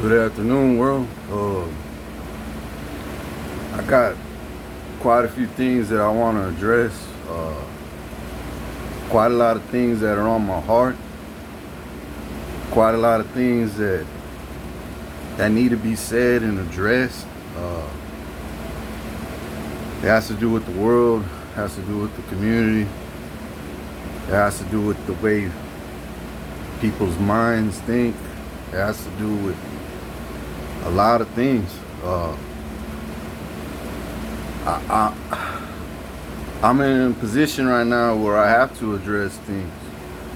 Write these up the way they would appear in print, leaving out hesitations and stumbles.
Good afternoon, world. I got quite a few things that I want to address. Quite a lot of things that are on my heart. Quite a lot of things that need to be said and addressed. It has to do with the world. It has to do with the community. It has to do with the way people's minds think. It has to do with a lot of things. I'm in a position right now where I have to address things.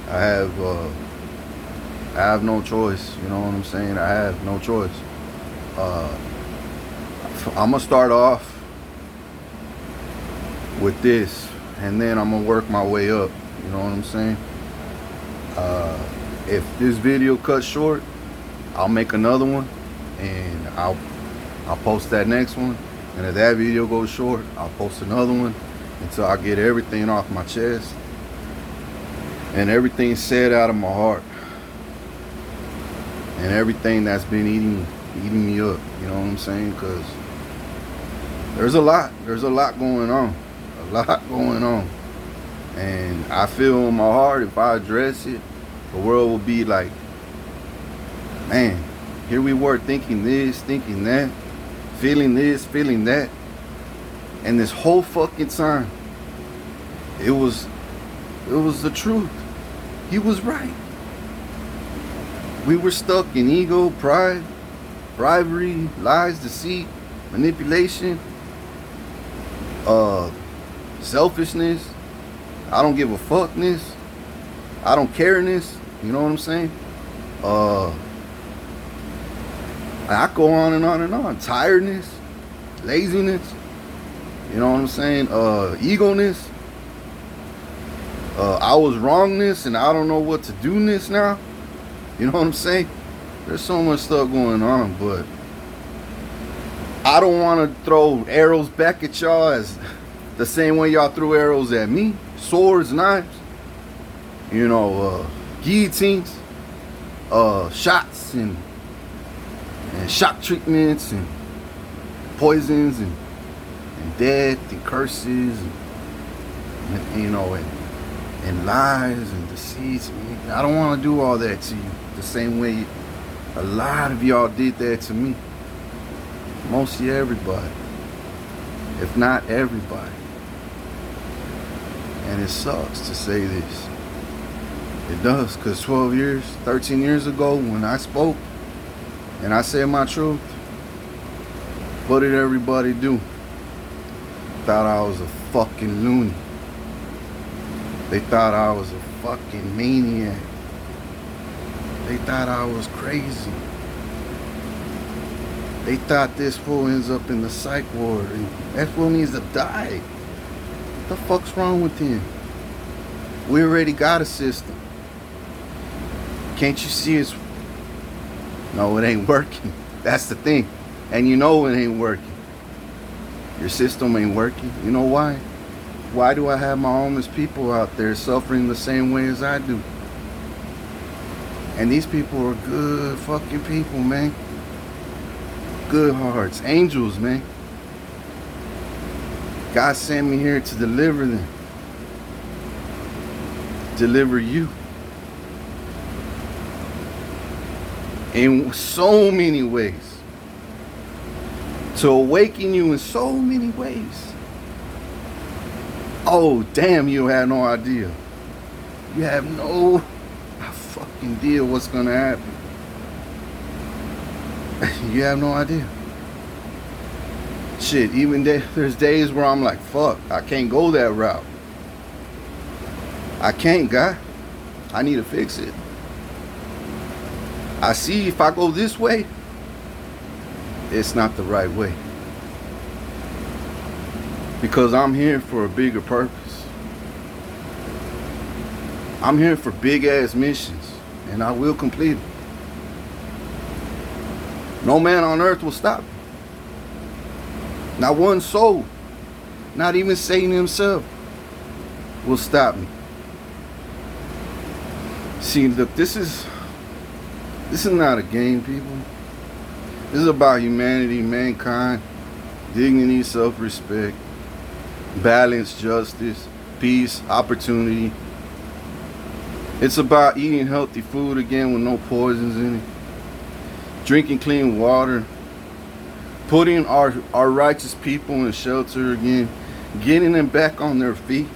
I have no choice. You know what I'm saying? I have no choice. I'm gonna start off with this, and then I'm gonna work my way up. You know what I'm saying? If this video cuts short, I'll make another one, and I'll post that next one. And if that video goes short, I'll post another one until I get everything off my chest and everything said out of my heart and everything that's been eating me up. You know what I'm saying? Because there's a lot going on, and I feel in my heart, if I address it, the world will be like, man, here we were thinking this, thinking that, feeling this, feeling that, and this whole fucking time, it was the truth. He was right. We were stuck in ego, pride, bribery, lies, deceit, manipulation, selfishness, I don't give a fuckness, I don't careness. You know what I'm saying? I go on and on and on. Tiredness, laziness, you know what I'm saying? Egoness. I was wrongness and I don't know what to do-ness now. You know what I'm saying? There's so much stuff going on, but I don't want to throw arrows back at y'all as the same way y'all threw arrows at me. Swords, knives, you know, guillotines, shots and shock treatments and poisons and death and curses and you know, and lies and deceits. I don't want to do all that to you the same way a lot of y'all did that to me. Mostly everybody, if not everybody. And it sucks to say this. It does, because 13 years ago when I spoke and I said my truth, what did everybody do? Thought I was a fucking loony. They thought I was a fucking maniac. They thought I was crazy. They thought this fool ends up in the psych ward and that fool needs to die. What the fuck's wrong with him? We already got a system. Can't you see it's... No, it ain't working. That's the thing. And you know it ain't working. Your system ain't working. You know why? Why do I have my homeless people out there suffering the same way as I do? And these people are good fucking people, man. Good hearts. Angels, man. God sent me here to deliver them. Deliver you. In so many ways. To awaken you in so many ways. Oh, damn, you have no idea. You have no fucking idea what's gonna happen. You have no idea. Shit, even there's days where I'm like, fuck, I can't go that route. I can't, God. I need to fix it. I see if I go this way, it's not the right way. Because I'm here for a bigger purpose. I'm here for big ass missions, and I will complete it. No man on earth will stop me. Not one soul, not even Satan himself, will stop me. See, look, this is not a game, people. This is about humanity, mankind, dignity, self-respect, balance, justice, peace, opportunity. It's about eating healthy food again with no poisons in it, drinking clean water, putting our righteous people in shelter again, getting them back on their feet,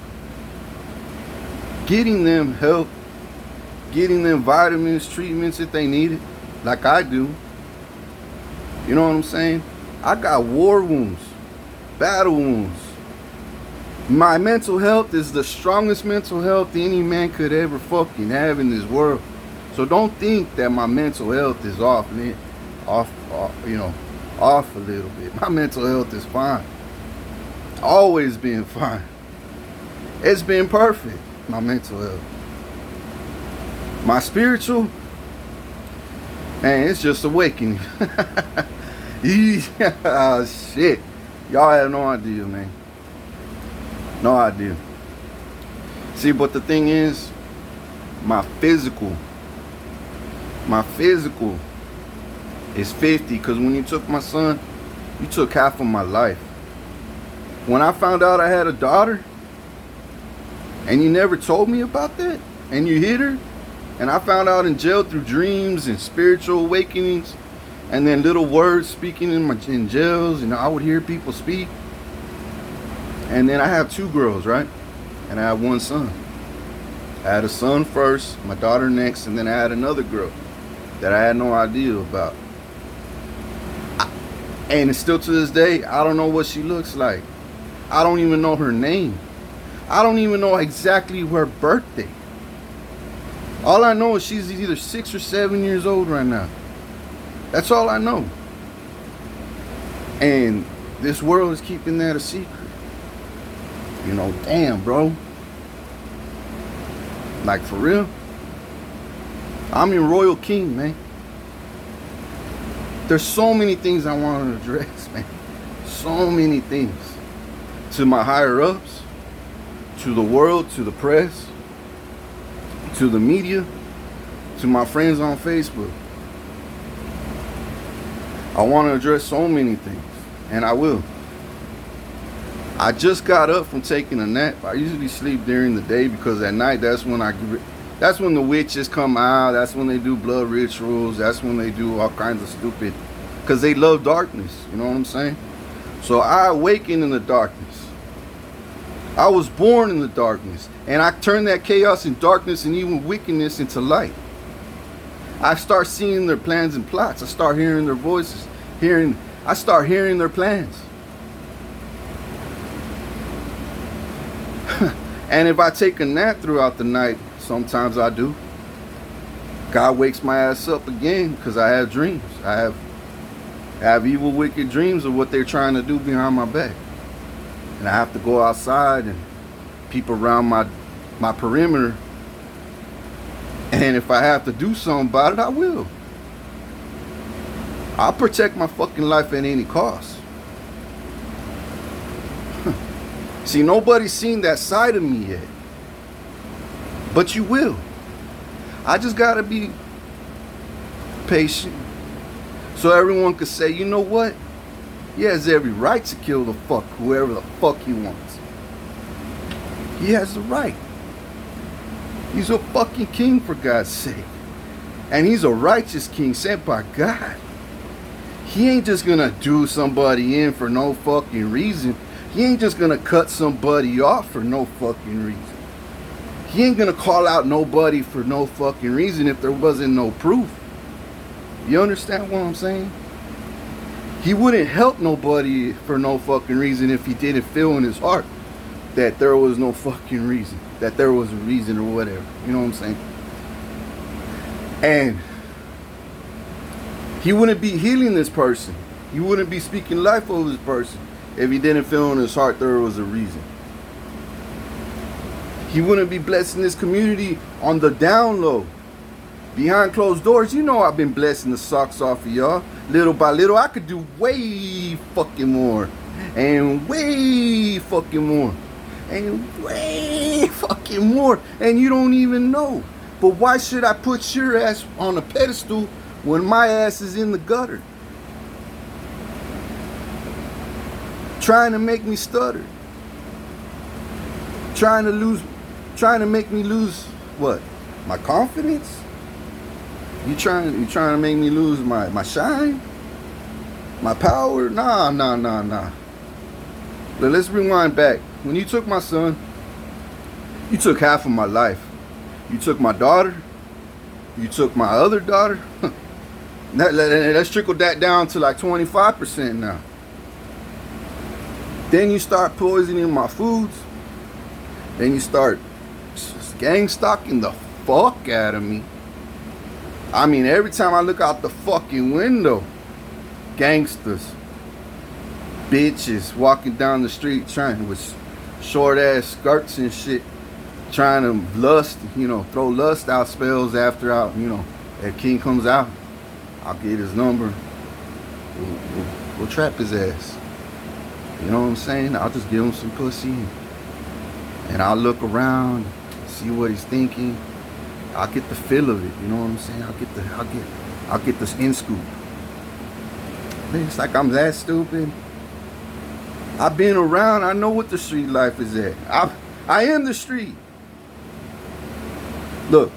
getting them help, getting them vitamins, treatments if they need it, like I do. You know what I'm saying? I got war wounds, battle wounds. My mental health is the strongest mental health any man could ever fucking have in this world. So don't think that my mental health is off a little bit. My mental health is fine. Always been fine. It's been perfect, my mental health. My spiritual, man, it's just awakening. Yeah, shit. Y'all have no idea, man. No idea. See, but the thing is, my physical is 50, because when you took my son, you took half of my life. When I found out I had a daughter, and you never told me about that, and you hid her, and I found out in jail through dreams and spiritual awakenings, and then little words speaking in jails, I would hear people speak. And then I have 2 girls, right? And I have 1 son. I had a son first, my daughter next, and then I had another girl that I had no idea about. And still to this day, I don't know what she looks like. I don't even know her name. I don't even know exactly her birthday. All I know is she's either 6 or 7 years old right now. That's all I know. And this world is keeping that a secret. Damn, bro. Like, for real. I'm your royal king, man. There's so many things I want to address, man. So many things. To my higher ups, to the world, to the press, to the media, to my friends on Facebook. I want to address so many things, and I will. I just got up from taking a nap. I usually sleep during the day because at night that's when the witches come out. That's when they do blood rituals. That's when they do all kinds of stupid, because they love darkness. You know what I'm saying? So I awaken in the darkness. I was born in the darkness, and I turn that chaos and darkness and even wickedness into light. I start seeing their plans and plots. I start hearing their voices. I start hearing their plans. And if I take a nap throughout the night, sometimes I do, God wakes my ass up again, because I have dreams. I have evil, wicked dreams of what they're trying to do behind my back. And I have to go outside and peep around my perimeter. And if I have to do something about it, I will. I'll protect my fucking life at any cost. See, nobody's seen that side of me yet. But you will. I just gotta be patient. So everyone could say, you know what? He has every right to kill whoever the fuck he wants. He has the right. He's a fucking king, for God's sake. And he's a righteous king sent by God. He ain't just gonna do somebody in for no fucking reason. He ain't just gonna cut somebody off for no fucking reason. He ain't gonna call out nobody for no fucking reason if there wasn't no proof. You understand what I'm saying? He wouldn't help nobody for no fucking reason if he didn't feel in his heart that there was no fucking reason. That there was a reason or whatever. You know what I'm saying? And he wouldn't be healing this person. He wouldn't be speaking life over this person if he didn't feel in his heart there was a reason. He wouldn't be blessing this community on the down low. Behind closed doors, I've been blessing the socks off of y'all. Little by little, I could do way fucking more. And way fucking more. And way fucking more. And you don't even know. But why should I put your ass on a pedestal when my ass is in the gutter? trying to make me stutter, trying to make me lose what? My confidence? You trying to make me lose my shine? My power? Nah. But let's rewind back. When you took my son, you took half of my life. You took my daughter. You took my other daughter. Let's trickle that down to like 25% now. Then you start poisoning my foods. Then you start gang stalking the fuck out of me. I mean, every time I look out the fucking window, gangsters, bitches walking down the street trying with short ass skirts and shit, trying to lust, throw lust out spells after that king comes out. I'll get his number. We'll trap his ass. You know what I'm saying? I'll just give him some pussy, and I'll look around, see what he's thinking. I'll get the feel of it. You know what I'm saying? I'll get this in scoop. Man, it's like I'm that stupid. I've been around. I know what the street life is at. I am the street. Look,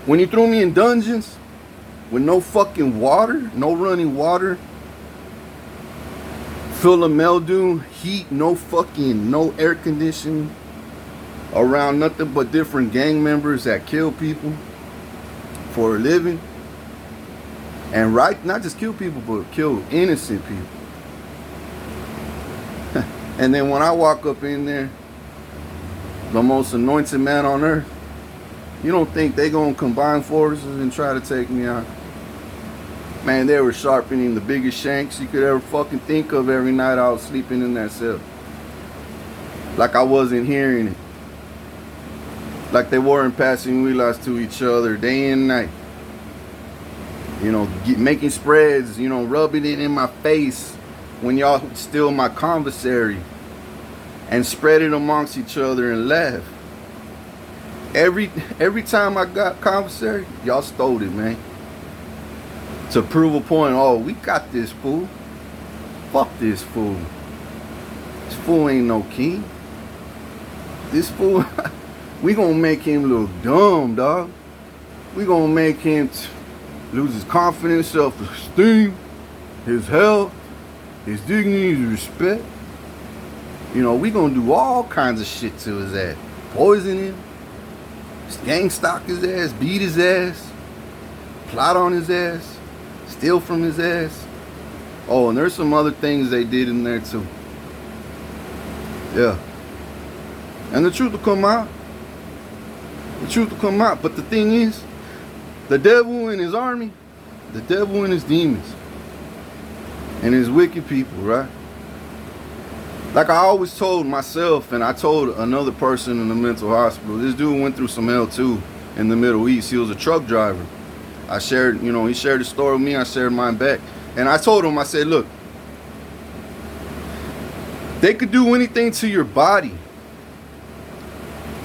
when you threw me in dungeons with no fucking water, no running water, full of mildew, heat, no air conditioning, around nothing but different gang members that kill people for a living, and not just kill people, but kill innocent people. And then when I walk up in there, the most anointed man on earth, you don't think they gonna combine forces and try to take me out? Man, they were sharpening the biggest shanks you could ever fucking think of every night I was sleeping in that cell. Like I wasn't hearing it. Like they weren't passing wheelers to each other day and night. Making spreads, rubbing it in my face when y'all steal my commissary and spread it amongst each other and laugh. Every time I got commissary, y'all stole it, man. To prove a point. Oh, we got this fool. Fuck this fool. This fool ain't no king. This fool, we gonna make him look dumb, dog. We gonna make him lose his confidence, self-esteem, his health, his dignity, his respect. We gonna do all kinds of shit to his ass. Poison him, gang stalk his ass, beat his ass, plot on his ass, steal from his ass. Oh, and there's some other things they did in there too. Yeah. And the truth will come out. The truth will come out. But the thing is, the devil and his army, the devil and his demons, and his wicked people, right? Like I always told myself, and I told another person in the mental hospital, this dude went through some hell too in the Middle East. He was a truck driver. I shared, he shared his story with me, I shared mine back. And I told him, I said, look, they could do anything to your body,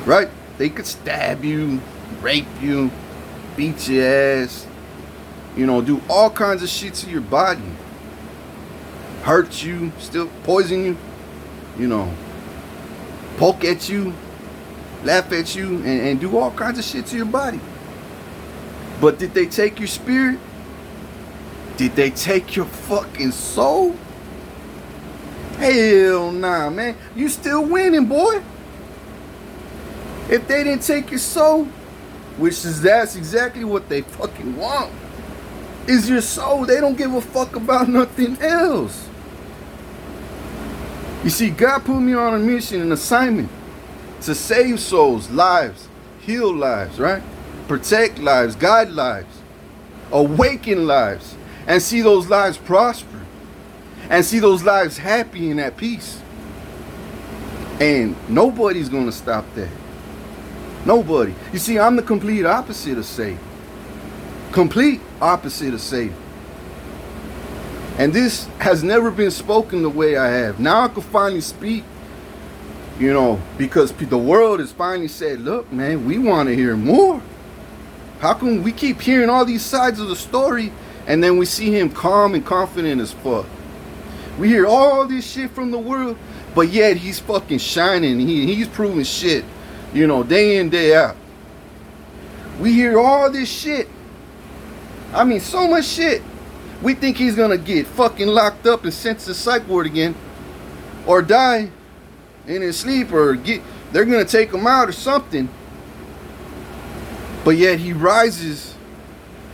right? They could stab you, rape you, beat your ass, do all kinds of shit to your body. Hurt you, still poison you, poke at you, laugh at you, and do all kinds of shit to your body. But did they take your spirit? Did they take your fucking soul? Hell nah, man. You still winning, boy. If they didn't take your soul, that's exactly what they fucking want, is your soul. They don't give a fuck about nothing else. You see, God put me on a mission, an assignment to save souls, lives, heal lives, right? Protect lives, guide lives, awaken lives, and see those lives prosper, and see those lives happy and at peace. And nobody's gonna stop that. Nobody. You see, I'm the complete opposite of Satan. Complete opposite of Satan. And this has never been spoken the way I have. Now I can finally speak, because the world has finally said, look, man, we want to hear more. How come we keep hearing all these sides of the story and then we see him calm and confident as fuck? We hear all this shit from the world, but yet he's fucking shining. He's proving shit, you know, day in, day out. We hear all this shit. I mean, so much shit. We think he's gonna get fucking locked up and sent to the psych ward again, or die in his sleep, or they're gonna take him out or something. But yet he rises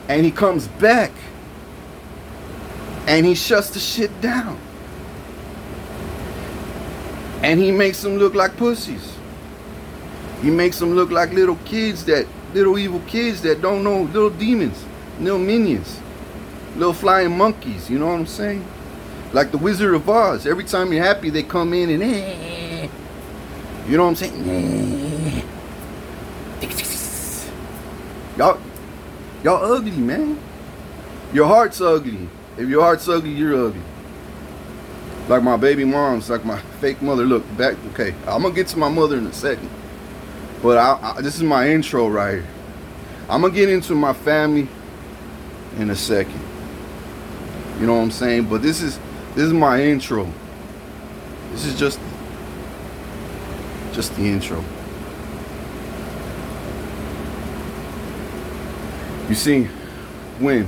and he comes back and he shuts the shit down. And he makes them look like pussies. He makes them look like little evil kids that don't know, little demons, little minions, little flying monkeys, you know what I'm saying? Like the Wizard of Oz. Every time you're happy, they come in and you know what I'm saying? Y'all ugly, man. Your heart's ugly. If your heart's ugly, you're ugly. Like my baby mom's, like my fake mother. Look, back, okay, I'm gonna get to my mother in a second. But this is my intro right here. I'm gonna get into my family in a second. You know what I'm saying? But this is my intro. This is just the intro. You see, when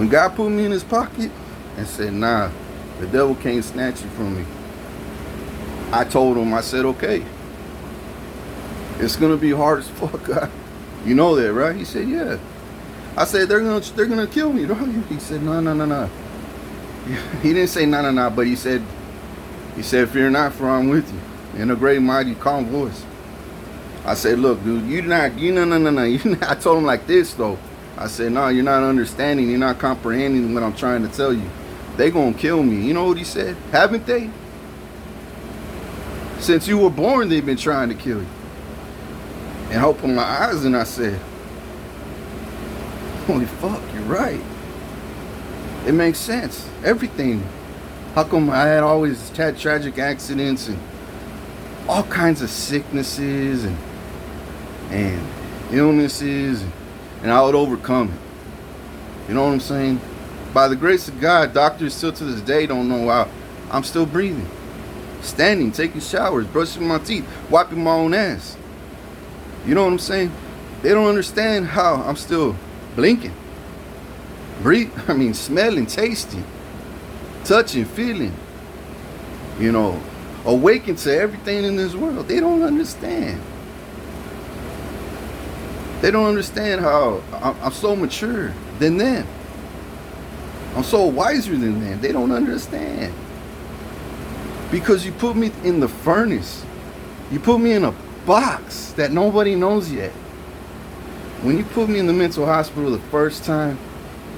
God put me in his pocket and said, nah, the devil can't snatch you from me, I told him, I said, okay, it's gonna be hard as fuck, God. You know that, right? He said, yeah. I said, they're gonna kill me, right? He said, no. He didn't say no, but he said, fear not, for I'm with you, in a great, mighty, calm voice. I said, look, dude, no. I told him like this, though. I said, no, you're not understanding. You're not comprehending what I'm trying to tell you. They gonna kill me. You know what he said? Haven't they? Since you were born, they've been trying to kill you. And I opened my eyes and I said, holy fuck, you're right. It makes sense. Everything. How come I had always had tragic accidents and all kinds of sicknesses and illnesses, and I would overcome it. You know what I'm saying? By the grace of God, doctors still to this day don't know how I'm still breathing, standing, taking showers, brushing my teeth, wiping my own ass. You know what I'm saying? They don't understand how I'm still blinking, smelling, tasting, touching, feeling, you know, awakened to everything in this world. They don't understand. They don't understand how I'm so mature than them. I'm so wiser than them. They don't understand. Because you put me in the furnace. You put me in a box that nobody knows yet. When you put me in the mental hospital the first time,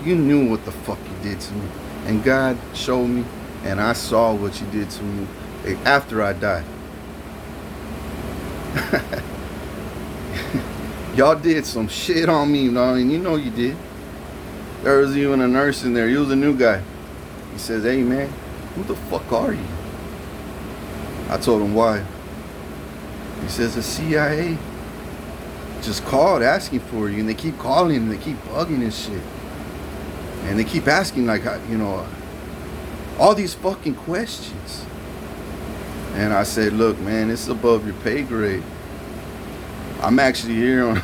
you knew what the fuck you did to me. And God showed me, and I saw what you did to me after I died. Y'all did some shit on me, and you know you did. There was even a nurse in there. He was a new guy. He says, hey man, who the fuck are you? I told him why. He says, the CIA just called asking for you, and they keep calling and they keep bugging and shit. And they keep asking, like, you know, all these fucking questions. And I said, look, man, it's above your pay grade. I'm actually here on,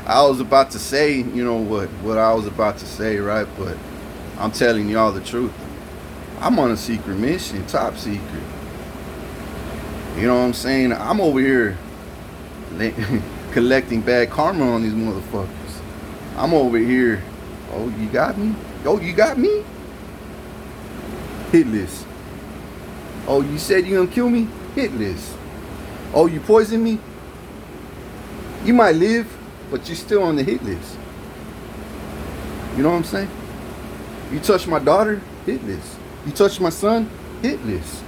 I was about to say, you know what I was about to say, right? But I'm telling y'all the truth. I'm on a secret mission, top secret. You know what I'm saying? I'm over here collecting bad karma on these motherfuckers. I'm over here. Oh, you got me? Oh, you got me? Hit list. Oh, you said you gonna kill me? Hit list. Oh, you poisoned me? You might live, but you're still on the hit list. You know what I'm saying? You touch my daughter? Hit list. You touch my son? Hit list.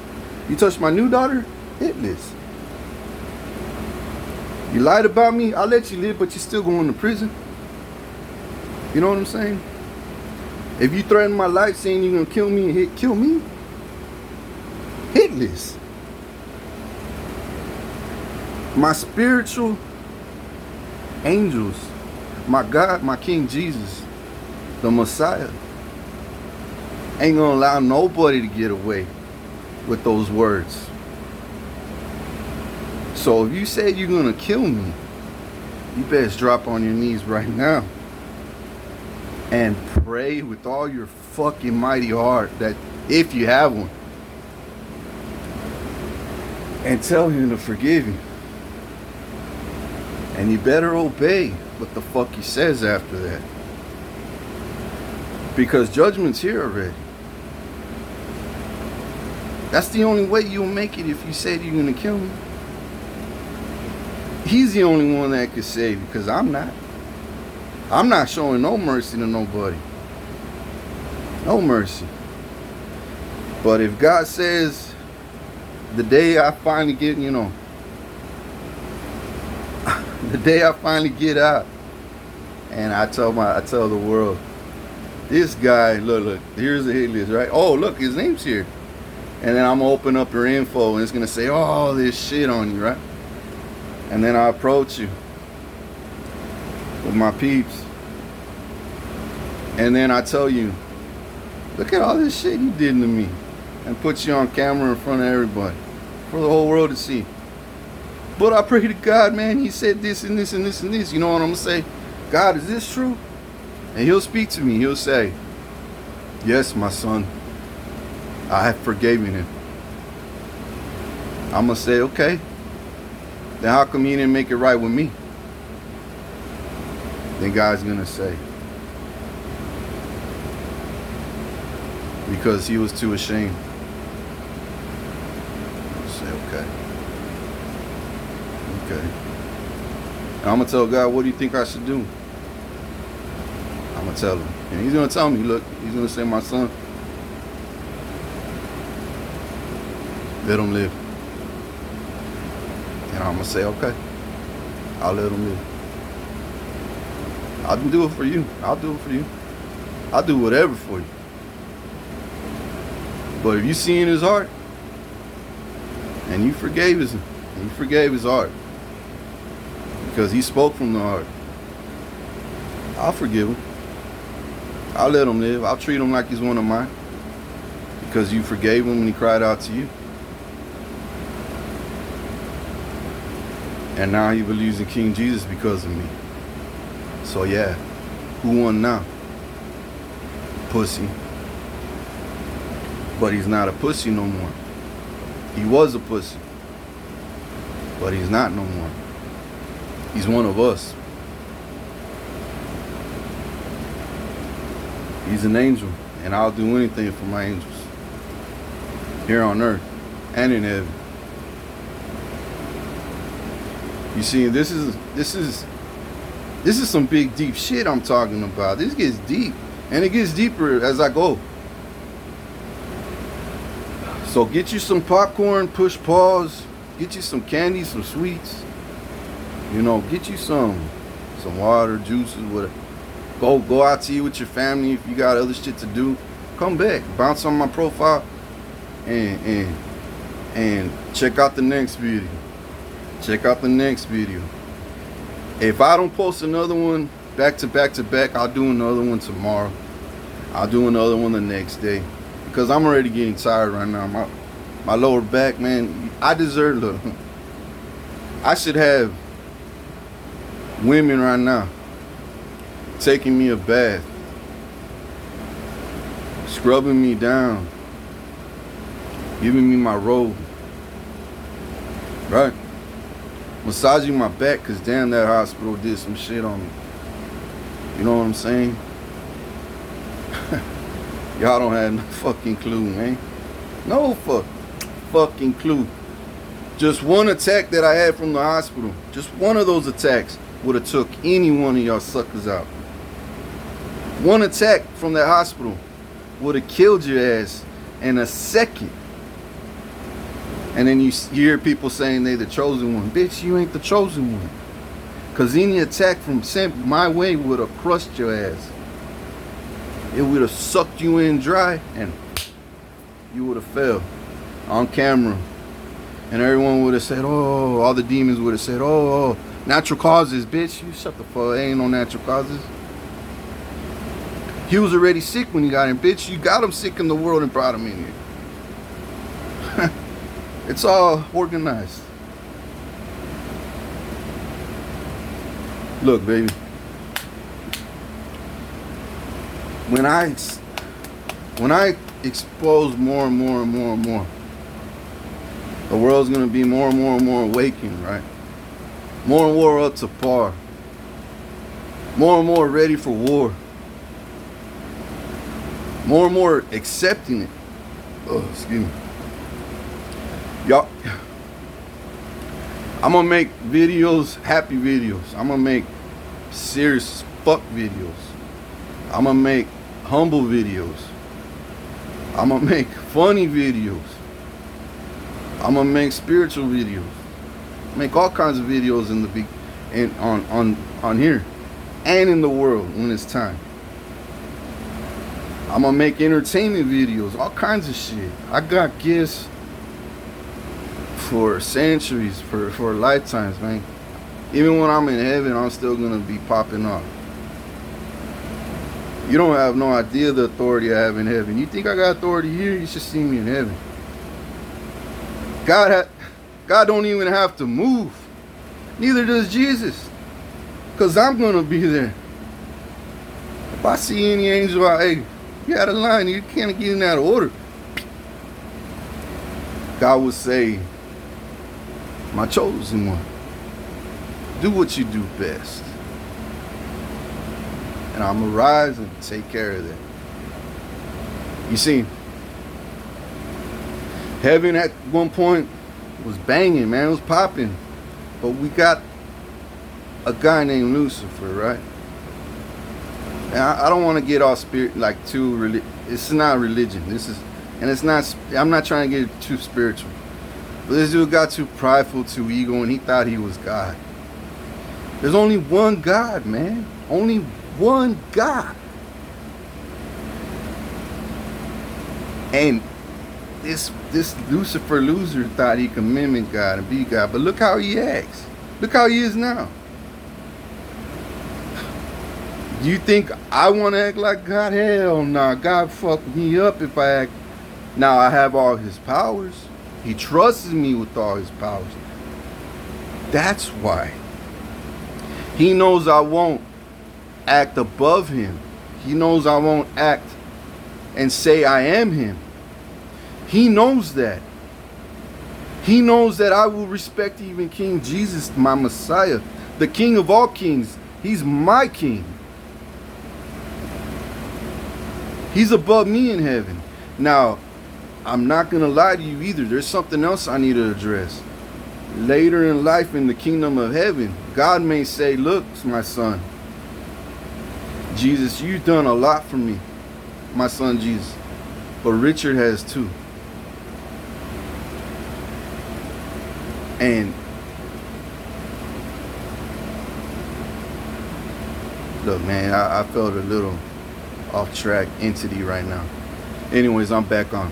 You touch my new daughter? Hit list. You lied about me? I'll let you live, but you're still going to prison. You know what I'm saying? If you threaten my life saying you're gonna kill me, kill me. Hit list. My spiritual angels, my God, my King Jesus, the Messiah, Ain't gonna allow nobody to get away with those words. So if you say you're gonna kill me, you best drop on your knees right now and pray with all your fucking mighty heart, that if you have one, and tell him to forgive you. And you better obey what the fuck he says after that, because judgment's here already. That's the only way you'll make it. If you said you're gonna kill me, he's the only one that could save you, because I'm not showing no mercy to nobody. No mercy. But if God says, the day I finally get, the day I finally get out, and I tell the world, this guy, look, here's the hit list, right? Oh, look, his name's here. And then I'm gonna open up your info, and it's gonna say all this shit on you, right? And then I approach you with my peeps, and then I tell you, look at all this shit you did to me, and put you on camera in front of everybody for the whole world to see. But I pray to God, man, he said this and this and this and this. You know what I'm gonna say? God, is this true? And he'll speak to me. He'll say, yes, my son, I have forgiven him. I'm gonna say, okay, then how come you didn't make it right with me? Then God's gonna say, because he was too ashamed. I'll say, okay. And I'm gonna tell God, what do you think I should do? I'm gonna tell him, and he's gonna tell me, look, he's gonna say, my son, let him live. And I'm gonna say, okay, I'll let him live. I'll do it for you. I'll do it for you. I'll do whatever for you. But if you see in his heart, and you forgave his heart, because he spoke from the heart, I'll forgive him. I'll let him live. I'll treat him like he's one of mine, because you forgave him when he cried out to you. And now he believes in King Jesus because of me. So yeah, who won now? Pussy. But he's not a pussy no more. He was a pussy, but he's not no more. He's one of us. He's an angel, and I'll do anything for my angels, here on earth and in heaven. You see, this is some big deep shit I'm talking about. This gets deep, and it gets deeper as I go. So get you some popcorn, push pause, get you some candy, some sweets, get you some water, juices, whatever. Go out to eat with your family. If you got other shit to do, come back, bounce on my profile, and check out the next video. Check out the next video. If I don't post another one back to back to back, I'll do another one tomorrow. I'll do another one the next day, because I'm already getting tired right now. My lower back, man, I deserve it. I should have women right now taking me a bath, scrubbing me down, giving me my robe, right? Massaging my back, because damn, that hospital did some shit on me. You know what I'm saying? Y'all don't have no fucking clue, man. No fucking clue. Just one attack that I had from the hospital, just one of those attacks would have took any one of y'all suckers out. One attack from that hospital would have killed your ass in a second. And then you hear people saying they the chosen one. Bitch, you ain't the chosen one. Because any attack from sent my way would have crushed your ass. It would have sucked you in dry, and you would have fell on camera. And everyone would have said, oh, all the demons would have said, oh, natural causes, bitch. You shut the fuck, ain't no natural causes. He was already sick when he got in. Bitch, you got him sick in the world and brought him in here. It's all organized. Look, baby. When I expose more and more and more and more, the world's gonna be more and more and more awakened, right? More and more up to par. More and more ready for war. More and more accepting it. Oh, excuse me. Y'all, I'm gonna make videos, happy videos. I'm gonna make serious fuck videos. I'm gonna make humble videos. I'm gonna make funny videos. I'm gonna make spiritual videos. Make all kinds of videos in the and on here and in the world when it's time. I'm gonna make entertainment videos, all kinds of shit. I got gifts for centuries, for lifetimes, man. Even when I'm in heaven, I'm still gonna be popping off. You don't have no idea the authority I have in heaven. You think I got authority here? You should see me in heaven. God don't even have to move. Neither does Jesus. Because I'm going to be there. If I see any angel out, hey, you out of line. You can't get in that order. God will say, my chosen one, do what you do best. And I'm going to rise and take care of that. You see, heaven at one point was banging, man. It was popping. But we got a guy named Lucifer, right? And I don't want to get all spirit, like too, it's not religion. This is, and it's not, I'm not trying to get too spiritual. But this dude got too prideful, too ego, and he thought he was God. There's only one God, man. Only one God. And this Lucifer loser thought he could mimic God and be God. But look how he acts. Look how he is now. Do you think I want to act like God? Hell nah. God fucked me up if I act. Now I have all his powers. He trusts me with all his powers. That's why. He knows I won't act above him. He knows I won't act and say I am him. He knows that. He knows that I will respect even King Jesus, my Messiah, the King of all kings. He's my king. He's above me in heaven. Now, I'm not going to lie to you either. There's something else I need to address. Later in life in the kingdom of heaven, God may say, look, my son, Jesus, you've done a lot for me, my son Jesus. But Richard has too. And look, man, I felt a little off track entity right now. Anyways, I'm back on.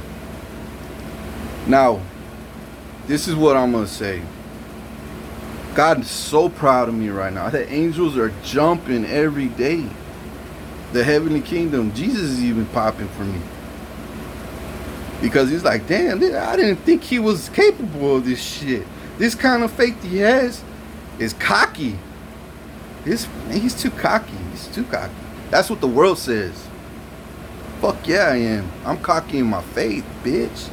Now, this is what I'm going to say. God is so proud of me right now. The angels are jumping every day. The heavenly kingdom, Jesus is even popping for me. Because he's like, damn, I didn't think he was capable of this shit. This kind of faith he has is cocky. He's too cocky. He's too cocky. That's what the world says. Fuck yeah, I am. I'm cocky in my faith, bitch.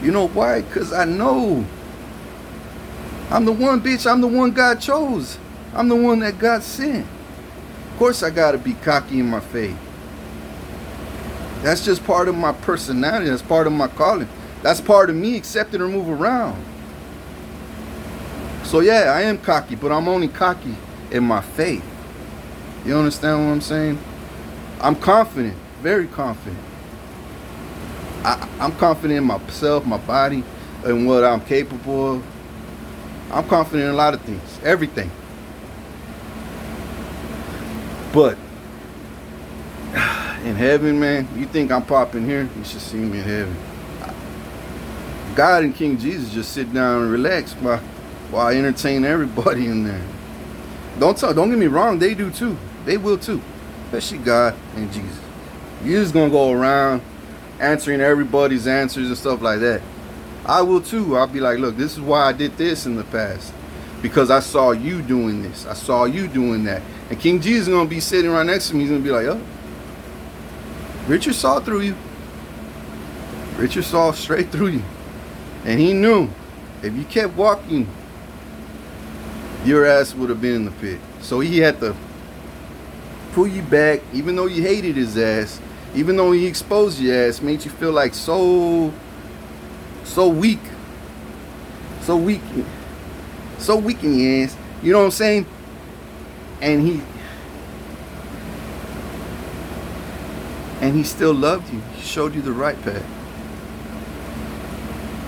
You know why? Because I know I'm the one, bitch. I'm the one God chose. I'm the one that God sent. Of course I gotta be cocky in my faith. That's just part of my personality. That's part of my calling. That's part of me accepting or move around. So yeah, I am cocky, but I'm only cocky in my faith. You understand what I'm saying? I'm confident, very confident. I'm confident in myself, my body, and what I'm capable of. I'm confident in a lot of things, everything. But in heaven, man, you think I'm popping here? You should see me in heaven. God and King Jesus just sit down and relax while I entertain everybody in there. Don't get me wrong, they do too. They will too. especially God and Jesus. You're just gonna go around answering everybody's answers and stuff like that. I will too. I'll be like, look, this is why I did this in the past. Because I saw you doing this. I saw you doing that. And King Jesus is gonna be sitting right next to me. He's gonna be like, oh, Richard saw through you. Richard saw straight through you. And he knew if you kept walking, your ass would have been in the pit. So he had to pull you back, even though you hated his ass, even though he exposed your ass, made you feel like so weak. So weak in your ass. You know what I'm saying? And he still loved you. He showed you the right path.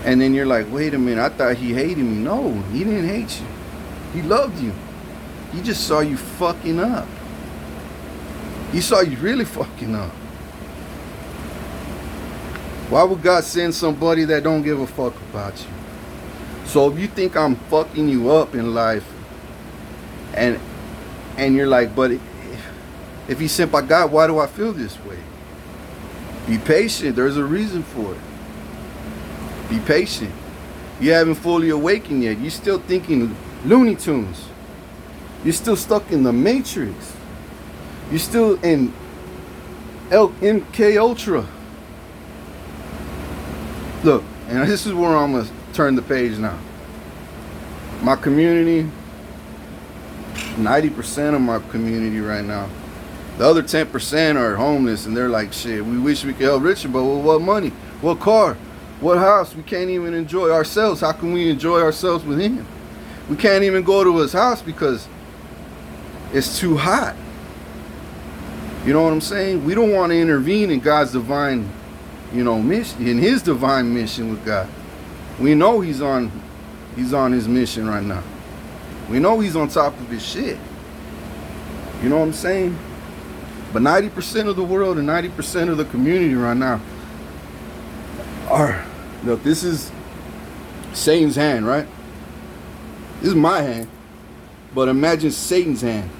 And then you're like, wait a minute, I thought he hated me. No, he didn't hate you. He loved you. He just saw you fucking up. He saw you really fucking up. Why would God send somebody that don't give a fuck about you? So if you think I'm fucking you up in life, and you're like, but if he's sent by God, why do I feel this way? Be patient. There's a reason for it. Be patient. You haven't fully awakened yet. You're still thinking Looney Tunes. You're still stuck in the Matrix. You're still in MK Ultra. Look, and this is where I'm going to turn the page now. My community, 90% of my community right now, the other 10% are homeless, and they're like, shit, we wish we could help Richard, but with what money? What car? What house? We can't even enjoy ourselves. How can we enjoy ourselves with him? We can't even go to his house because it's too hot. You know what I'm saying? We don't want to intervene in God's divine, mission, in his divine mission with God. We know he's on his mission right now. We know he's on top of his shit. You know what I'm saying? But 90% of the world and 90% of the community right now are, look, this is Satan's hand, right? This is my hand. But imagine Satan's hand.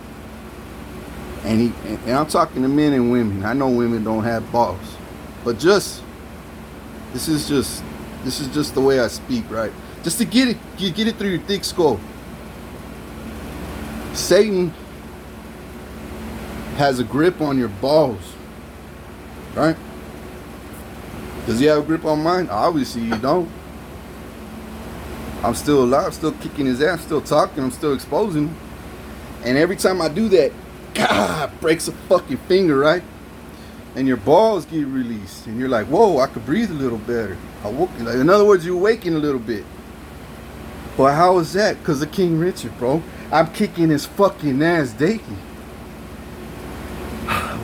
And I'm talking to men and women. I know women don't have balls. But this is just the way I speak, right? Just to get it through your thick skull. Satan has a grip on your balls, right? Does he have a grip on mine? Obviously you don't. I'm still alive, still kicking his ass, still talking, I'm still exposing him. And every time I do that, God, breaks a fucking finger, right? And your balls get released. And you're like, whoa, I could breathe a little better. In other words, you're waking a little bit. But how is that? Because of King Richard, bro. I'm kicking his fucking ass daily.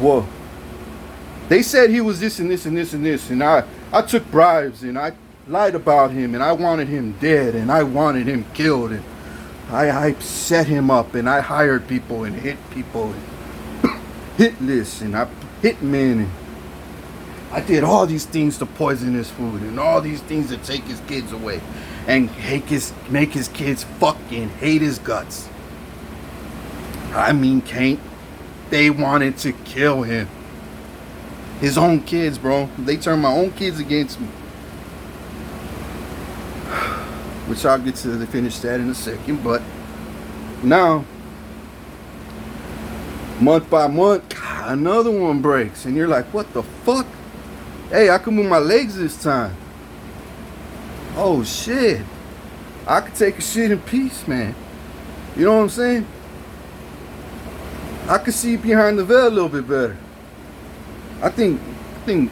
Whoa. They said he was this and this and this and this. And I took bribes and I lied about him. And I wanted him dead. And I wanted him killed. And I set him up. And I hired people and hit people. And hit lists. And I hit men. And I did all these things to poison his food. And all these things to take his kids away. And make his kids fucking hate his guts. I mean, Kane, they wanted to kill him. His own kids, bro. They turned my own kids against me. Which I'll get to finish that in a second. But now, month by month, God, another one breaks. And you're like, what the fuck? Hey, I can move my legs this time. Oh shit, I could take a shit in peace, man. You know what I'm saying? I could see behind the veil a little bit better. I think King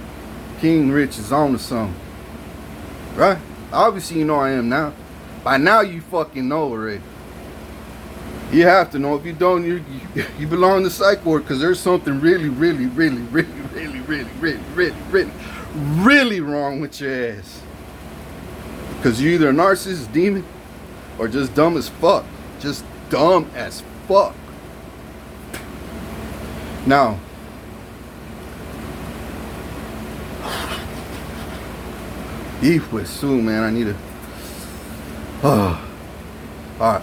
Rich is on to something, right? Obviously you know I am now. By now you fucking know already. You have to know. If you don't, you belong to psych ward, because there's something really wrong with your ass. Because you're either a narcissist, demon, or just dumb as fuck. Just dumb as fuck. Now, with Sue, man, I need to. Alright.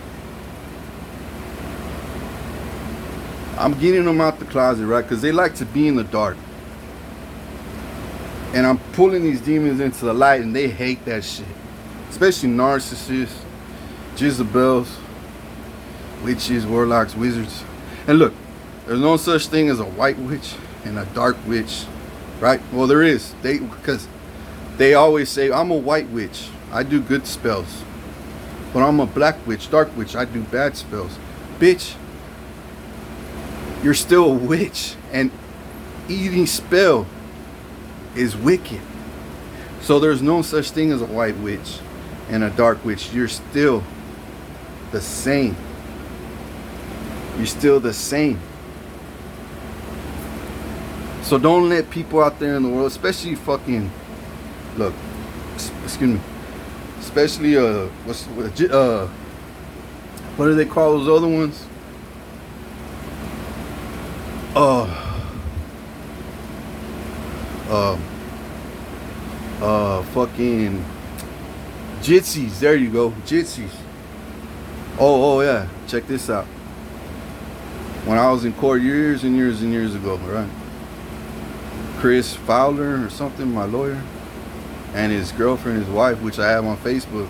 I'm getting them out the closet, right? Because they like to be in the dark. And I'm pulling these demons into the light, and they hate that shit. Especially narcissists, Jezebels, witches, warlocks, wizards. And look, there's no such thing as a white witch and a dark witch, right? Well, there is. Because they always say, I'm a white witch, I do good spells. But I'm a black witch, dark witch, I do bad spells. Bitch, you're still a witch, and eating spell is wicked. So there's no such thing as a white witch and a dark witch. You're still the same. You're still the same. So don't let people out there in the world, especially fucking, look, excuse me, especially what do they call those other ones? Fucking Jitsis. There you go, Jitsis. Oh yeah, check this out. When I was in court years and years and years ago, right? Chris Fowler or something, my lawyer, and his girlfriend, his wife, which I have on Facebook,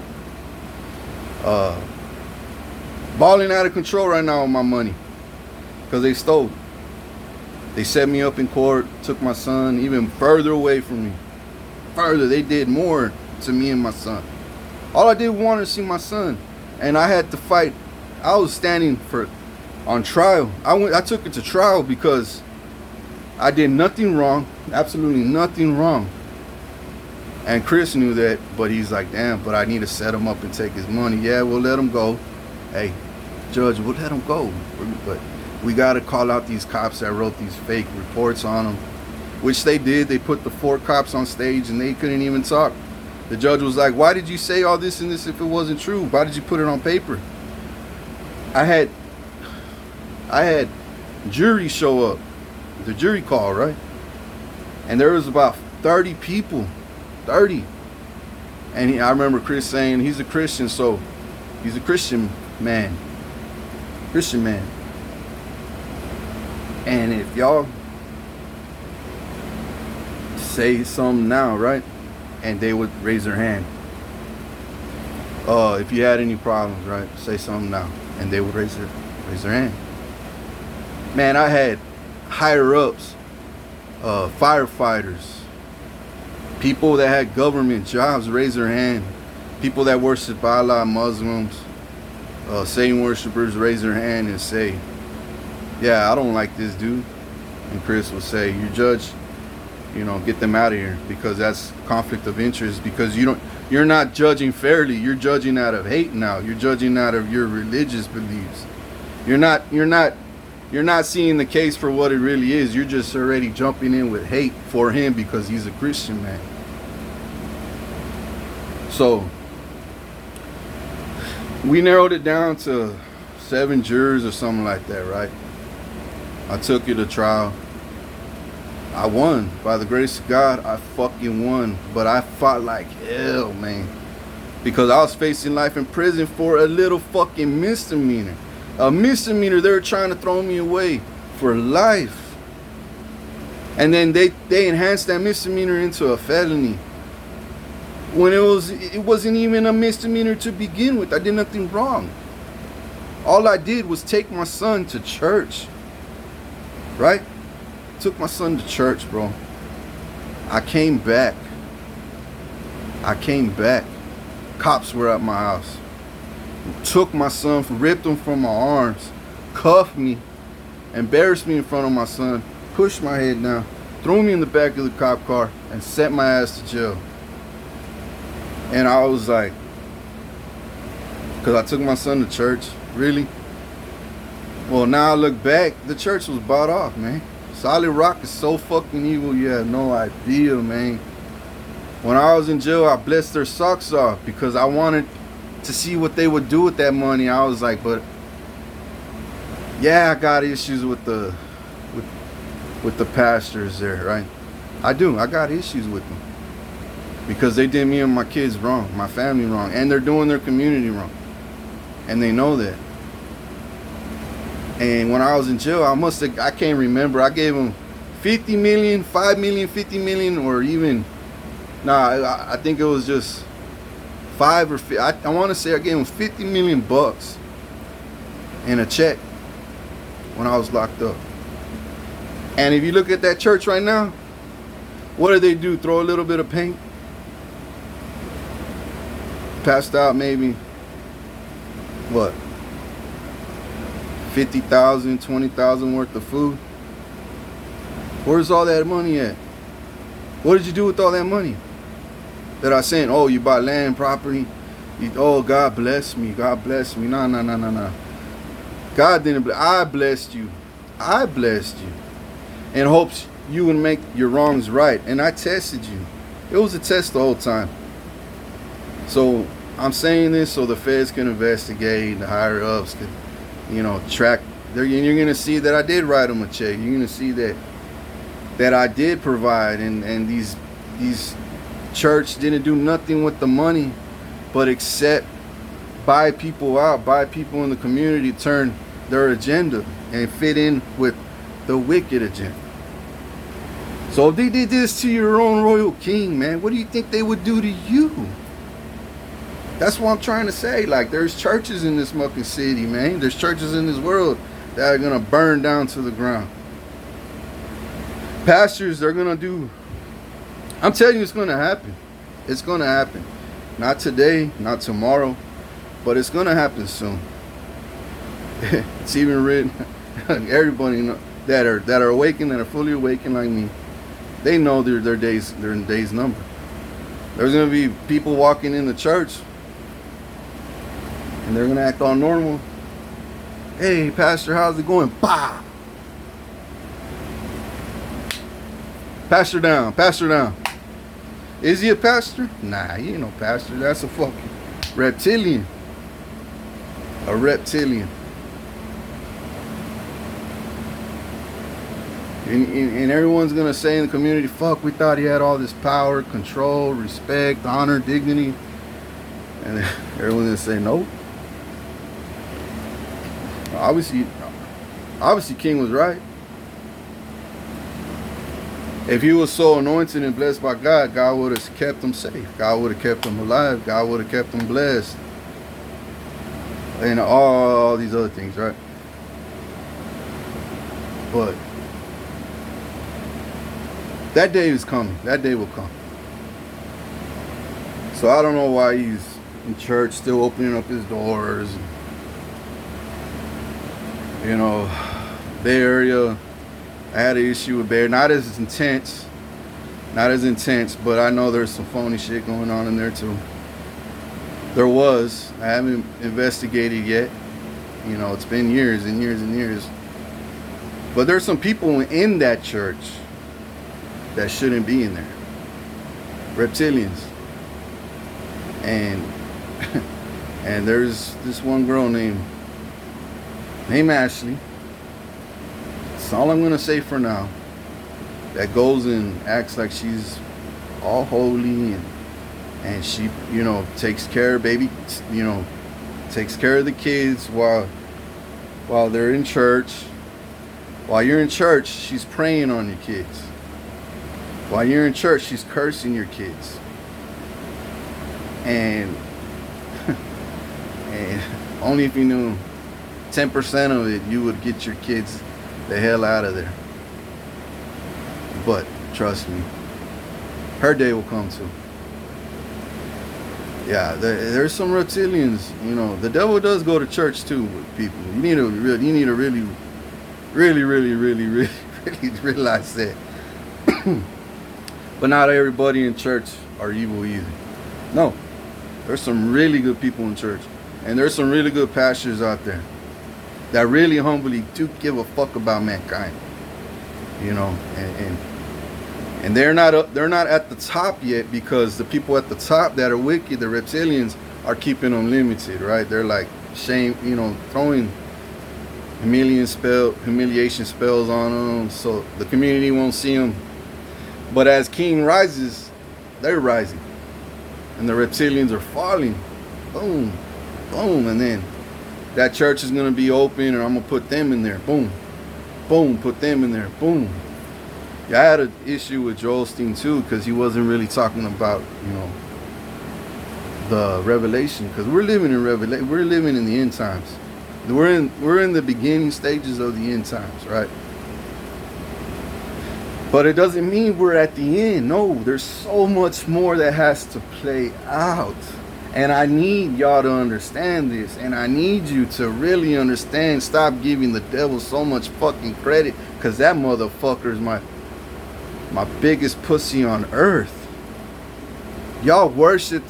balling out of control right now with my money because they stole. They set me up in court, took my son even further away from me. Further, they did more to me and my son. All I did was want to see my son, and I had to fight. I was standing on trial. I took it to trial because I did nothing wrong, absolutely nothing wrong. And Chris knew that, but he's like, damn, but I need to set him up and take his money. Yeah, we'll let him go. Hey, judge, we'll let him go. But we got to call out these cops that wrote these fake reports on him, which they did. They put the 4 cops on stage and they couldn't even talk. The judge was like, why did you say all this and this if it wasn't true? Why did you put it on paper? I had jury show up, the jury call, right? And there was about 30 people, 30. And I remember Chris saying he's a Christian, so he's a Christian man. Christian man. And if y'all say something now, right? And they would raise their hand. If you had any problems, right? Say something now. And they would raise their hand. Man, I had higher ups, firefighters, people that had government jobs raise their hand. People that worship Allah, Muslims, Satan worshipers raise their hand and say, yeah, I don't like this dude. And Chris will say, you judge, get them out of here, because that's conflict of interest, because you're not judging fairly. You're judging out of hate now. You're judging out of your religious beliefs. You're not seeing the case for what it really is. You're just already jumping in with hate for him because he's a Christian man. So we narrowed it down to 7 jurors or something like that, right? I took it to trial. I won. By the grace of God, I fucking won. But I fought like hell, man. Because I was facing life in prison for a little fucking misdemeanor. A misdemeanor, they were trying to throw me away for life. And then they enhanced that misdemeanor into a felony. When it wasn't even a misdemeanor to begin with. I did nothing wrong. All I did was take my son to church. Right? Took my son to church, bro. I came back. Cops were at my house. Took my son, ripped him from my arms, cuffed me, embarrassed me in front of my son, pushed my head down, threw me in the back of the cop car, and sent my ass to jail. And I was like, because I took my son to church, really? Well, now I look back, the church was bought off, man. Solid Rock is so fucking evil, you have no idea, man. When I was in jail, I blessed their socks off because I wanted to see what they would do with that money. I was like, but yeah, I got issues with the pastors there, right? I do. I got issues with them because they did me and my kids wrong, my family wrong, and they're doing their community wrong, and they know that. And when I was in jail, I can't remember. I gave him 50 million, 5 million, 50 million, or even, I think it was just 5 or 50. I want to say I gave him 50 million bucks in a check when I was locked up. And if you look at that church right now, what do? Throw a little bit of paint? Passed out maybe, what? 50,000, 20,000 worth of food. Where's all that money at? What did you do with all that money that I sent? Oh, you bought land, property. Oh, God bless me. God bless me. No. God didn't bless. I blessed you. I blessed you in hopes you would make your wrongs right. And I tested you. It was a test the whole time. So I'm saying this so the feds can investigate, the higher ups can, track. You're going to see that I did write them a check. You're going to see that I did provide, and these church didn't do nothing with the money but except buy people out, buy people in the community, turn their agenda and fit in with the wicked agenda. So if they did this to your own royal king, man, what do you think they would do to you? That's what I'm trying to say. Like, there's churches in this fucking city, man. There's churches in this world that are gonna burn down to the ground. Pastors, they're gonna do. I'm telling you, it's gonna happen. It's gonna happen. Not today, not tomorrow, but it's gonna happen soon. It's even written. Everybody that are awakened, that are fully awakened like me, they know their days numbered. There's gonna be people walking in the church, and they're gonna act all normal. Hey, pastor, how's it going? Bah! Pastor down. Is he a pastor? Nah, he ain't no pastor. That's a fucking reptilian. A reptilian. And everyone's gonna say in the community, fuck, we thought he had all this power, control, respect, honor, dignity. And everyone's gonna say nope. Obviously King was right. If he was so anointed and blessed by God, God would have kept him safe. God would have kept him alive. God would have kept him blessed. And all these other things, right? But that day is coming. That day will come. So I don't know why he's in church still opening up his doors. Bay Area, I had an issue with Bay Area. Not as intense, but I know there's some phony shit going on in there too. There was. I haven't investigated yet. It's been years and years and years. But there's some people in that church that shouldn't be in there. Reptilians. And and there's this one girl named Ashley. That's all I'm gonna say for now. That goes and acts like she's all holy and she, takes care of takes care of the kids while they're in church. While you're in church, she's preying on your kids. While you're in church, she's cursing your kids. And only if you knew 10% of it, you would get your kids the hell out of there. But trust me, her day will come too. Yeah, there's some reptilians. The devil does go to church too with people. You need to really realize that. But not everybody in church are evil either. No, there's some really good people in church, and there's some really good pastors out there that really humbly do give a fuck about mankind. And they're not at the top yet, because the people at the top that are wicked, the reptilians, are keeping them limited, right? They're like throwing humiliation spells on them, so the community won't see them. But as King rises, they're rising, and the reptilians are falling. Boom, boom, and then that church is going to be open, and I'm going to put them in there. Boom. Boom. Put them in there. Boom. Yeah, I had an issue with Joel Osteen too, because he wasn't really talking about, the revelation, because we're living in revelation. We're living in the end times. We're in the beginning stages of the end times, right? But it doesn't mean we're at the end. No, there's so much more that has to play out. And I need y'all to understand this. And I need you to really understand. Stop giving the devil so much fucking credit. Because that motherfucker is my biggest pussy on earth. Y'all worship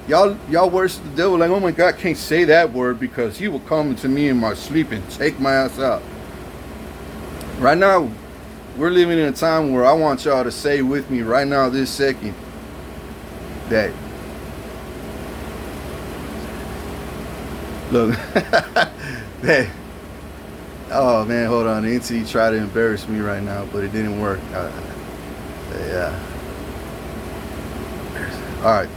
y'all worship the devil like, oh my God, I can't say that word because he will come to me in my sleep and take my ass out. Right now, we're living in a time where I want y'all to say with me right now, this second, that, look, that, oh man, hold on, the NT tried to embarrass me right now, but it didn't work. Yeah. All right.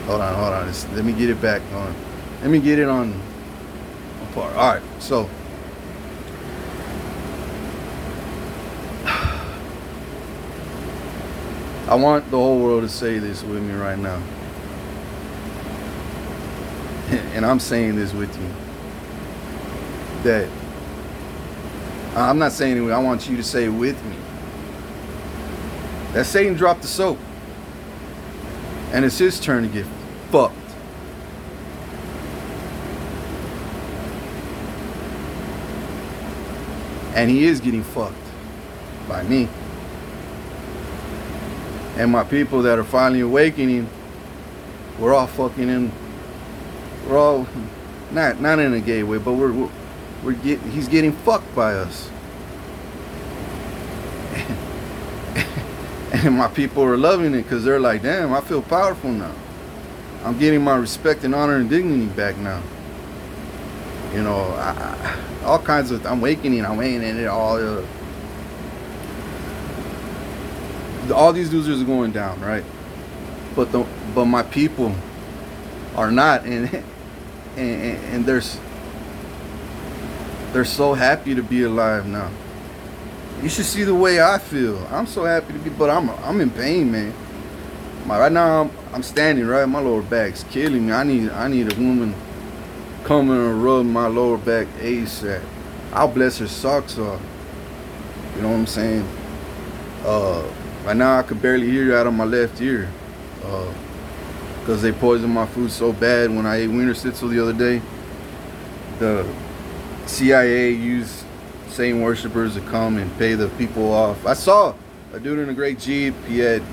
Hold on. Let me get it back on. Let me get it on par. All right, so. I want the whole world to say this with me right now. And I'm saying this with you. That I'm not saying it, I want you to say it with me. That Satan dropped the soap. And it's his turn to get fucked. And he is getting fucked by me. And my people that are finally awakening, we're all fucking in. We're all not in a gay way, but he's getting fucked by us. And my people are loving it because they're like, damn, I feel powerful now. I'm getting my respect and honor and dignity back now. All kinds of, I'm awakening it all these losers are going down, right? But my people are not, and they're so happy to be alive now. You should see the way I feel. I'm so happy to be, but I'm in pain, man. Right now I'm standing, right? My lower back's killing me. I need a woman coming and rub my lower back ASAP. I'll bless her socks off. You know what I'm saying? Right now I could barely hear out of my left ear, because they poisoned my food so bad when I ate wiener schnitzel the other day. The CIA used Satan worshipers to come and pay the people off. I saw a dude in a great Jeep. He had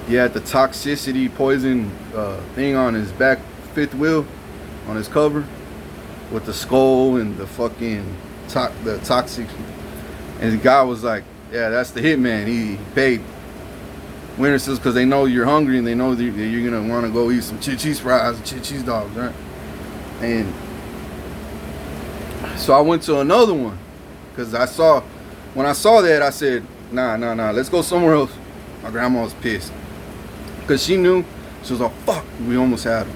the toxicity poison thing on his back fifth wheel, on his cover, with the skull and the fucking the toxic. And the guy was like, yeah, that's the hitman. He paid winter schnitzel because they know you're hungry and they know that you're gonna want to go eat some cheese fries and cheese dogs, right? And so I went to another one because when I saw that, I said, nah, let's go somewhere else. My grandma was pissed because she knew. She was like, fuck, we almost had him.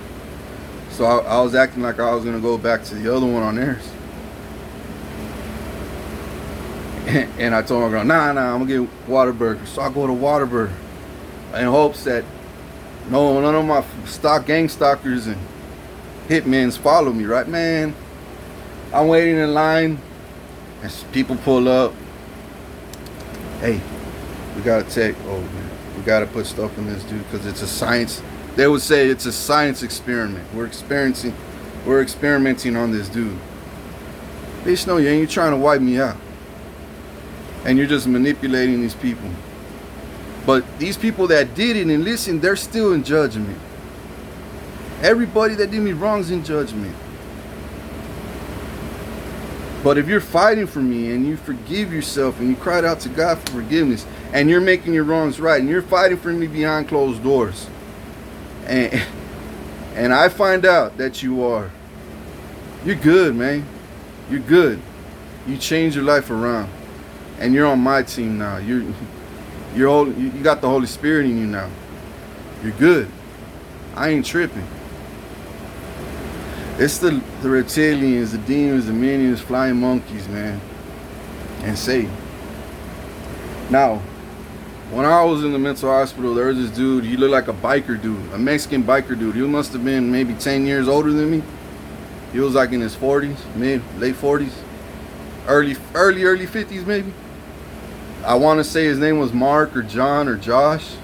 So I was acting like I was gonna go back to the other one on theirs. And I told my girl, nah, I'm gonna get Whataburger. So I go to Whataburger in hopes that none of my gang stalkers and hitmen follow me, right? Man, I'm waiting in line and people pull up. Hey, we gotta we gotta put stuff in this dude because it's a science. They would say it's a science experiment. We're experimenting on this dude. Bitch, no, you ain't. You're trying to wipe me out. And you're just manipulating these people. But these people that did it and listened, they're still in judgment. Everybody that did me wrong is in judgment. But if you're fighting for me and you forgive yourself and you cried out to God for forgiveness and you're making your wrongs right and you're fighting for me behind closed doors, and I find out that you're good, man. You're good. You change your life around. And you're on my team now. You got the Holy Spirit in you now. You're good. I ain't tripping. It's the reptilians, the demons, the minions, flying monkeys, man, and Satan. Now, when I was in the mental hospital, there was this dude. He looked like a biker dude, a Mexican biker dude. He must have been maybe 10 years older than me. He was like in his 40s, late 40s, early 50s maybe. I want to say his name was Mark or John or Josh.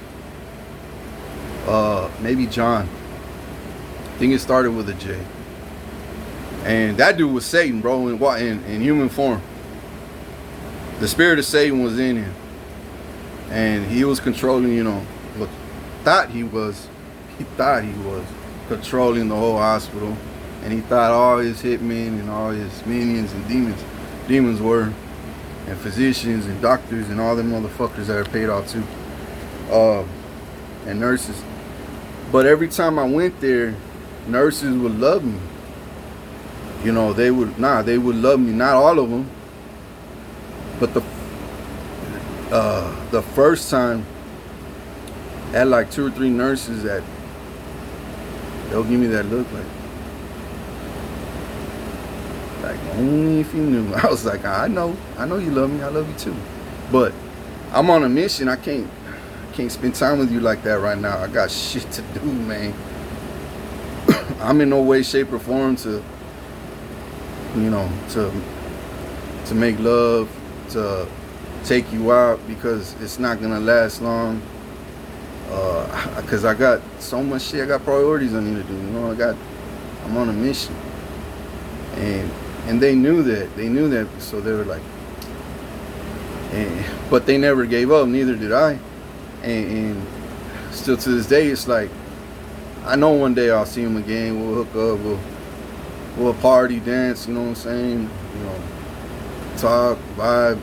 Maybe John. I think it started with a J. And that dude was Satan, bro, in human form. The spirit of Satan was in him. And he was controlling, what he thought he was controlling the whole hospital. And he thought all his hitmen and all his minions and demons were, and physicians and doctors and all them motherfuckers that are paid off too, and nurses. But every time I went there, nurses would love me. They would love me. Not all of them, but the first time, I had like 2 or 3 nurses that they'll give me that look like only if you knew. I was like, I know you love me. I love you too. But I'm on a mission. I can't spend time with you like that right now. I got shit to do, man. I'm in no way, shape, or form to make love, to take you out, because it's not gonna last long. Because I got so much shit. I got priorities I need to do. I'm on a mission. And they knew that, so they were like, but they never gave up, neither did I. And still to this day, it's like, I know one day I'll see him again, we'll hook up, we'll party, dance, you know what I'm saying, talk, vibe,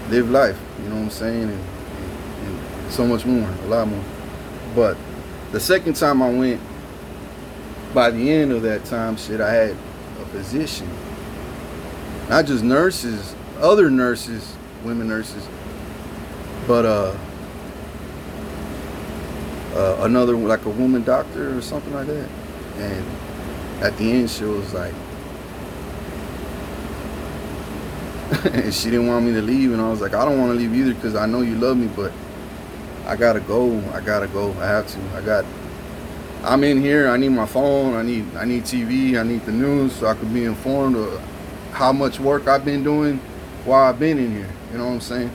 live life, you know what I'm saying, and so much more, a lot more. But the second time I went, by the end of that time, I had a physician, not just nurses, other nurses, women nurses, but another, like a woman doctor or something like that. And at the end, she was like, and she didn't want me to leave, and I was like, I don't want to leave either, because I know you love me, but I gotta go. I have to. I'm in here. I need my phone. I need TV. I need the news so I can be informed of how much work I've been doing while I've been in here. You know what I'm saying?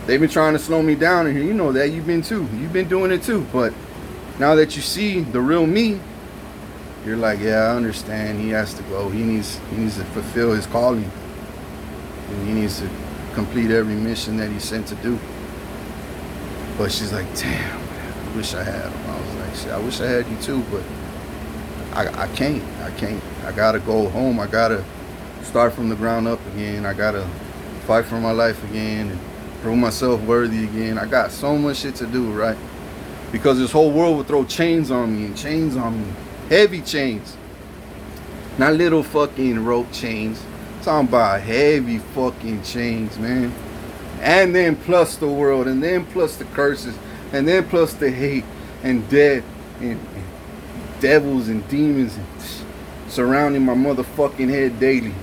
They've been trying to slow me down in here. You know that. You've been too. You've been doing it too. But now that you see the real me, you're like, yeah, I understand. He has to go. He needs to fulfill his calling. And he needs to complete every mission that he's sent to do. But she's like, damn, man, I wish I had him. I was like, shit, I wish I had you too, but I can't. I gotta go home. I gotta start from the ground up again. I gotta fight for my life again and prove myself worthy again. I got so much shit to do, right? Because this whole world would throw chains on me, heavy chains, not little fucking rope chains. I'm talking about heavy fucking chains, man. And then plus the world, and then plus the curses, and then plus the hate and death and devils and demons and surrounding my motherfucking head daily.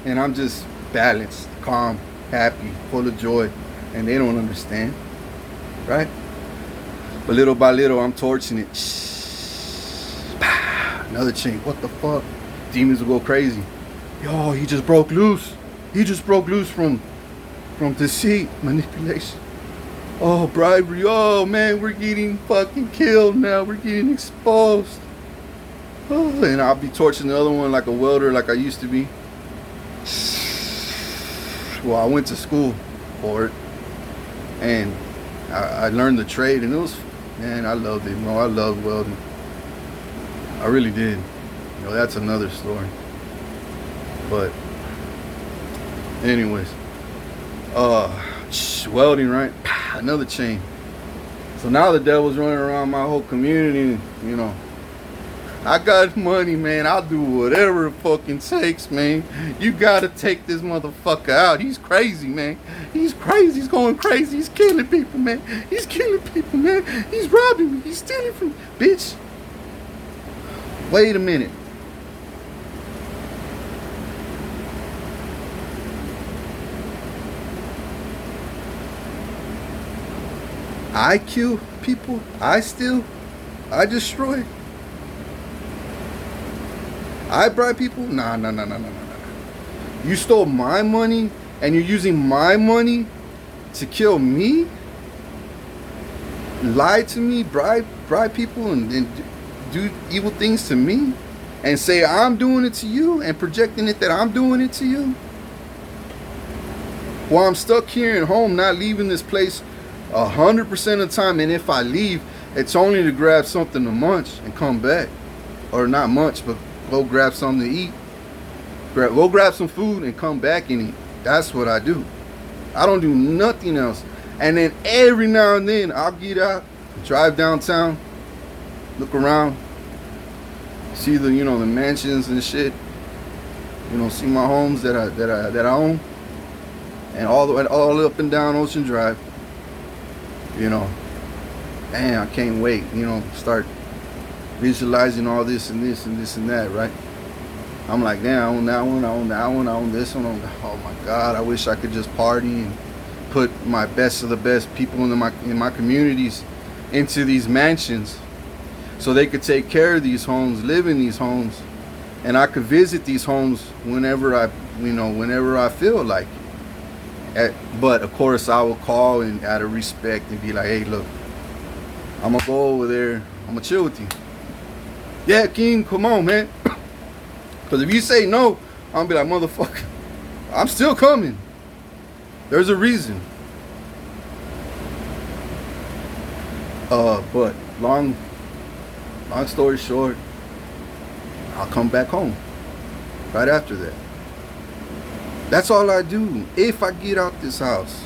And I'm just balanced, calm, happy, full of joy, and they don't understand, right? But little by little, I'm torching it. Another chain. What the fuck? Demons will go crazy. Yo, he just broke loose. From deceit, manipulation. Oh, bribery. Oh, man, we're getting fucking killed now. We're getting exposed. Oh, and I'll be torching the other one like a welder, like I used to be. Well, I went to school for it, and I learned the trade, and it was, man, I loved it. I loved welding. I really did. That's another story. But anyways, welding, right? Another chain. So now the devil's running around my whole community, and, I got money, man. I'll do whatever it fucking takes, man. You gotta take this motherfucker out. He's crazy, man. He's crazy. He's going crazy. He's killing people, man. He's robbing me. He's stealing from me. Bitch. Wait a minute. I kill people. I steal. I destroy. I bribe people. Nah. You stole my money and you're using my money to kill me? Lie to me, bribe people, and do evil things to me, and say I'm doing it to you, and projecting it that I'm doing it to you, while I'm stuck here at home, not leaving this place 100% of the time. And if I leave, it's only to grab something to munch and come back, or not munch, but go grab something to eat. Go grab some food and come back and eat. That's what I do. I don't do nothing else. And then every now and then I'll get out, drive downtown, look around, see the the mansions and shit. See my homes that I own, and all up and down Ocean Drive. Man, I can't wait. Start visualizing all this and this and this and that, right? I'm like, damn, I own that one, I own that one, I own this one. Oh my God, I wish I could just party and put my best of the best people in my communities into these mansions, so they could take care of these homes, live in these homes, and I could visit these homes whenever I feel like it. But of course, I will call and out of respect and be like, hey, look, I'm gonna go over there, I'm gonna chill with you. Yeah, King, come on, man. Because if you say no, I'm gonna be like, motherfucker, I'm still coming. There's a reason. But long story short, I'll come back home right after that. That's all I do. If I get out this house,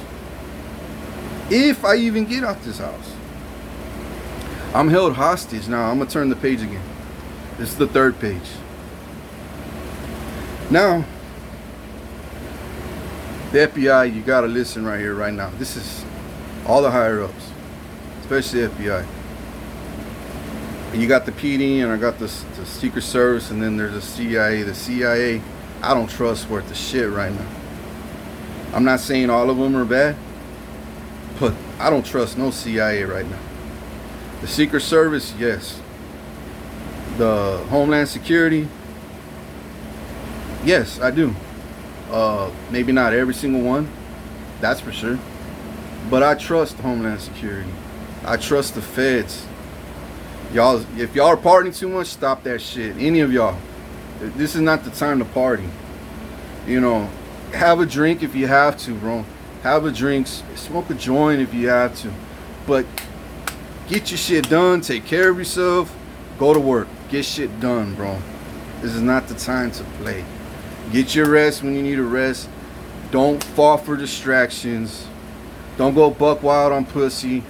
if I even get out this house, I'm held hostage. Now I'm gonna turn the page again. This is the third page. Now, the FBI, you gotta listen right here, right now. This is all the higher ups, especially the FBI. You got the PD, and I got the Secret Service, and then there's the CIA. The CIA, I don't trust worth the shit right now. I'm not saying all of them are bad, but I don't trust no CIA right now. The Secret Service, yes. The Homeland Security, yes, I do. Maybe not every single one, that's for sure. But I trust Homeland Security. I trust the feds. Y'all, if y'all are partying too much, stop that shit. Any of y'all. This is not the time to party. Have a drink if you have to, bro. Have a drink. Smoke a joint if you have to. But get your shit done. Take care of yourself. Go to work. Get shit done, bro. This is not the time to play. Get your rest when you need a rest. Don't fall for distractions. Don't go buck wild on pussy.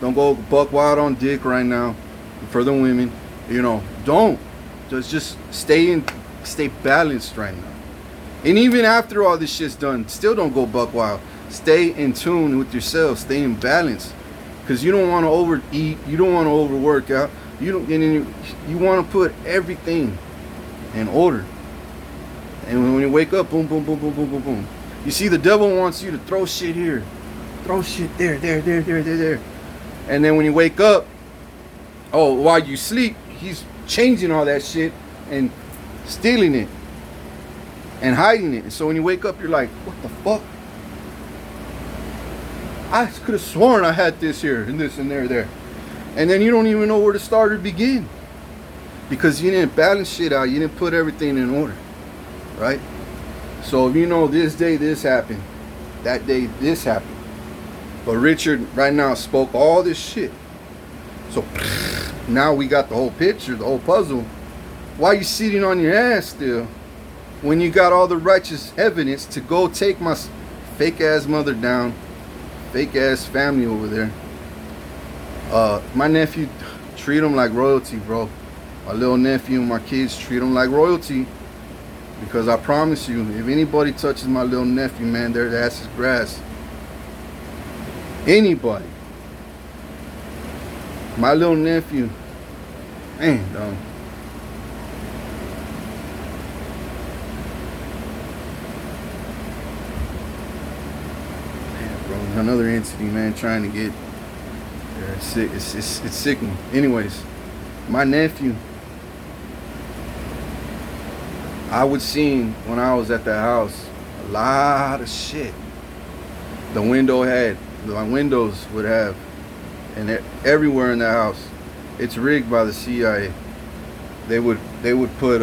Don't go buck wild on dick right now. For the women, don't. Just stay balanced right now. And even after all this shit's done, still don't go buck wild. Stay in tune with yourself. Stay in balance, because you don't want to overeat. You don't want to overwork out. You want to put everything in order. And when you wake up, boom, boom, boom, boom, boom, boom, boom. You see, the devil wants you to throw shit here, throw shit there. And then when you wake up, while you sleep, he's changing all that shit and stealing it and hiding it. And so when you wake up, you're like, what the fuck? I could have sworn I had this here and this and there. And then you don't even know where to start or begin, because you didn't balance shit out. You didn't put everything in order, right? So if this day this happened, that day this happened. But Richard right now spoke all this shit. So now we got the whole picture, the whole puzzle. Why are you sitting on your ass still when you got all the righteous evidence to go take my fake ass mother down, fake ass family over there? My nephew, treat him like royalty, bro. My little nephew and my kids, treat him like royalty. Because I promise you, if anybody touches my little nephew, man, their ass is grass. Anybody. My little nephew, man, bro. Another entity, man, trying to get. It's sick. It's sickening. Anyways, my nephew. I would see when I was at the house a lot of shit. The windows would have, and everywhere in the house, it's rigged by the CIA. They would put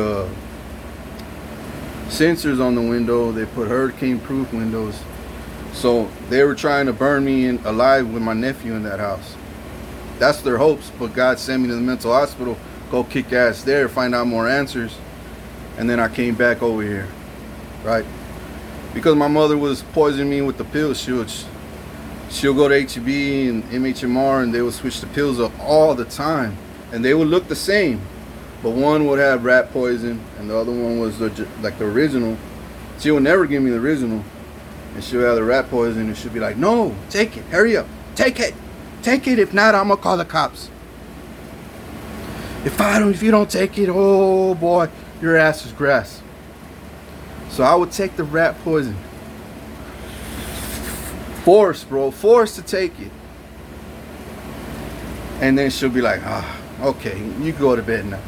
sensors on the window. They put hurricane-proof windows. So they were trying to burn me alive with my nephew in that house. That's their hopes, but God sent me to the mental hospital. Go kick ass there, find out more answers. And then I came back over here, right? Because my mother was poisoning me with the pills. She'll go to HEB and MHMR, and they would switch the pills up all the time. And they would look the same. But one would have rat poison, and the other one was the original. She would never give me the original. And she'll have the rat poison, and she'll be like, no, take it, hurry up, take it. Take it, if not, I'm gonna call the cops. If you don't take it, oh boy, your ass is grass. So I would take the rat poison. Forced to take it. And then she'll be like, okay, you can go to bed now.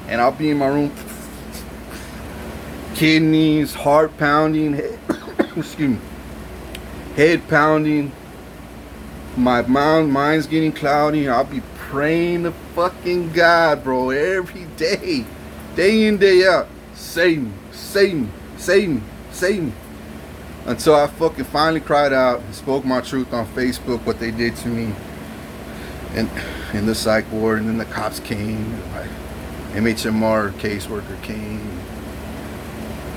And I'll be in my room. Kidneys, heart pounding, excuse me, head pounding. My mind's getting cloudy. I'll be praying to fucking God, bro, every day. Day in, day out. Save me, save me, save me, save me. Until I fucking finally cried out and spoke my truth on Facebook, what they did to me. And in the psych ward, and then the cops came. My MHMR caseworker came.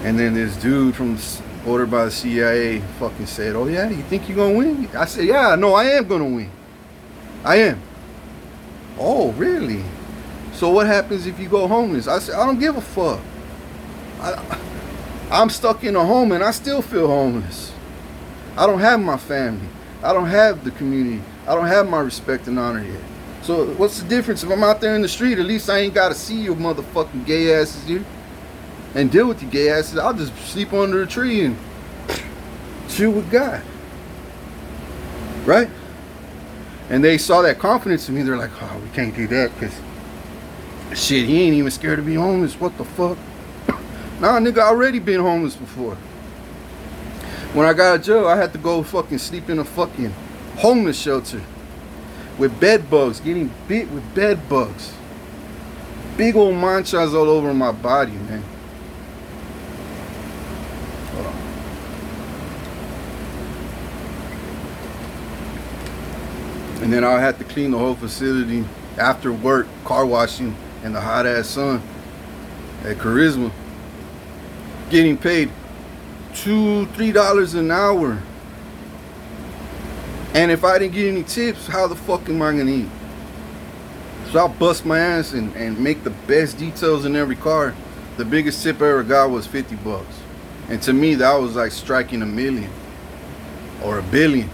And then this dude from ordered by the CIA fucking said, oh yeah, you think you're gonna win? I said, yeah, no, I am gonna win. I am. Oh, really? So what happens if you go homeless? I said, I don't give a fuck. I'm stuck in a home and I still feel homeless. I don't have my family. I don't have the community. I don't have my respect and honor yet. So what's the difference? If I'm out there in the street, at least I ain't gotta see you motherfucking gay asses here and deal with you gay asses. I'll just sleep under a tree and chill with God. Right? And they saw that confidence in me. They're like, oh, we can't do that because shit, he ain't even scared to be homeless. What the fuck? Nah, nigga, I already been homeless before. When I got out of jail, I had to go fucking sleep in a fucking homeless shelter with bed bugs, getting bit with bed bugs. Big old manchas all over my body, man. Hold on. And then I had to clean the whole facility after work, car washing in the hot ass sun at Charisma. Getting paid $2-3 an hour. And if I didn't get any tips, how the fuck am I gonna eat? So I'll bust my ass and make the best details in every car. The biggest tip I ever got was $50. And to me, that was like striking $1 million or $1 billion.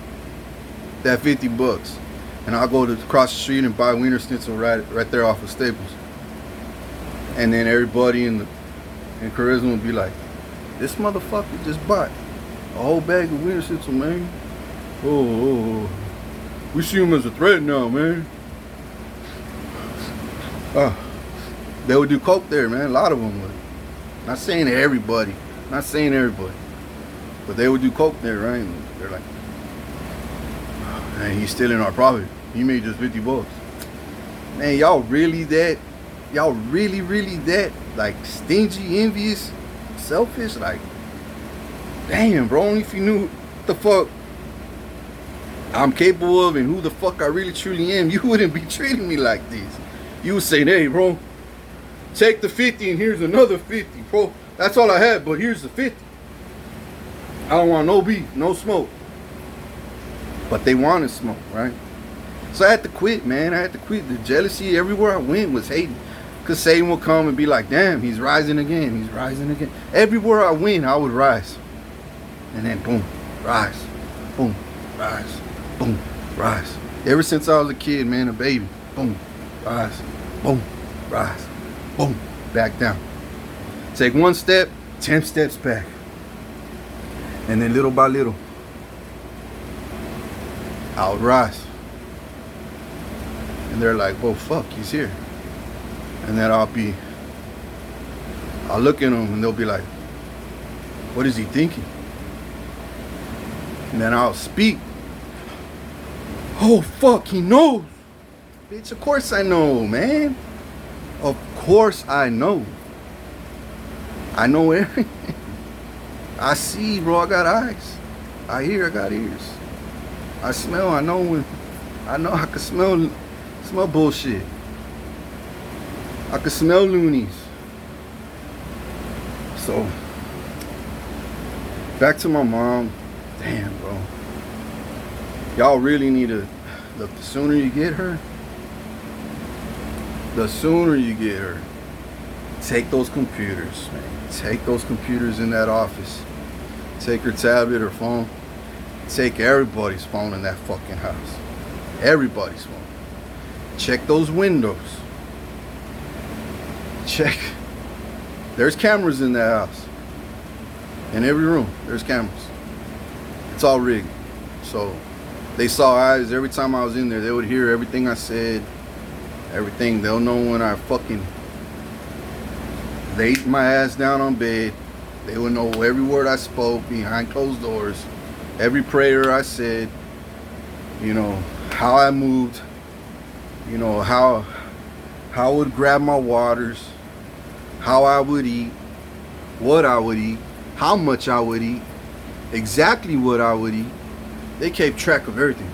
That $50. And I'll go to across the street and buy Wiener Schnitzel right there off of Staples. And then everybody in Charisma would be like, this motherfucker just bought a whole bag of Wiener Schnitzel, man. Oh, we see him as a threat now, man. They would do coke there, man. A lot of them would. Not saying everybody, but they would do coke there, right? And they're like, oh, man, he's stealing our profit. He made just $50. Man, y'all really that? Y'all really that? Like stingy, envious, selfish? Like, damn, bro. Only if you knew what the fuck I'm capable of and who the fuck I really truly am, you wouldn't be treating me like this. You would say, hey, bro, take the 50 and here's another 50, bro. That's all I had, but here's the 50. I don't want no beef, no smoke. But they wanted smoke, right? So I had to quit, man. I had to quit. The jealousy everywhere I went was hating. Because Satan would come and be like, damn, he's rising again. He's rising again. Everywhere I went, I would rise. And then boom, rise. Boom, rise. Boom, rise. Ever since I was a kid, man, a baby. Boom, rise. Boom, rise. Boom, back down. Take one step, 10 steps back. And then little by little, I would rise. And they're like, "Oh fuck, he's here." And then I'll look at them and they'll be like, "What is he thinking?" And then I'll speak. "Oh fuck, he knows." Bitch, of course I know, man. Of course I know. I know everything. I see, bro, I got eyes. I hear, I got ears. I smell, I know I can smell bullshit. I can smell loonies. So, back to my mom. Damn, bro. Y'all really need to, look, the sooner you get her, take those computers, man. Take those computers in that office. Take her tablet or phone. Take everybody's phone in that fucking house. Everybody's phone. Check those windows. Check. There's cameras in that house. In every room, there's cameras. It's all rigged. So they saw eyes every time I was in there. They would hear everything I said. Everything. They'll know when I fucking laid my ass down on bed. They would know every word I spoke behind closed doors. Every prayer I said. You know, how I moved. You know, how I would grab my waters. How I would eat. What I would eat. How much I would eat. Exactly what I would eat. They kept track of everything.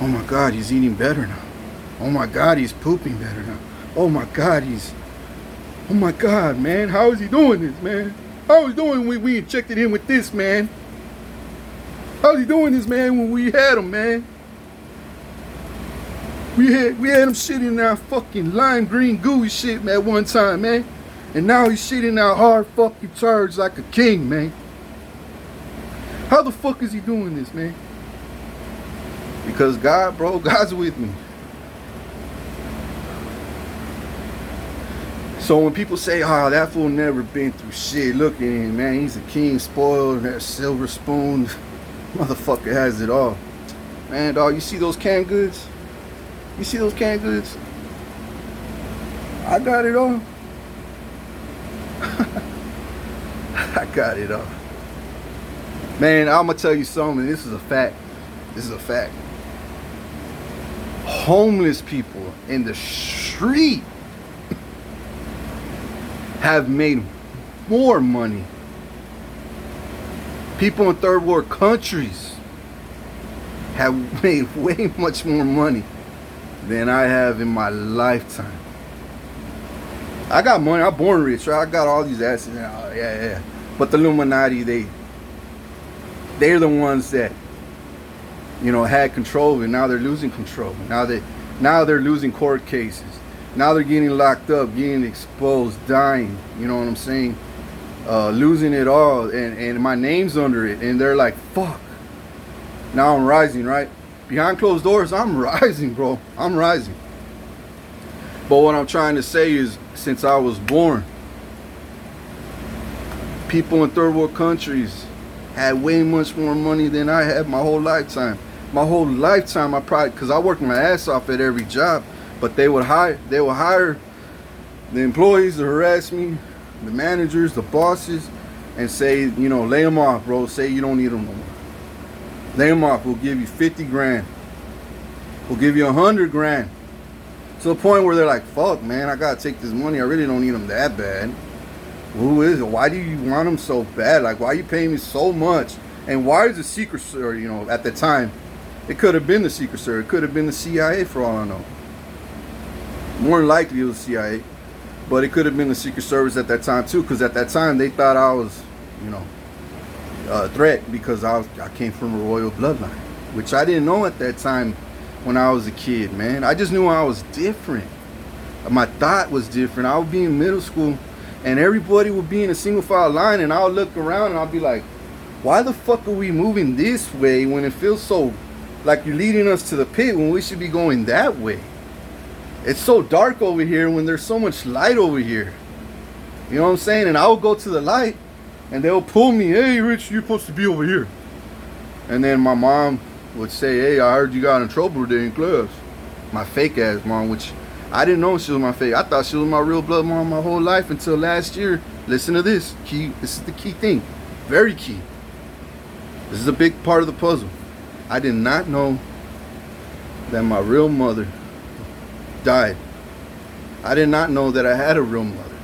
Oh my God, he's eating better now. Oh my God, he's pooping better now. Oh my God, man. How is he doing this, man? How is he doing when we injected him with this, man? How's he doing this, man, when we had him, man? We had him shitting out fucking lime green gooey shit, man, one time, man. And now he's shitting out hard fucking charge like a king, man. How the fuck is he doing this, man? Because God, bro, God's with me. So when people say, "Oh, that fool never been through shit," look at him, man. He's a king, spoiled, that silver spoon. Motherfucker has it all. Man, dog, you see those canned goods? You see those canned goods? I got it all. I got it all. Man, I'm going to tell you something. This is a fact. This is a fact. Homeless people in the street have made more money. People in third world countries have made way much more money than I have in my lifetime. I got money. I'm born rich, right? I got all these assets. Yeah. But the Illuminati, they're the ones that, you know, had control of it. Now they're losing control. Now they're losing court cases. Now they're getting locked up, getting exposed, dying. You know what I'm saying? Losing it all, and my name's under it. And they're like, fuck. Now I'm rising, right? Behind closed doors, I'm rising, bro. I'm rising. But what I'm trying to say is, since I was born, people in third world countries had way much more money than I had my whole lifetime. My whole lifetime, I probably, because I worked my ass off at every job, but they would hire the employees to harass me, the managers, the bosses, and say, you know, lay them off, bro. Say you don't need them no more. Lay them off. We'll give you 50 grand. We'll give you 100 grand. To the point where they're like, fuck, man, I gotta take this money. I really don't need them that bad. Who is it? Why do you want them so bad? Like, why are you paying me so much? And why is the Secret Service, you know, at the time, it could have been the Secret Service. It could have been the CIA for all I know. More than likely it was CIA. But it could have been the Secret Service at that time too, because at that time they thought I was, you know, a threat because I came from a royal bloodline, which I didn't know at that time when I was a kid, man. I just knew I was different. My thought was different. I would be in middle school and everybody would be in a single file line, and I'll look around and I'll be like, why the fuck are we moving this way when it feels so like you're leading us to the pit when we should be going that way? It's so dark over here when there's so much light over here. You know what I'm saying? And I would go to the light And they'll pull me, hey Rich, you're supposed to be over here. And then my mom would say, hey, I heard you got in trouble today in class. My fake ass mom, which I didn't know she was my fake. I thought she was my real blood mom my whole life until last year. Listen to this. This is the key thing. Very key. This is a big part of the puzzle. I did not know that my real mother died. I did not know that I had a real mother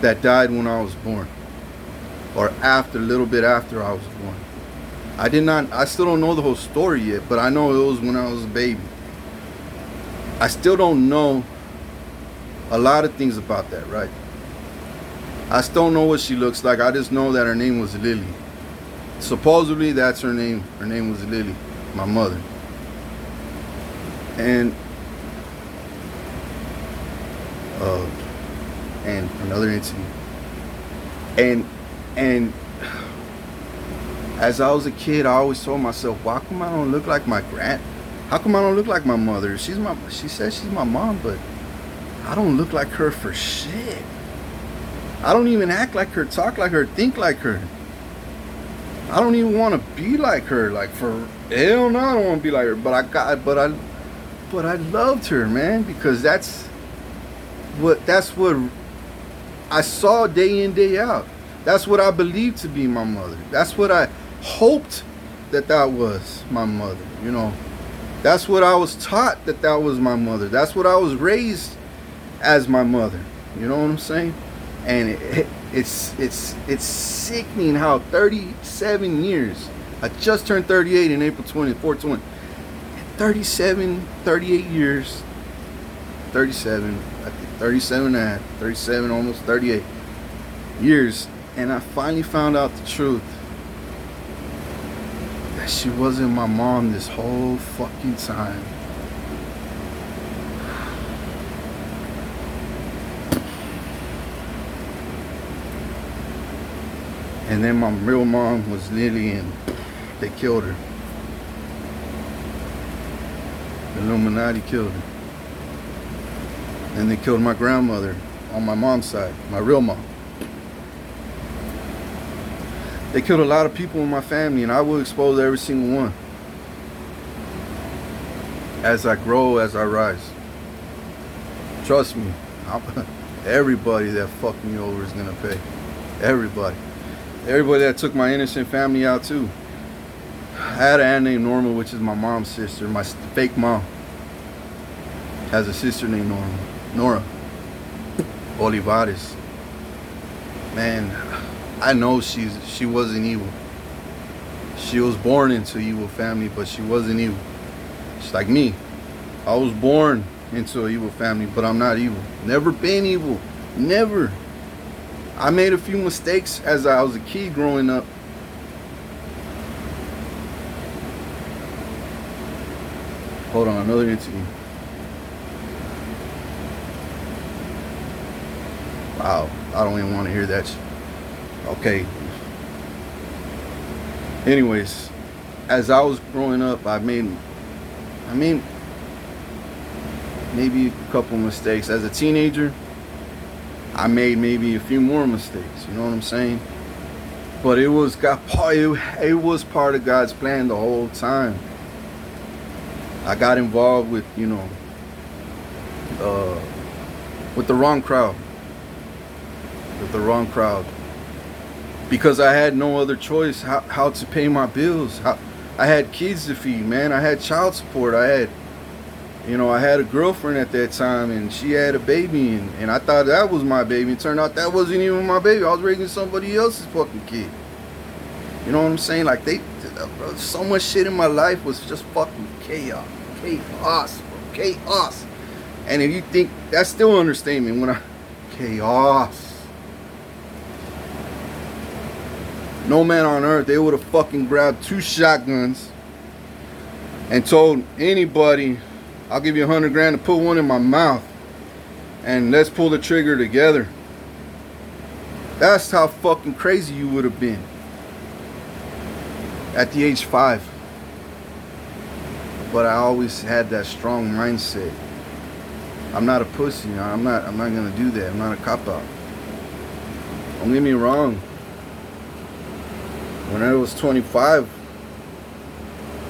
that died when I was born. Or after, a little bit after I was born. I still don't know the whole story yet, but I know it was when I was a baby. I still don't know a lot of things about that, right? I still don't know what she looks like. I just know that her name was Lily. Supposedly that's her name. Her name was Lily, my mother. And another incident. And as I was a kid, I always told myself, why come I don't look like my how come I don't look like my mother? She says she's my mom, but I don't look like her for shit. I don't even act like her, talk like her, think like her. I don't even want to be like her. Like, for hell no, I don't want to be like her. But I loved her, man, because that's what I saw day in, day out. That's what I believed to be my mother. That's what I hoped that was my mother, you know. That's what I was taught that was my mother. That's what I was raised as my mother. You know what I'm saying? And it's sickening how 37 years. I just turned 38 in April 4/20. 38 years. 37, I think 37 and a half, 37, almost 38 years. And I finally found out the truth. That she wasn't my mom this whole fucking time. And then my real mom was Lily, and they killed her. The Illuminati killed her. And they killed my grandmother on my mom's side, my real mom. They killed a lot of people in my family, and I will expose every single one. As I grow, as I rise. Trust me, everybody that fucked me over is gonna pay. Everybody. Everybody that took my innocent family out too. I had an aunt named Norma, which is my mom's sister. My fake mom has a sister named Nora Olivares. Man, I know she wasn't evil. She was born into evil family, but she wasn't evil. She's like me. I was born into an evil family, but I'm not evil. Never been evil. Never. I made a few mistakes as I was a kid growing up. Hold on, another interview. Wow, I don't even want to hear that shit. Okay. Anyways, as I was growing up, I made maybe a couple mistakes. As a teenager, I made maybe a few more mistakes. You know what I'm saying? But it was part of God's plan the whole time. I got involved with, with the wrong crowd. Because I had no other choice how to pay my bills. I had kids to feed, man. I had child support. I had a girlfriend at that time, and she had a baby, and I thought that was my baby. It turned out that wasn't even my baby. I was raising somebody else's fucking kid. You know what I'm saying? Like, so much shit in my life was just fucking chaos. And if you think, that's still an understatement chaos. No man on earth, they would have fucking grabbed 2 shotguns and told anybody, I'll give you $100,000 to put one in my mouth and let's pull the trigger together. That's how fucking crazy you would have been at the age 5. But I always had that strong mindset. I'm not a pussy. I'm not gonna do that. I'm not a cop out. Don't get me wrong. When I was 25,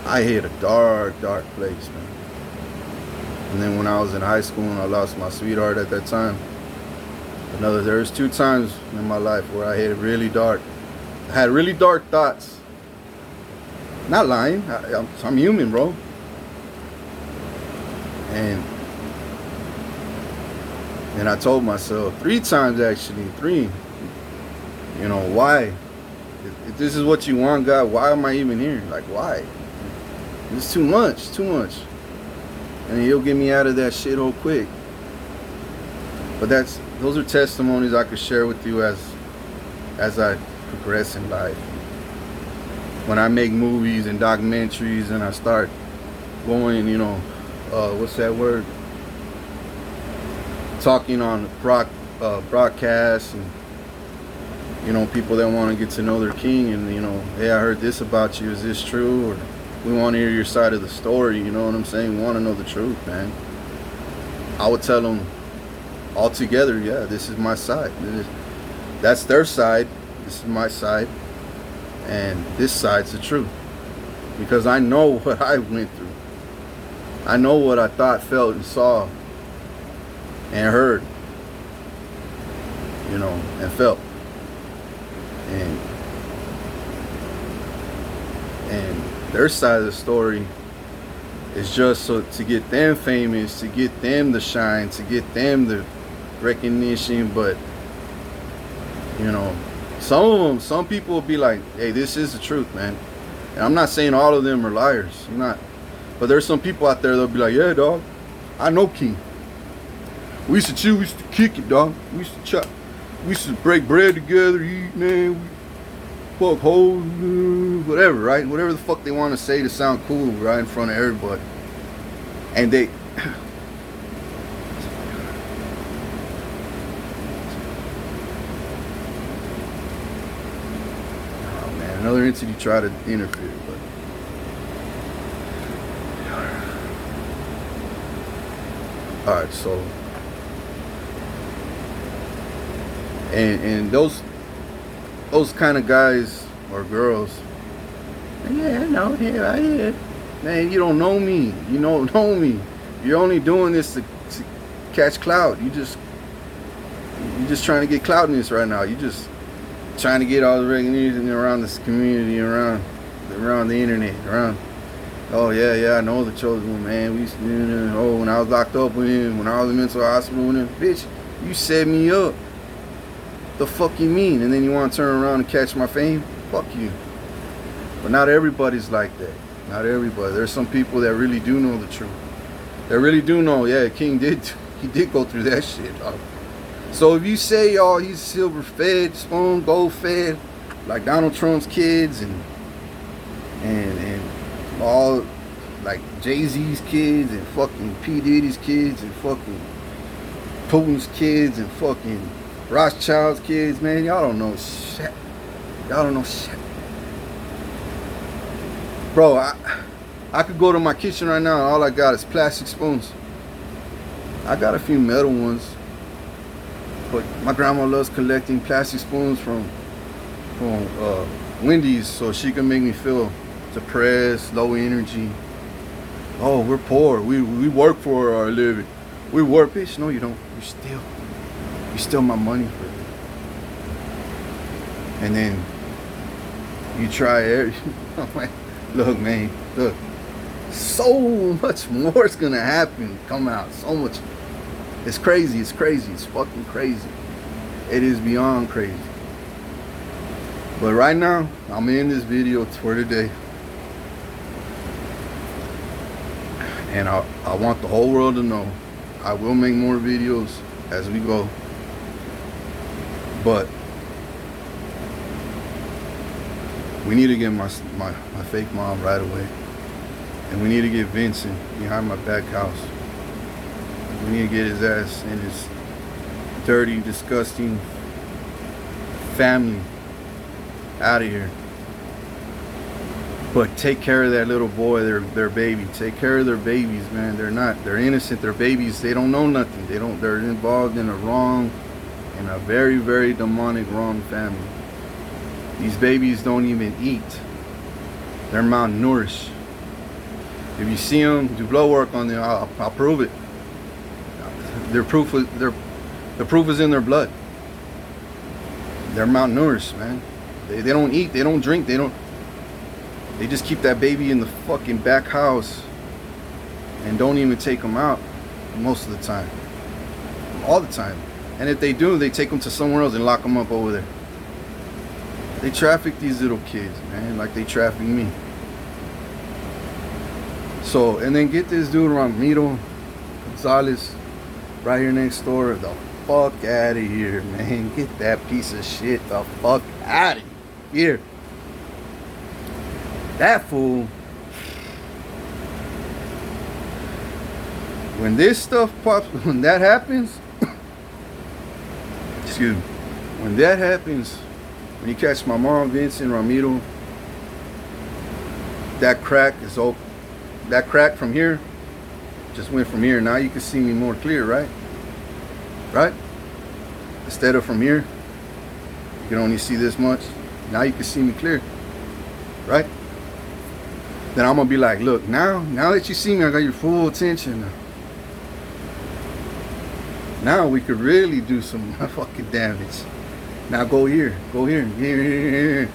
I hit a dark, dark place, man. And then when I was in high school and I lost my sweetheart at that time, there's 2 times in my life where I hit it really dark. I had really dark thoughts. Not lying, I'm human, bro. And I told myself 3 times, actually, 3. You know, why? If this is what you want, God, why am I even here? Like, why? It's too much, too much. And He'll get me out of that shithole quick. But those are testimonies I could share with you as I progress in life. When I make movies and documentaries and I start going, you know, what's that word? Talking on broadcasts, and you know, people that want to get to know their king, and you know, hey, I heard this about you, is this true? Or we want to hear your side of the story, you know what I'm saying? We want to know the truth, man. I would tell them all together, yeah, this is my side. That's their side, this is my side, and this side's the truth. Because I know what I went through. I know what I thought, felt, and saw, and heard, you know, and felt. And their side of the story is just so to get them famous, to get them the shine, to get them the recognition. But you know, some people will be like, hey, this is the truth, man. And I'm not saying all of them are liars, I'm not. But there's some people out there that'll be like, yeah, dog, I know King. We used to chill, we used to kick it, dog. We used to chop, we used to break bread together, eat, man. We fuck hoes, whatever, right? Whatever the fuck they want to say to sound cool, right in front of everybody. And they oh man, another entity tried to interfere, but alright, so and those kind of guys or girls, yeah, no, yeah, I hear. Man, you don't know me. You don't know me. You're only doing this to catch clout. You're just trying to get clout in this right now. You're just trying to get all the recognition around this community, around the internet, around. Oh yeah, I know the chosen one, man. We used to, oh, when I was locked up with him, when I was in mental hospital with him, bitch, you set me up. The fuck you mean? And then you want to turn around and catch my fame? Fuck you. But not everybody's like that. Not everybody. There's some people that really do know the truth. That really do know, yeah, King did go through that shit, dog. So if you say, oh, he's silver fed, spoon, gold fed, like Donald Trump's kids and all like Jay-Z's kids and fucking P. Diddy's kids and fucking Putin's kids and fucking Rothschild's kids, man, y'all don't know shit. Y'all don't know shit. Bro, I could go to my kitchen right now and all I got is plastic spoons. I got a few metal ones, but my grandma loves collecting plastic spoons from Wendy's so she can make me feel depressed, low energy. Oh, we're poor. We work for our living. We work, bitch. No, you don't. You steal my money for it. And then you try look, man, look. So much more is gonna happen. Come out. So much. It's crazy. It's crazy. It's fucking crazy. It is beyond crazy. But right now, I'm in this video for today. And I want the whole world to know I will make more videos as we go. But we need to get my fake mom right away. And we need to get Vincent behind my back house. We need to get his ass and his dirty, disgusting family out of here. But take care of that little boy, their baby. Take care of their babies, man. They're innocent, they're babies, they don't know nothing. They're involved in a very, very demonic, wrong family. These babies don't even eat. They're malnourished. If you see them, do blood work on them. I'll prove it. The proof is in their blood. They're malnourished, man. They don't eat. They don't drink. They just keep that baby in the fucking back house and don't even take them out most of the time. All the time. And if they do, they take them to somewhere else and lock them up over there. They traffic these little kids, man, like they traffic me. So, and then get this dude Ramiro Gonzalez right here next door. The fuck out of here, man. Get that piece of shit the fuck out of here. That fool. When this stuff pops, when that happens, excuse me, when that happens, when you catch my mom, Vincent, Ramiro, that crack is open. That crack from here just went from here. Now you can see me more clear, right? Right? Instead of from here, you can only see this much. Now you can see me clear, right? Then I'm gonna be like, look, now that you see me, I got your full attention. Now we could really do some fucking damage. Now go here, here.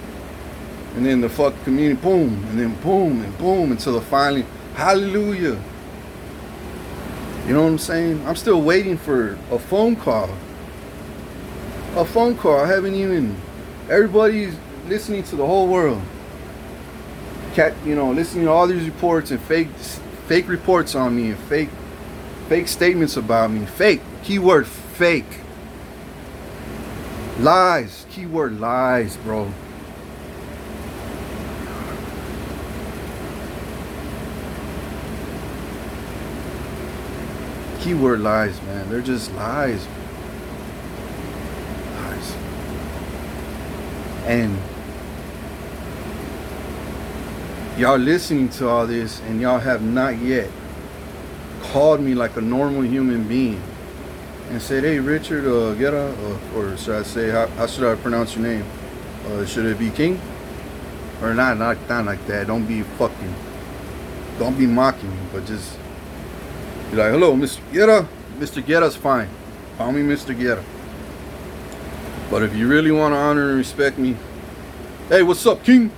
And then the fucking community, boom, and then boom, and boom, until finally, hallelujah. You know what I'm saying? I'm still waiting for a phone call. A phone call. I haven't even, everybody's listening to the whole world. Listening to all these reports and fake reports on me and fake statements about me. Fake. Keyword fake. Lies. Keyword lies, bro. Keyword lies, man. They're just lies. Lies. And y'all listening to all this and y'all have not yet called me like a normal human being and said, hey, Richard, Guerra, or should I say, how should I pronounce your name? Should it be King? Or not like that. Don't be mocking me, but just be like, hello, Mr. Guerra. Mr. Guerra's fine. Call me Mr. Guerra. But if you really want to honor and respect me, hey, what's up, King?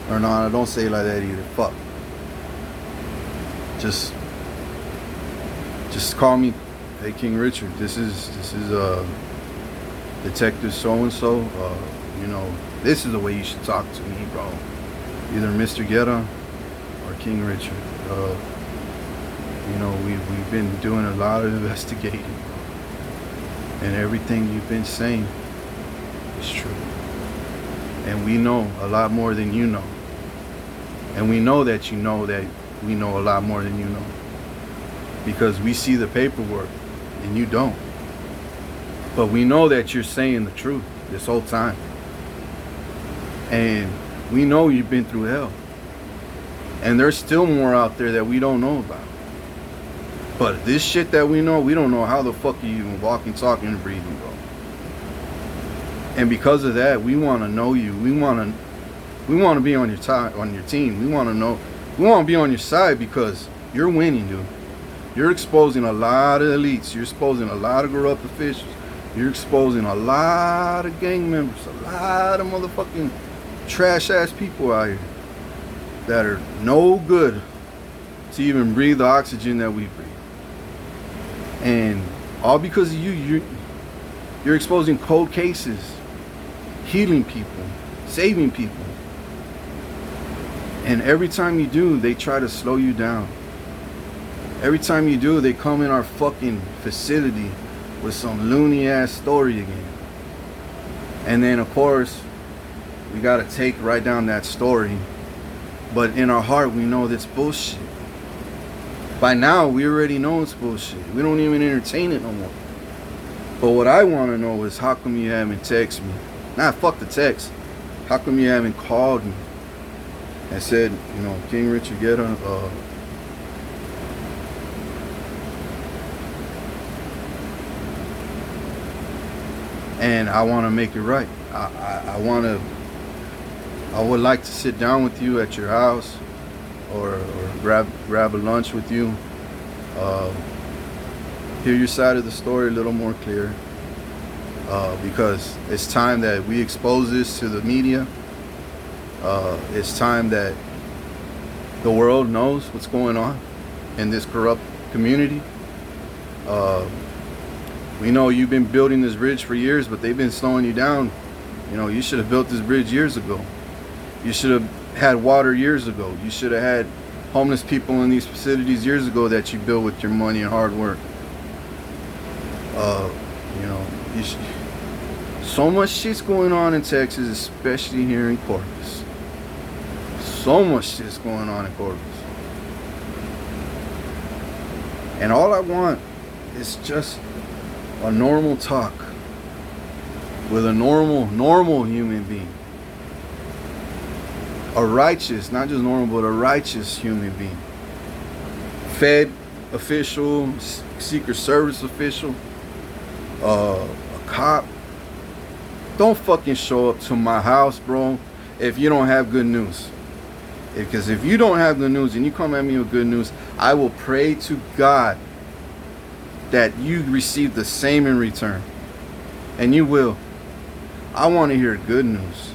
Or no, don't say it like that either. Fuck. Just call me, hey, King Richard. This is Detective so and so. This is the way you should talk to me, bro. Either Mr. Guerra or King Richard. We've been doing a lot of investigating, and everything you've been saying is true. And we know a lot more than you know. And we know that you know that we know a lot more than you know. Because we see the paperwork and you don't. But we know that you're saying the truth this whole time. And we know you've been through hell. And there's still more out there that we don't know about. But this shit that we don't know how the fuck are you even walking, talking, and breathing, bro. And because of that, we want to know you. We want to be on your team. We want to be on your side because you're winning, dude. You're exposing a lot of elites. You're exposing a lot of corrupt officials. You're exposing a lot of gang members, a lot of motherfucking trash ass people out here that are no good to even breathe the oxygen that we breathe. And all because of you, you're exposing cold cases, healing people, saving people. And every time you do, they try to slow you down. Every time you do, they come in our fucking facility with some loony ass story again. And then of course, we gotta take right down that story. But in our heart, we know that's bullshit. By now, we already know it's bullshit. We don't even entertain it no more. But what I want to know is how come you haven't texted me? Nah, fuck the text. How come you haven't called me and said, King Richard Guerra, and I want to make it right. I would like to sit down with you at your house, or grab a lunch with you. Uh, Hear your side of the story a little more clear, because it's time that we expose this to the media. It's time that the world knows what's going on in this corrupt community. We know you've been building this bridge for years, but they've been slowing you down. You know, you should have built this bridge years ago. You should have had water years ago. You should have had homeless people in these facilities years ago that you built with your money and hard work. You know, so much shit's going on in Texas, especially here in Corpus. So much shit's going on in Corpus. And all I want is just a normal talk with a normal human being. A righteous, not just normal, but a righteous human being. Fed official, Secret Service official, a cop. Don't fucking show up to my house, bro, if you don't have good news. Because if you don't have good news and you come at me with good news, I will pray to God that you receive the same in return. And you will. I want to hear good news.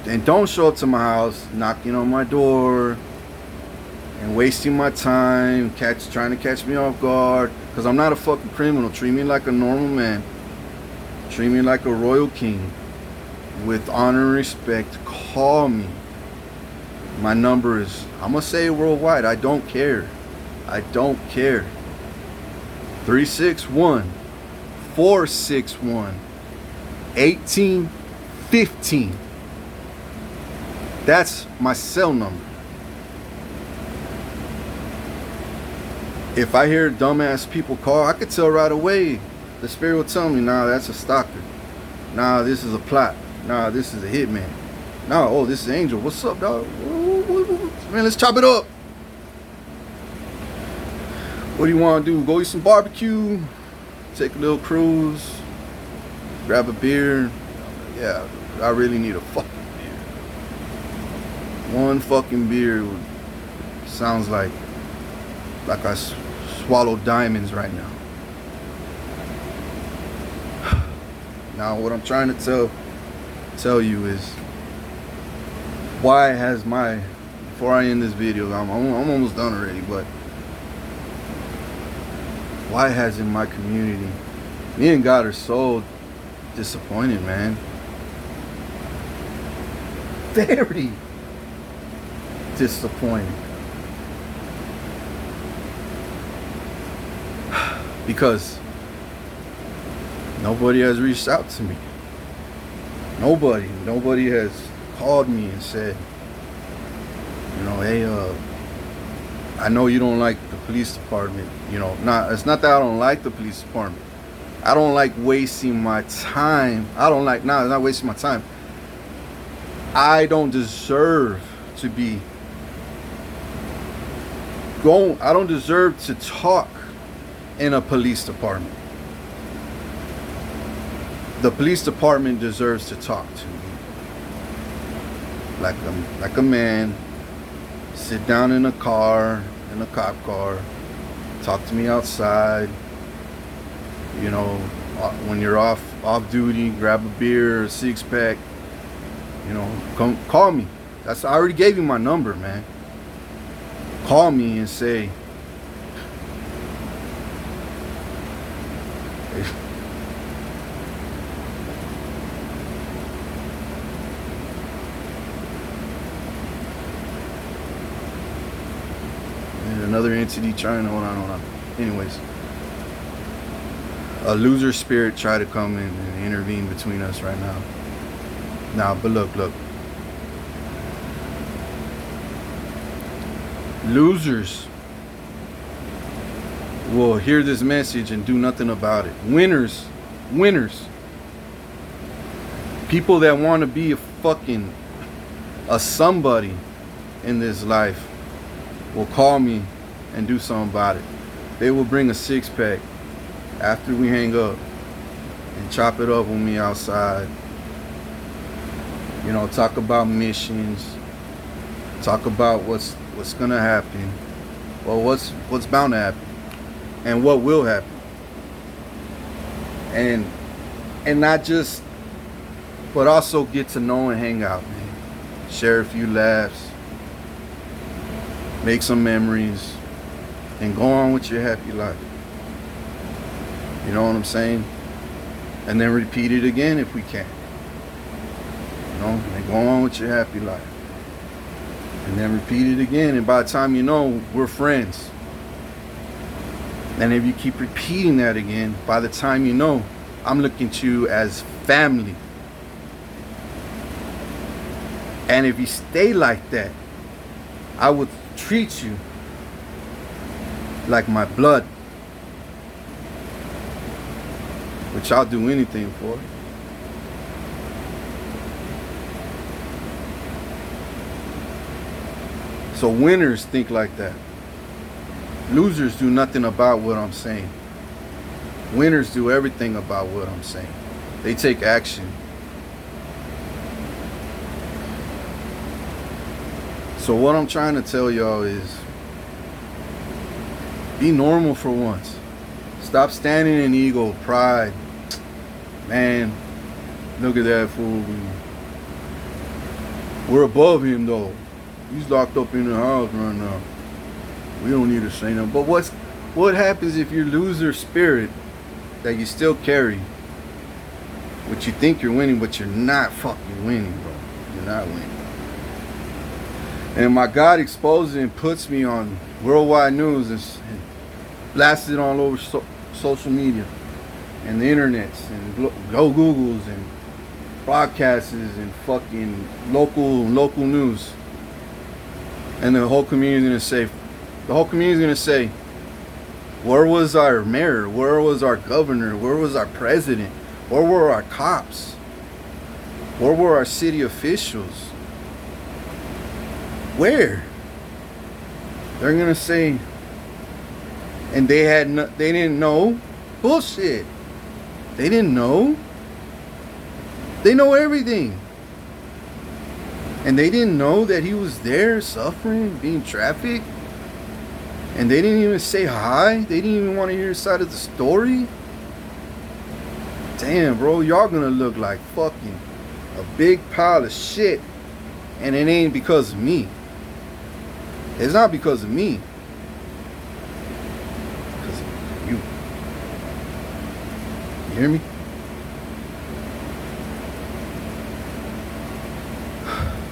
And don't show up to my house knocking on my door and wasting my time, trying to catch me off guard. Because I'm not a fucking criminal. Treat me like a normal man. Treat me like a royal king. With honor and respect. Call me. My number is, I'm going to say it worldwide. I don't care. I don't care. 361-461-1815. That's my cell number. If I hear dumbass people call, I could tell right away. The spirit will tell me, nah, that's a stalker. Nah, this is a plot. Nah, this is a hitman. Nah, oh, this is Angel. What's up, dog? Man, let's chop it up. What do you want to do? Go eat some barbecue? Take a little cruise? Grab a beer? Yeah, I really need a fucking beer. One fucking beer sounds like I swallowed diamonds right now. Now, what I'm trying to tell you is, why has my, before I end this video, I'm almost done already, but why hasn't my community, me and God are so disappointed, man. Very disappointed. Because nobody has reached out to me. Nobody has called me and said, you know, hey, I know you don't like the police department. You know, it's not that I don't like the police department. I don't like wasting my time. It's not wasting my time. I don't deserve to be going. I don't deserve to talk in a police department. The police department deserves to talk to me. Like a man. Sit down in a car, in a cop car. Talk to me outside. You know, when you're off duty, grab a beer, a 6-pack. You know, come call me. I already gave you my number, man. Call me and say, another entity trying to hold on. Anyways, a loser spirit try to come in and intervene between us right now. But look. Losers will hear this message and do nothing about it. Winners. People that want to be a somebody in this life will call me and do something about it. They will bring a 6-pack after we hang up and chop it up with me outside You know, talk about missions, talk about what's gonna happen, well, what's bound to happen, and what will happen, and not just, but also get to know and hang out, man. Share a few laughs, make some memories, and go on with your happy life. You know what I'm saying? And then repeat it again if we can. You know, and go on with your happy life. And then repeat it again, and by the time you know, we're friends. And if you keep repeating that again, by the time you know, I'm looking at you as family. And if you stay like that, I would treat you like my blood, which I'll do anything for. So winners think like that. Losers do nothing about what I'm saying. Winners do everything about what I'm saying. They take action. So what I'm trying to tell y'all is, be normal for once. Stop standing in ego, pride. Man, look at that fool. We're above him though. He's locked up in the house right now. We don't need to say nothing. But what happens if your loser spirit that you still carry, what you think you're winning, but you're not fucking winning, bro. You're not winning. And my God exposes and puts me on worldwide news and blasted all over social media and the internets and go Googles and broadcasts and fucking local news. And the whole community is gonna say, where was our mayor? Where was our governor? Where was our president? Where were our cops? Where were our city officials? Where? They're gonna say, and they didn't know. Bullshit. They didn't know. They know everything. And they didn't know that he was there suffering, being trafficked. And they didn't even say hi. They didn't even want to hear his side of the story. Damn, bro, y'all gonna look like fucking a big pile of shit. And it ain't because of me. It's not because of me. Because of you. You hear me?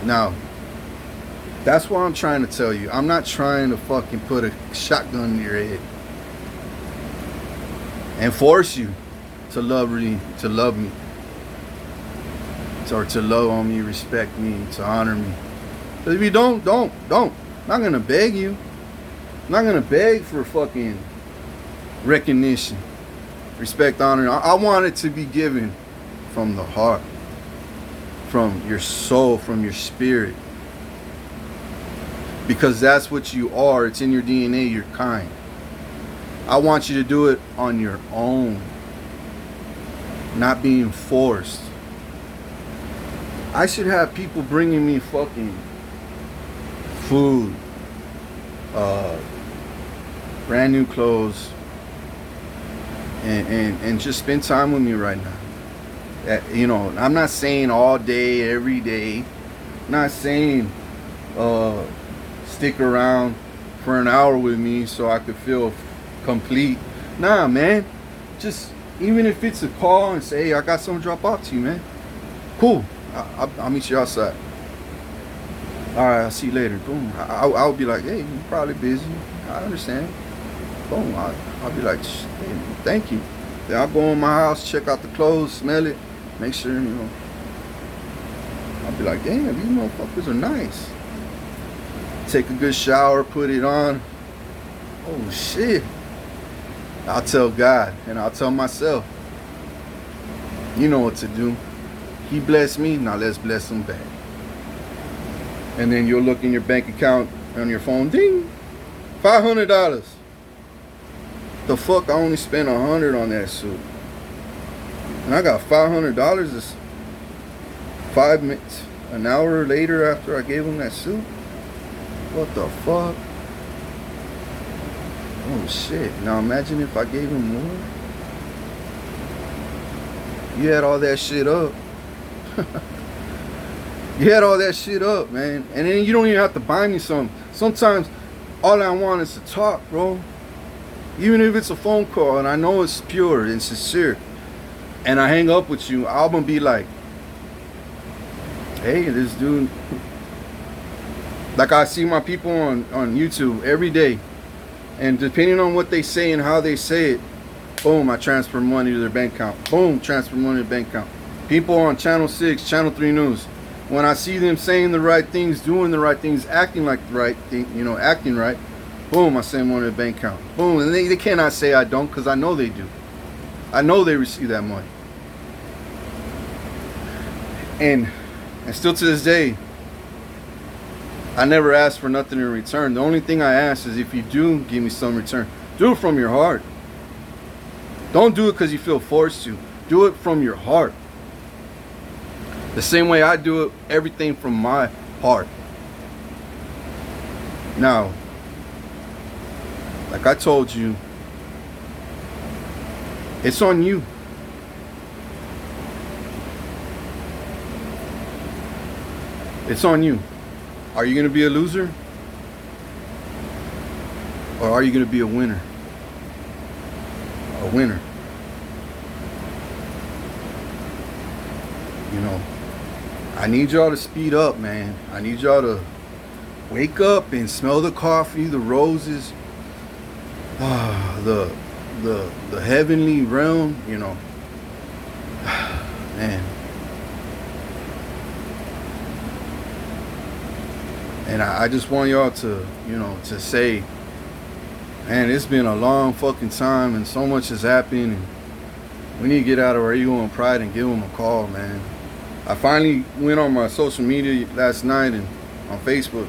Now, that's what I'm trying to tell you. I'm not trying to fucking put a shotgun in your head and force you to love me, or to love on me, respect me, to honor me. But if you don't. I'm not gonna beg you. I'm not gonna beg for fucking recognition, respect, honor. I want it to be given from the heart, from your soul, from your spirit. Because that's what you are. It's in your DNA. You're kind. I want you to do it on your own, not being forced. I should have people bringing me fucking food, brand new clothes, and just spend time with me right now. You know, I'm not saying all day, every day. I'm not saying stick around for an hour with me so I could feel complete. Nah, man. Just, even if it's a call and say, hey, I got something to drop off to you, man. Cool. I'll meet you outside. All right, I'll see you later. Boom. I'll be like, hey, you're probably busy. I understand. Boom. I'll be like, hey, thank you. Then I'll go in my house, check out the clothes, smell it, make sure, you know. I'll be like, damn, these motherfuckers are nice. Take a good shower, put it on. Oh, shit. I'll tell God, and I'll tell myself, you know what to do. He blessed me, now let's bless him back. And then you'll look in your bank account on your phone, ding, $500. The fuck, I only spent $100 on that suit. And I got $500, is 5 minutes. an hour later after I gave him that suit? What the fuck? Oh shit. Now imagine if I gave him more. You had all that shit up. You had all that shit up, man. And then you don't even have to buy me something. Sometimes all I want is to talk, bro. Even if it's a phone call and I know it's pure and sincere, and I hang up with you, I'm gonna be like, hey, this dude. Like I see my people on YouTube every day, and depending on what they say and how they say it, boom, I transfer money to their bank account. Boom, transfer money to their bank account. People on Channel 6, Channel 3 News, when I see them saying the right things, doing the right things, acting like the right thing, acting right, boom, I send money to their bank account. Boom, and they cannot say I don't, because I know they do. I know they receive that money. And still to this day, I never ask for nothing in return. The only thing I ask is if you do give me some return, do it from your heart. Don't do it because you feel forced to. Do it from your heart. The same way I do it, everything from my heart. Now, like I told you, it's on you. It's on you. Are you going to be a loser? Or are you going to be a winner? A winner. I need y'all to speed up, man. I need y'all to wake up and smell the coffee, the roses, the heavenly realm, man. And I just want y'all to, to say, man, it's been a long fucking time and so much has happened, and we need to get out of our ego and pride and give them a call, man. I finally went on my social media last night and on Facebook,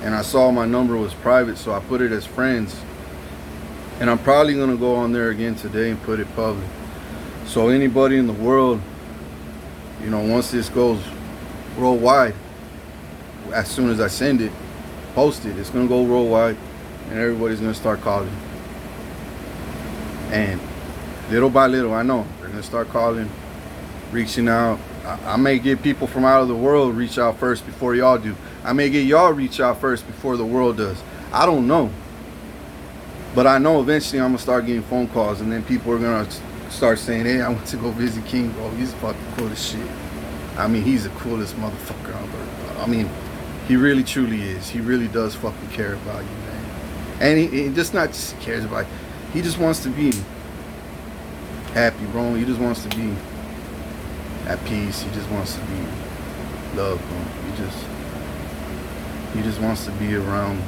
and I saw my number was private, so I put it as friends. And I'm probably gonna go on there again today and put it public. So anybody in the world, once this goes worldwide, as soon as I send it, post it, it's gonna go worldwide, and everybody's gonna start calling. And little by little, I know they're gonna start calling, reaching out. I may get people from out of the world reach out first before y'all do. I may get y'all reach out first before the world does. I don't know. But I know eventually I'm going to start getting phone calls, and then people are going to start saying, hey, I went to go visit King, bro. He's fucking cool as shit. I mean, he's the coolest motherfucker on earth. I mean, he really truly is. He really does fucking care about you, man. And he just not just cares about you. He just wants to be happy, bro. He just wants to be at peace. He just wants to be loved, bro. He just wants to be around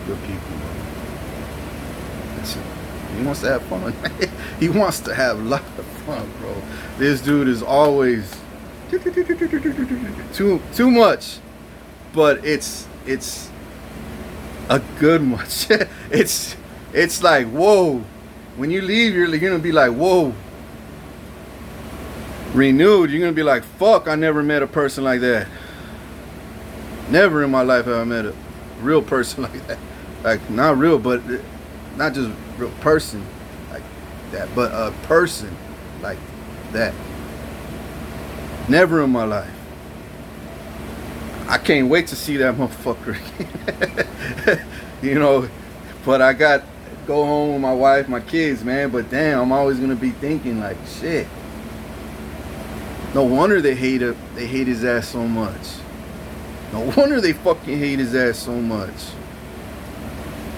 good people, bro. That's it. He wants to have fun. He wants to have a lot of fun, bro. This dude is always too much, but it's a good much. it's like, whoa. When you leave, you're gonna be like, whoa. Renewed, you're gonna be like, fuck, I never met a person like that. Never in my life have I met a real person like that. Like, not real, but not just real person like that, but a person like that. Never in my life. I can't wait to see that motherfucker again. But I got go home with my wife, my kids, man. But damn, I'm always gonna be thinking like, shit. No wonder they hate his ass so much. No wonder they fucking hate his ass so much.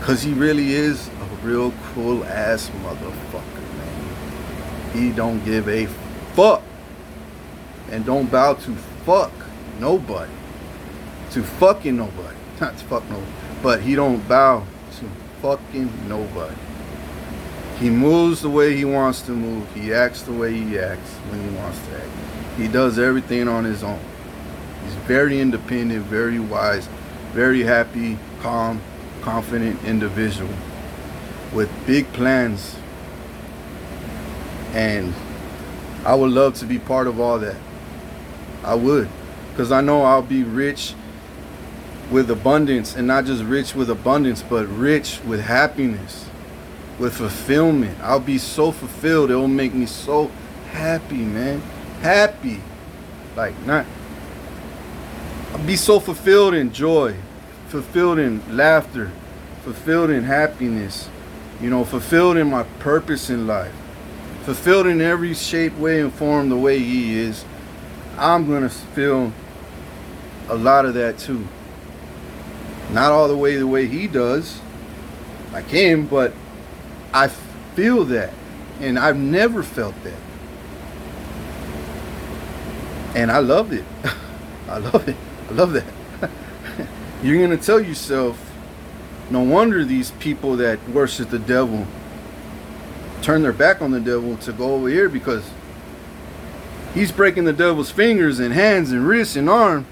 Cause he really is a real cool ass motherfucker, man. He don't give a fuck. And don't bow to fuck nobody. To fucking nobody. Not to fuck nobody. But he don't bow to fucking nobody. He moves the way he wants to move. He acts the way he acts when he wants to act. He does everything on his own. He's very independent, very wise, very happy, calm, confident individual with big plans. And I would love to be part of all that. I would. Because I know I'll be rich with abundance, and not just rich with abundance, but rich with happiness, with fulfillment. I'll be so fulfilled. It will make me so happy, man. Happy. Like, not... I'll be so fulfilled in joy, fulfilled in laughter, fulfilled in happiness, you know, fulfilled in my purpose in life, fulfilled in every shape, way, and form the way he is. I'm going to feel a lot of that too. Not all the way he does, like him, but I feel that. And I've never felt that. And I love it. I love it. I love that. You're going to tell yourself, no wonder these people that worship the devil turn their back on the devil to go over here, because he's breaking the devil's fingers and hands and wrists and arm.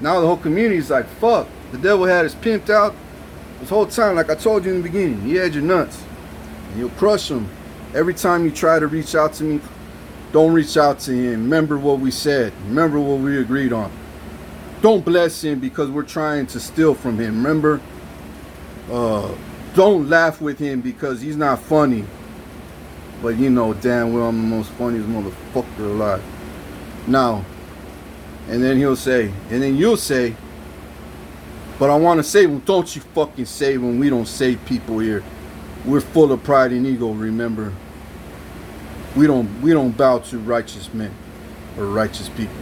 Now the whole community's like, fuck, the devil had us pimped out this whole time. Like I told you in the beginning, he had your nuts. And you'll crush him. Every time you try to reach out to me, don't reach out to him. Remember what we said. Remember what we agreed on. Don't bless him because we're trying to steal from him. Remember, don't laugh with him because he's not funny. But you know damn well I'm the most funniest motherfucker alive. Now, and then he'll say, and then you'll say, but I want to save him. Don't you fucking save him. We don't save people here. We're full of pride and ego, remember. We don't bow to righteous men or righteous people.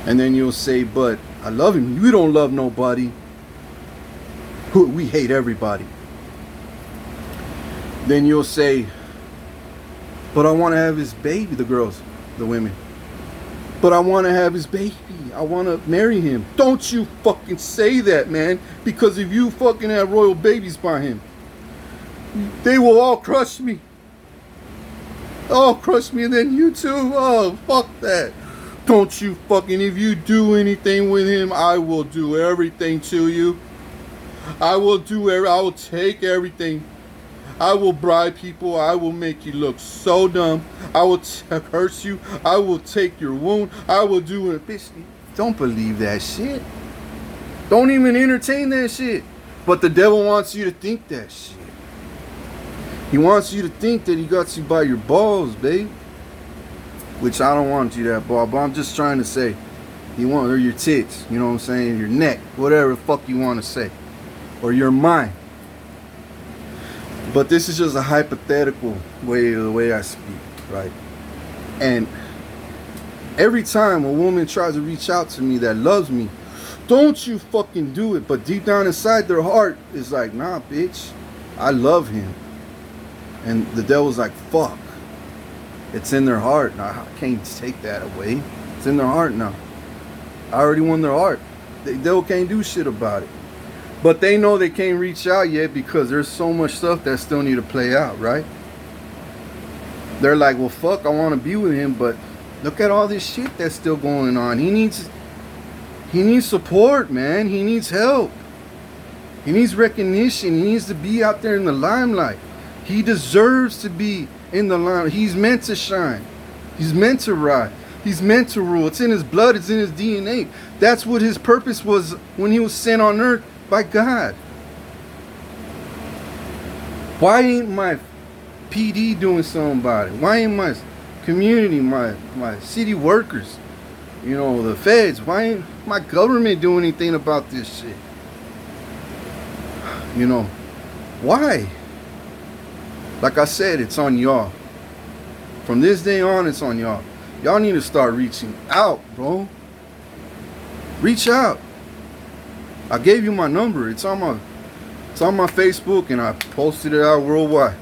And then you'll say, but I love him. You don't love nobody. We hate everybody. Then you'll say, but I want to have his baby, the girls, the women. But I want to have his baby. I want to marry him. Don't you fucking say that, man. Because if you fucking have royal babies by him, they will all crush me. Oh, crush me, and then you too. Oh, fuck that. Don't you fucking, if you do anything with him, I will do everything to you. I will take everything. I will bribe people. I will make you look so dumb. I will curse you. I will take your wound. I will do it. Bitch, don't believe that shit. Don't even entertain that shit. But the devil wants you to think that shit. He wants you to think that he got you by your balls, babe. Which I don't want you that ball, but I'm just trying to say, or your tits, you know what I'm saying, your neck, whatever the fuck you want to say, or your mind. But this is just a hypothetical the way I speak, right? And every time a woman tries to reach out to me that loves me, don't you fucking do it. But deep down inside their heart is like, nah, bitch, I love him. And the devil's like, fuck. It's in their heart. Now, I can't take that away. It's in their heart now. I already won their heart. The devil can't do shit about it. But they know they can't reach out yet because there's so much stuff that still need to play out, right? They're like, well, fuck, I want to be with him, but look at all this shit that's still going on. He needs support, man. He needs help. He needs recognition. He needs to be out there in the limelight. He deserves to be in the limelight. He's meant to shine. He's meant to ride. He's meant to rule. It's in his blood. It's in his DNA. That's what his purpose was when he was sent on earth by God. Why ain't my PD doing something about it? Why ain't my community, my city workers, you know, the feds, why ain't my government doing anything about this shit? You know, why? Like I said, it's on y'all. From this day on, it's on y'all. Y'all need to start reaching out, bro. Reach out. I gave you my number. It's on my Facebook, and I posted it out worldwide.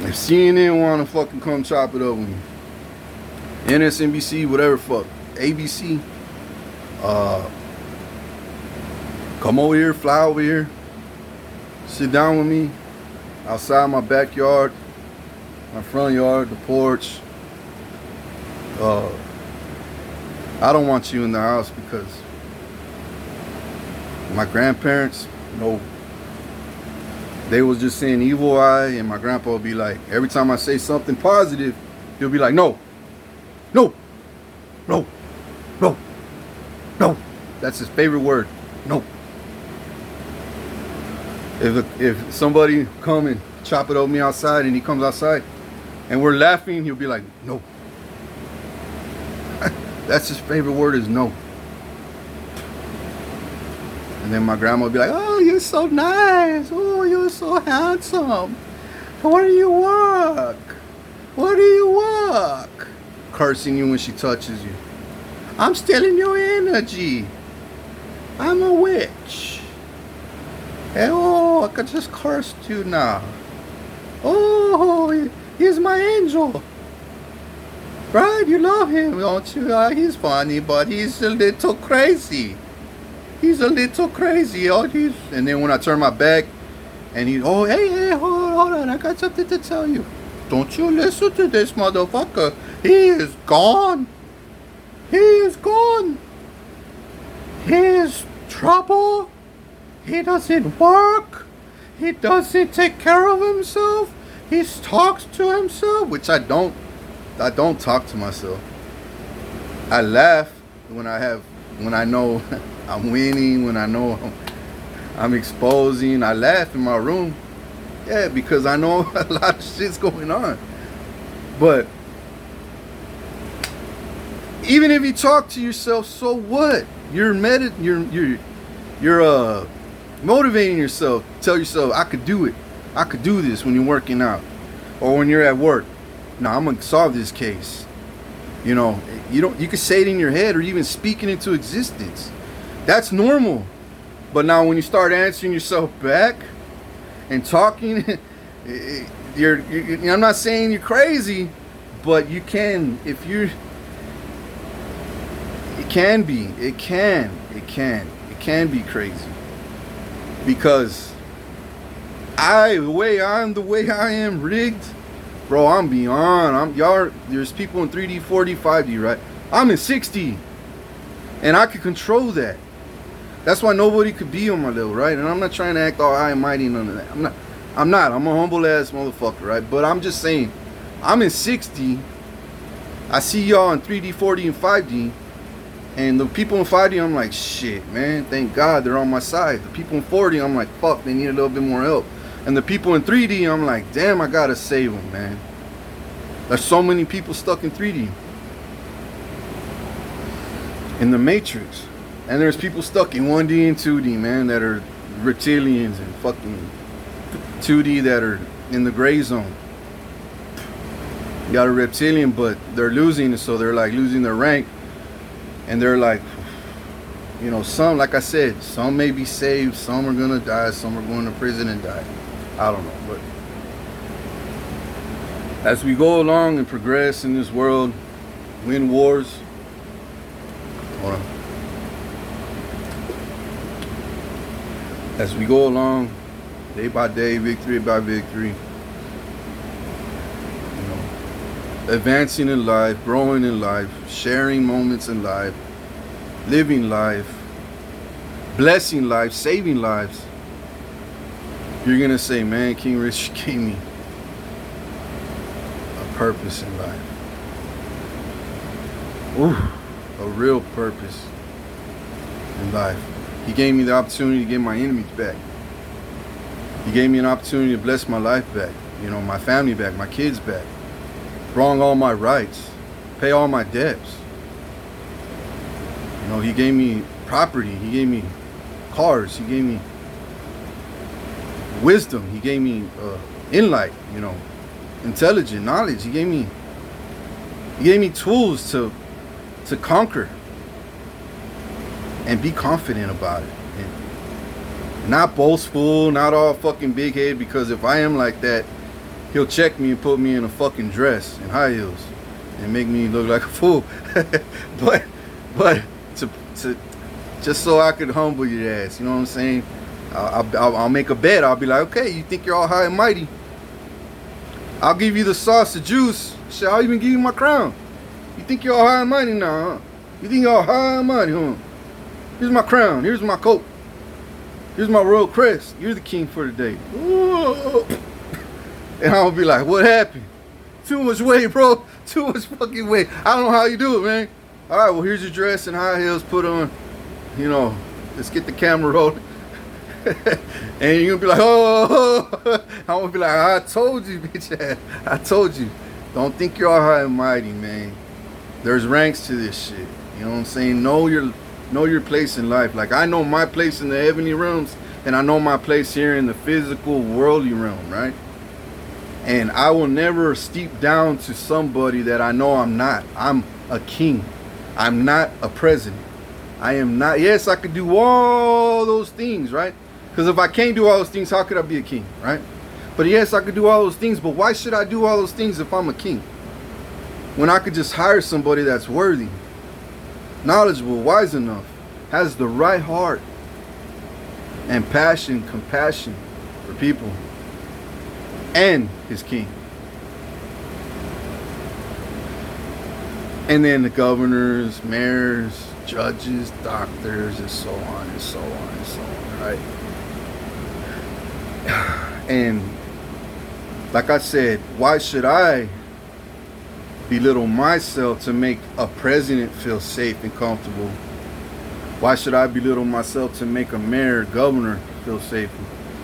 If CNN want to fucking come chop it up with me, NSNBC, whatever fuck, ABC, come over here, fly over here, sit down with me outside my backyard, my front yard, the porch. I don't want you in the house because my grandparents, no, they was just saying evil eye, and my grandpa would be like, every time I say something positive, he'll be like, no, no, no, no. That's his favorite word. No. If somebody come and chop it over me outside and he comes outside and we're laughing, he'll be like, no. That's his favorite word is no. And then my grandma would be like, oh, you're so nice. Oh, you're so handsome. Where do you work? Where do you work? Cursing you when she touches you. I'm stealing your energy. I'm a witch. Hey, oh, I could just curse you now. Oh, he's my angel. Right? You love him, don't you? He's funny, but he's a little crazy. He's a little crazy. Oh, and then when I turn my back, and hey, hold on, I got something to tell you. Don't you listen to this motherfucker. He is gone. He is gone. He is trouble. He doesn't work. He doesn't take care of himself. He talks to himself, which I don't talk to myself. I laugh when I know I'm winning, when I know I'm exposing. I laugh in my room. Yeah, because I know a lot of shit's going on. But even if you talk to yourself, so what? You're motivating yourself. Tell yourself, I could do it. I could do this when you're working out or when you're at work. No, I'm gonna solve this case. You know, you can say it in your head or even speak it into existence. That's normal. But now when you start answering yourself back and talking, I'm not saying you're crazy, but you can, it can be crazy. Because the way I am rigged, bro, I'm beyond. There's people in 3D, 4D, 5D, right? I'm in 6D. And I can control that. That's why nobody could be on my level, right? And I'm not trying to act all high and mighty, none of that. I'm not. I'm a humble ass motherfucker, right? But I'm just saying, I'm in 6D. I see y'all in 3D, 4D, and 5D. And the people in 5D, I'm like, shit, man, thank God they're on my side. The people in 4D, I'm like, fuck, they need a little bit more help. And the people in 3D, I'm like, damn, I gotta save them, man. There's so many people stuck in 3D. In the Matrix. And there's people stuck in 1D and 2D, man, that are reptilians and fucking 2D that are in the gray zone. You got a reptilian, but they're losing, so they're like losing their rank. And they're like, you know, some, like I said, some may be saved, some are gonna die, some are going to prison and die. I don't know, but as we go along and progress in this world, win wars. Hold on. As we go along, day by day, victory by victory, you know, advancing in life, growing in life, sharing moments in life, living life, blessing life, saving lives. You're gonna say, man, King Rich gave me a purpose in life. Ooh, a real purpose in life. He gave me the opportunity to get my enemies back. He gave me an opportunity to bless my life back, you know, my family back, my kids back, wrong all my rights, pay all my debts. You know, he gave me property, he gave me cars, he gave me wisdom, he gave me insight, you know, intelligence, knowledge. He gave me tools to conquer and be confident about it. And not boastful, not all fucking big head, because if I am like that, he'll check me and put me in a fucking dress and high heels and make me look like a fool. but to just so I could humble your ass, you know what I'm saying? I'll make a bet. I'll be like, okay, you think you're all high and mighty? I'll give you the sauce, the juice. Shit, I'll even give you my crown. You think you're all high and mighty now, huh? You think you're all high and mighty, huh? Here's my crown. Here's my coat. Here's my royal crest. You're the king for the day. And I'll be like, what happened? Too much weight, bro. Too much fucking weight. I don't know how you do it, man. all right, well, here's your dress and high heels, put on, you know, let's get the camera rolling. And you're gonna be like, oh, I'm gonna be like, I told you, bitch. I told you. Don't think you're all high and mighty, man. There's ranks to this shit. You know what I'm saying? Know your place in life. Like, I know my place in the heavenly realms, and I know my place here in the physical worldly realm, right? And I will never steep down to somebody that I know I'm not. I'm a king. I'm not a president. I am not. Yes, I could do all those things, right? Because if I can't do all those things, how could I be a king, right? But yes, I could do all those things, but why should I do all those things if I'm a king? When I could just hire somebody that's worthy, knowledgeable, wise enough, has the right heart and passion, compassion for people, and his king. And then the governors, mayors, judges, doctors, and so on and so on and so on, right? And like I said, why should I belittle myself to make a president feel safe and comfortable? Why should I belittle myself to make a mayor, governor feel safe?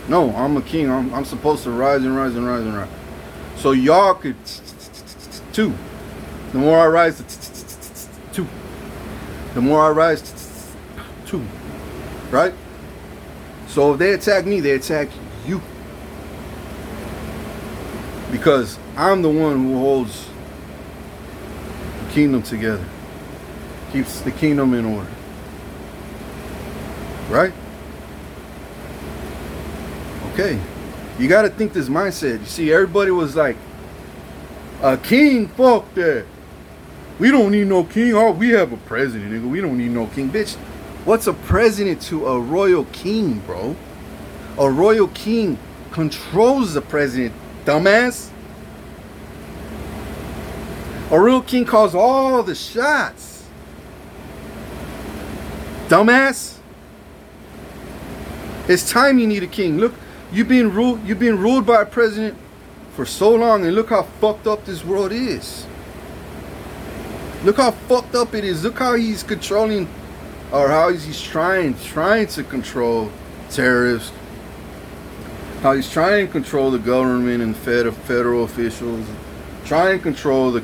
No, I'm a king. I'm supposed to rise and rise and rise and rise. So y'all could too. The more I rise, two. The more I rise, two. Right? So if they attack me, they attack you. Because I'm the one who holds the kingdom together. Keeps the kingdom in order. Right? Okay. You got to think this mindset. You see, everybody was like, a king? Fuck that. We don't need no king. Oh, we have a president, nigga. We don't need no king. Bitch, what's a president to a royal king, bro? A royal king controls the president, dumbass. A real king calls all the shots, dumbass. It's time you need a king. Look, you've been ruled by a president for so long, and look how fucked up this world is. Look how fucked up it is. Look how he's controlling, or how he's trying to control terrorists. How he's trying to control the government and federal officials. Trying to control the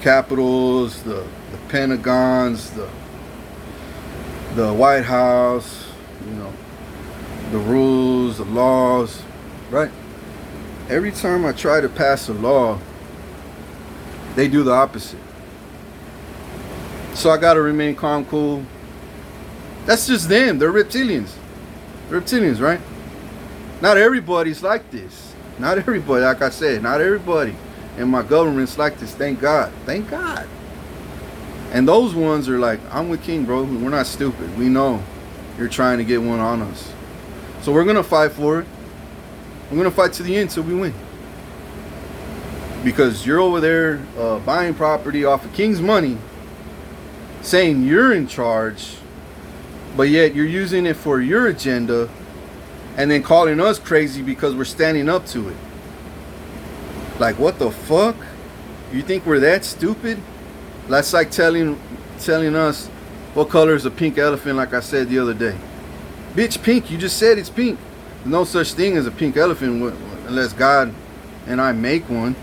capitals, the Pentagons, the White House, you know, the rules, the laws, right? Every time I try to pass a law, they do the opposite. So I gotta remain calm, cool. That's just them. They're reptilians. They're reptilians, right? Not everybody's like this. Not everybody, like I said, not everybody in my government's like this. Thank God. Thank God. And those ones are like, I'm with King, bro. We're not stupid. We know you're trying to get one on us. So we're gonna fight for it. We're gonna fight to the end till we win. Because you're over there buying property off of King's money, saying you're in charge, but yet you're using it for your agenda, and then calling us crazy because we're standing up to it. Like, what the fuck? You think we're that stupid? That's like telling us what color is a pink elephant, like I said the other day. Bitch, pink. You just said it's pink. There's no such thing as a pink elephant unless God and I make one.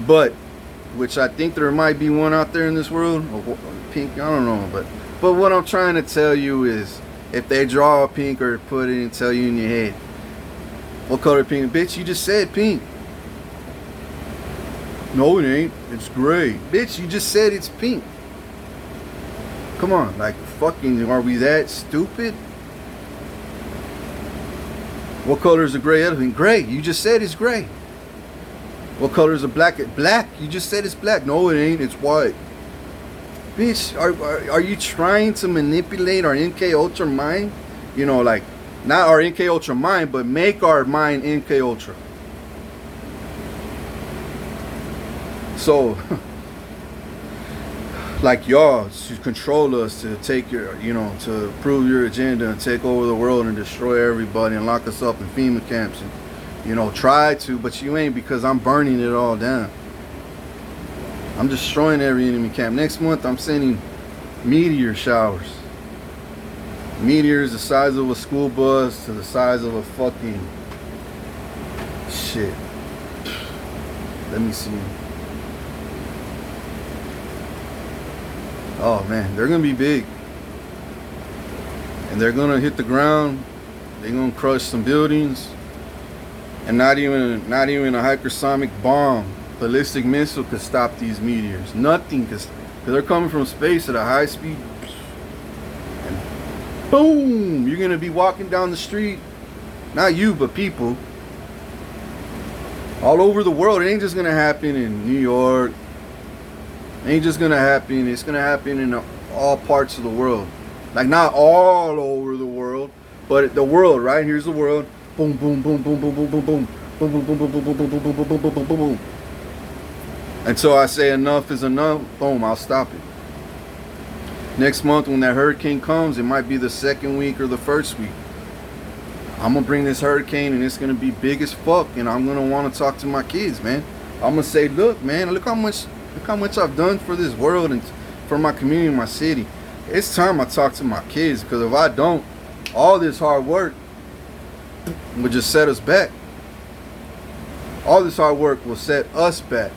But, which I think there might be one out there in this world. Or pink, I don't know. But what I'm trying to tell you is, if they draw a pink or put it and tell you in your head, what color pink? Bitch, you just said pink. No, it ain't. It's gray. Bitch, you just said it's pink. Come on, like, fucking, are we that stupid? What color is a gray elephant? Gray. You just said it's gray. What color is a black? Black. You just said it's black. No, it ain't. It's white. Bitch, are you trying to manipulate our MK Ultra mind? You know, like, not our MK Ultra mind, but make our mind MK Ultra. So, like y'all, to control us, to take your, you know, to prove your agenda and take over the world and destroy everybody and lock us up in FEMA camps and, you know, try to, but you ain't, because I'm burning it all down. I'm destroying every enemy camp. Next month, I'm sending meteor showers. Meteors the size of a school bus to the size of a fucking shit. Let me see. Oh man, they're gonna be big. And they're gonna hit the ground. They're gonna crush some buildings. And not even a hypersonic bomb, ballistic missile could stop these meteors. Nothing, because they're coming from space at a high speed. And boom, you're gonna be walking down the street. Not you, but people all over the world. It ain't just gonna happen in New York. It ain't just gonna happen. It's gonna happen in all parts of the world. Like, not all over the world, but the world, right? Here's the world. Boom, boom, boom, boom, boom, boom, boom, boom. Boom, boom, boom, boom, boom, boom, boom, boom, boom, boom, boom, boom, boom, boom. Until I say enough is enough, boom, I'll stop it. Next month when that hurricane comes, it might be the second week or the first week. I'm gonna bring this hurricane and it's gonna be big as fuck, and I'm gonna want to talk to my kids, man. I'm gonna say, look, man, look how much I've done for this world and for my community, my city. It's time I talk to my kids, because if I don't, all this hard work will just set us back. All this hard work will set us back.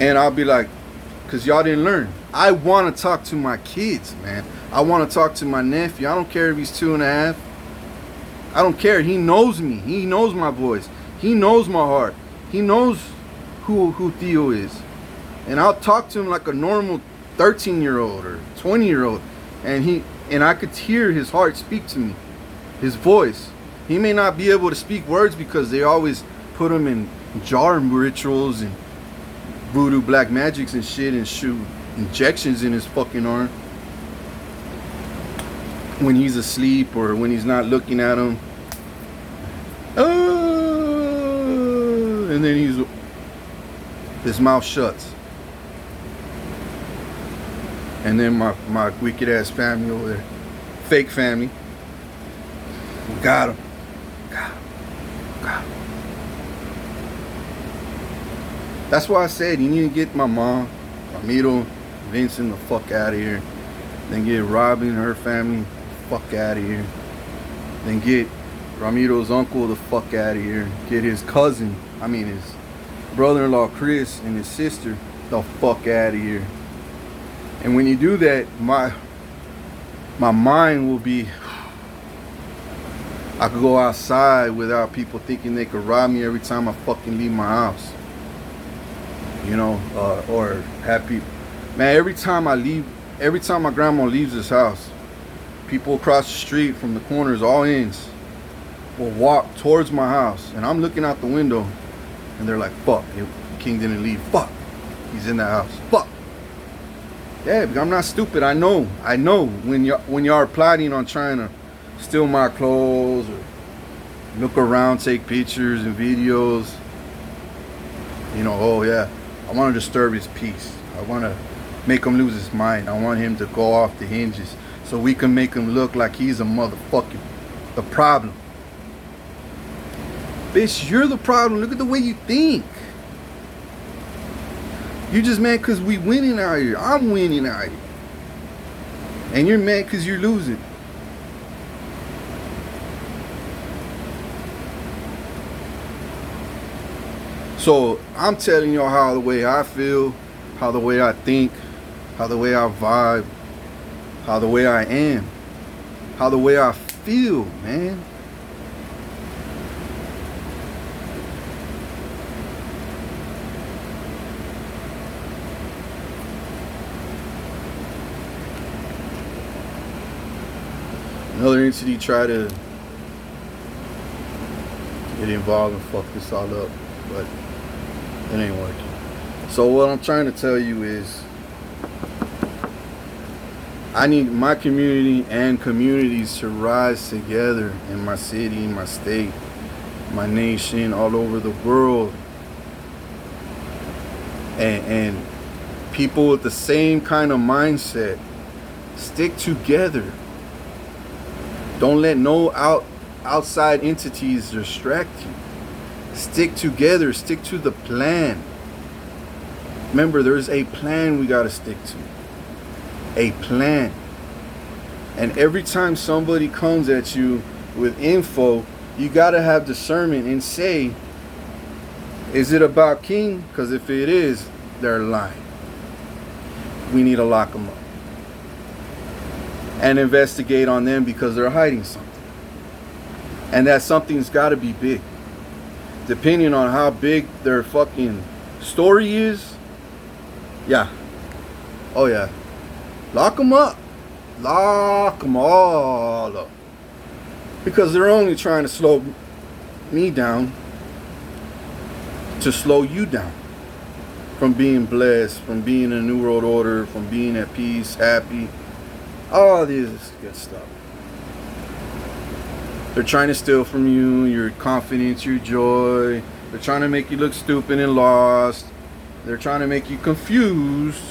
And I'll be like, because y'all didn't learn. I want to talk to my kids, man. I want to talk to my nephew. I don't care if he's 2.5. I don't care. He knows me. He knows my voice. He knows my heart. He knows who Theo is. And I'll talk to him like a normal 13-year-old or 20-year-old. And I could hear his heart speak to me. His voice. He may not be able to speak words because they always put him in jar rituals and voodoo black magics and shit and shoot injections in his fucking arm when he's asleep or when he's not looking at him. And then his mouth shuts. And then my wicked ass family over there, fake family, got him. That's why I said you need to get my mom, Ramiro, Vincent the fuck out of here. Then get Robin and her family the fuck out of here. Then get Ramiro's uncle the fuck out of here. Get his his brother-in-law Chris and his sister the fuck out of here. And when you do that, my mind will be, I could go outside without people thinking they could rob me every time I fucking leave my house. You know, or have people, man, every time my grandma leaves this house, people across the street from the corners, all ends, will walk towards my house. And I'm looking out the window and they're like, fuck, King didn't leave. Fuck, he's in the house. Fuck. Yeah, because I'm not stupid. I know when y'all are plotting on trying to steal my clothes or look around, take pictures and videos. You know, oh yeah, I want to disturb his peace. I want to make him lose his mind. I want him to go off the hinges so we can make him look like he's a motherfucking the problem. Bitch, you're the problem. Look at the way you think. You just mad because we winning out here. I'm winning out here. And you're mad because you're losing. So I'm telling y'all how the way I feel, how the way I think, how the way I vibe, how the way I am, how the way I feel, man. Another entity try to get involved and fuck this all up, but it ain't working. So what I'm trying to tell you is I need my community and communities to rise together in my city, my state, my nation, all over the world. And people with the same kind of mindset stick together. Don't let no outside entities distract you. Stick together. Stick to the plan. Remember, there's a plan we got to stick to. A plan. And every time somebody comes at you with info, you got to have discernment and say, is it about King? Because if it is, they're lying. We need to lock them up. And investigate on them because they're hiding something. And that something's got to be big. Depending on how big their fucking story is. Yeah. Oh yeah. Lock them up. Lock them all up. Because they're only trying to slow me down. To slow you down. From being blessed. From being in a new world order. From being at peace. Happy. All this good stuff. They're trying to steal from you, your confidence, your joy. They're trying to make you look stupid and lost. They're trying to make you confused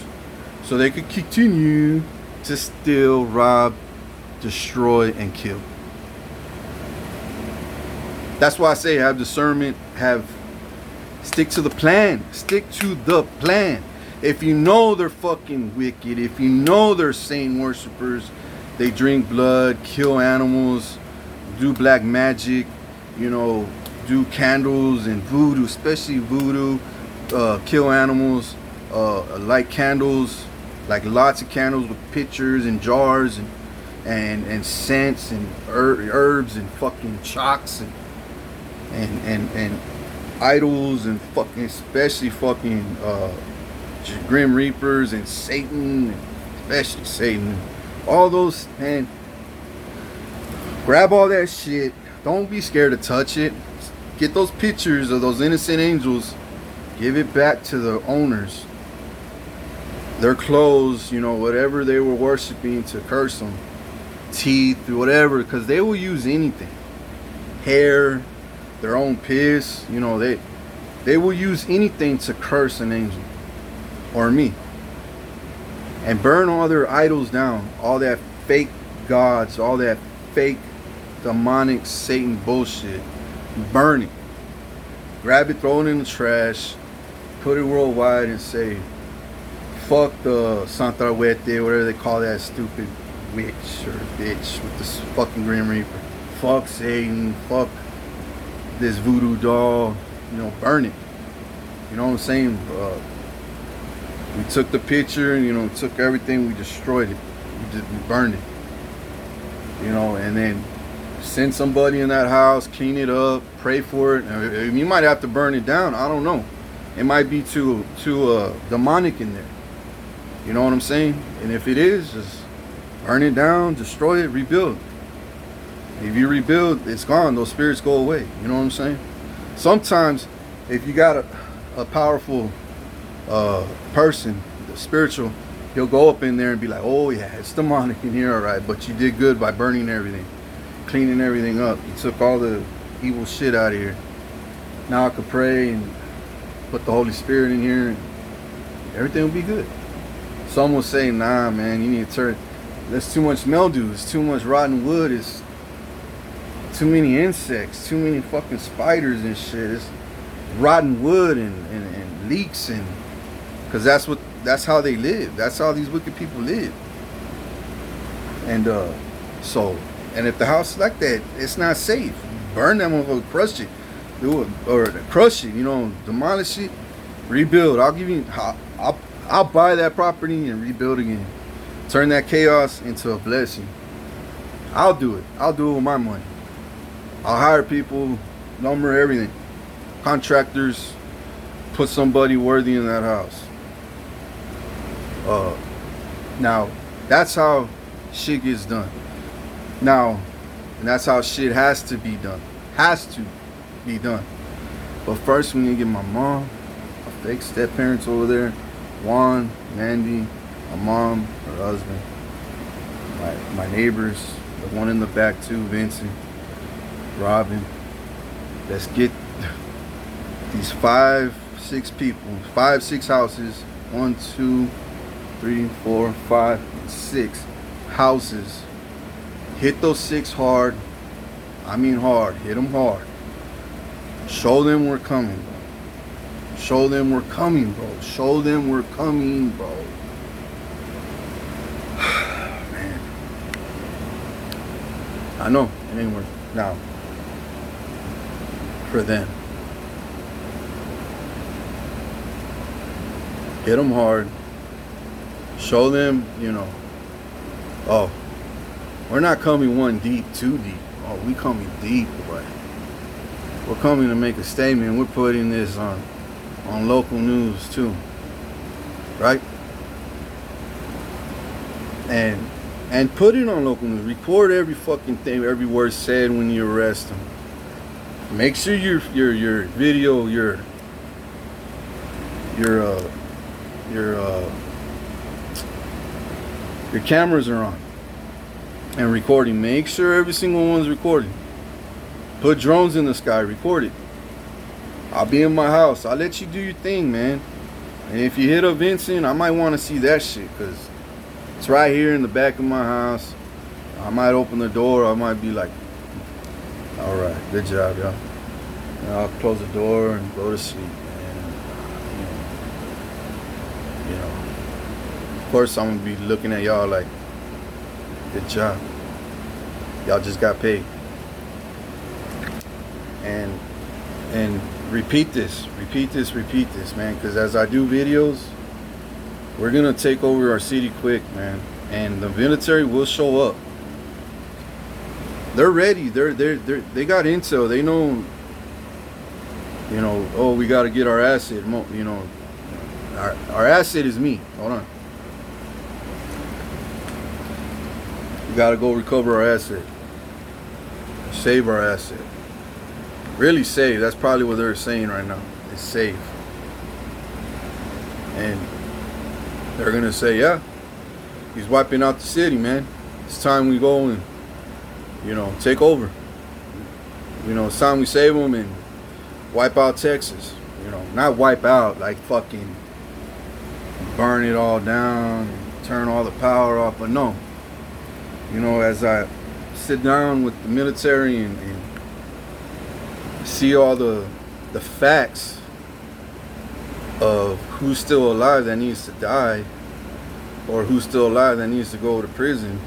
so they could continue to steal, rob, destroy, and kill. That's why I say have discernment, stick to the plan. Stick to the plan. If you know they're fucking wicked, if you know they're Satan worshipers, they drink blood, kill animals, do black magic, do candles and voodoo, especially voodoo, kill animals, light candles, like lots of candles with pictures and jars and scents and herbs and fucking chalks and idols and fucking, especially fucking Grim Reapers and Satan, especially Satan, all those, man. Grab all that shit. Don't be scared to touch it. Get those pictures of those innocent angels. Give it back to the owners. Their clothes, whatever they were worshiping to curse them. Teeth, whatever, because they will use anything. Hair, their own piss, they will use anything to curse an angel. Or me. And burn all their idols down. All that fake gods, all that fake demonic Satan bullshit. Burn it. Grab it, throw it in the trash, put it worldwide and say, fuck the Santa Huete, whatever they call that stupid witch or bitch with this fucking Grim Reaper. Fuck Satan, fuck this voodoo doll, burn it. You know what I'm saying? We took the picture and, took everything, we destroyed it. We burned it. And then send somebody in that house, clean it up, pray for it. You might have to burn it down. I don't know. It might be too demonic in there. You know what I'm saying? And if it is, just burn it down, destroy it, rebuild. If you rebuild, it's gone. Those spirits go away. You know what I'm saying? Sometimes, if you got a powerful person, spiritual, he'll go up in there and be like, oh yeah, it's demonic in here, all right, but you did good by burning everything, cleaning everything up. You took all the evil shit out of here. Now I could pray and put the Holy Spirit in here and everything will be good. Some will say, nah man, you need to turn, there's too much mildew, it's too much rotten wood, it's too many insects, too many fucking spiders and shit, it's rotten wood and leaks, and because that's how they live. That's how these wicked people live. And and if the house is like that, it's not safe. Burn them or crush it. Do it or crush it, demolish it, rebuild. I'll give you I'll buy that property and rebuild again. Turn that chaos into a blessing. I'll do it. I'll do it with my money. I'll hire people, lumber, everything. Contractors, put somebody worthy in that house. Now, that's how shit gets done. Now, and that's how shit has to be done. Has to be done. But first, we need to get my mom, my fake step parents over there, Juan, Mandy, my mom, her husband, my neighbors, the one in the back too, Vincent, Robin. Let's get these 5, 6 people, 5, 6 houses, 1, 2, 3, 4, 5, 6 houses. Hit those 6 hard. I mean hard. Hit them hard. Show them we're coming. Show them we're coming, bro. Show them we're coming, bro. Man. I know it ain't worth it now. For them. Hit them hard. Show them, oh, we're not coming one deep, too deep. Oh, we coming deep, boy. We're coming to make a statement. We're putting this on local news too, right? And put it on local news. Record every fucking thing, every word said when you arrest them. Make sure your video, your cameras are on and recording. Make sure every single one's recording. Put drones in the sky, record it. I'll be in my house. I'll let you do your thing, man. And if you hit a Vincent, I might want to see that shit, because it's right here in the back of my house. I might open the door. I might be like, all right, good job, y'all. And I'll close the door and go to sleep. Of course, I'm gonna be looking at y'all like, good job. Y'all just got paid. And repeat this, man. Because as I do videos, we're gonna take over our city quick, man. And the military will show up. They're ready. They got intel. They know. Oh, we got to get our asset. Our asset is me. Hold on. We got to go recover our asset. Save our asset. Really save. That's probably what they're saying right now. It's save. And they're going to say, yeah, he's wiping out the city, man. It's time we go and, take over. It's time we save them and wipe out Texas. Not wipe out, like fucking burn it all down, and turn all the power off, but no. As I sit down with the military and see all the facts of who's still alive that needs to die, or who's still alive that needs to go to prison,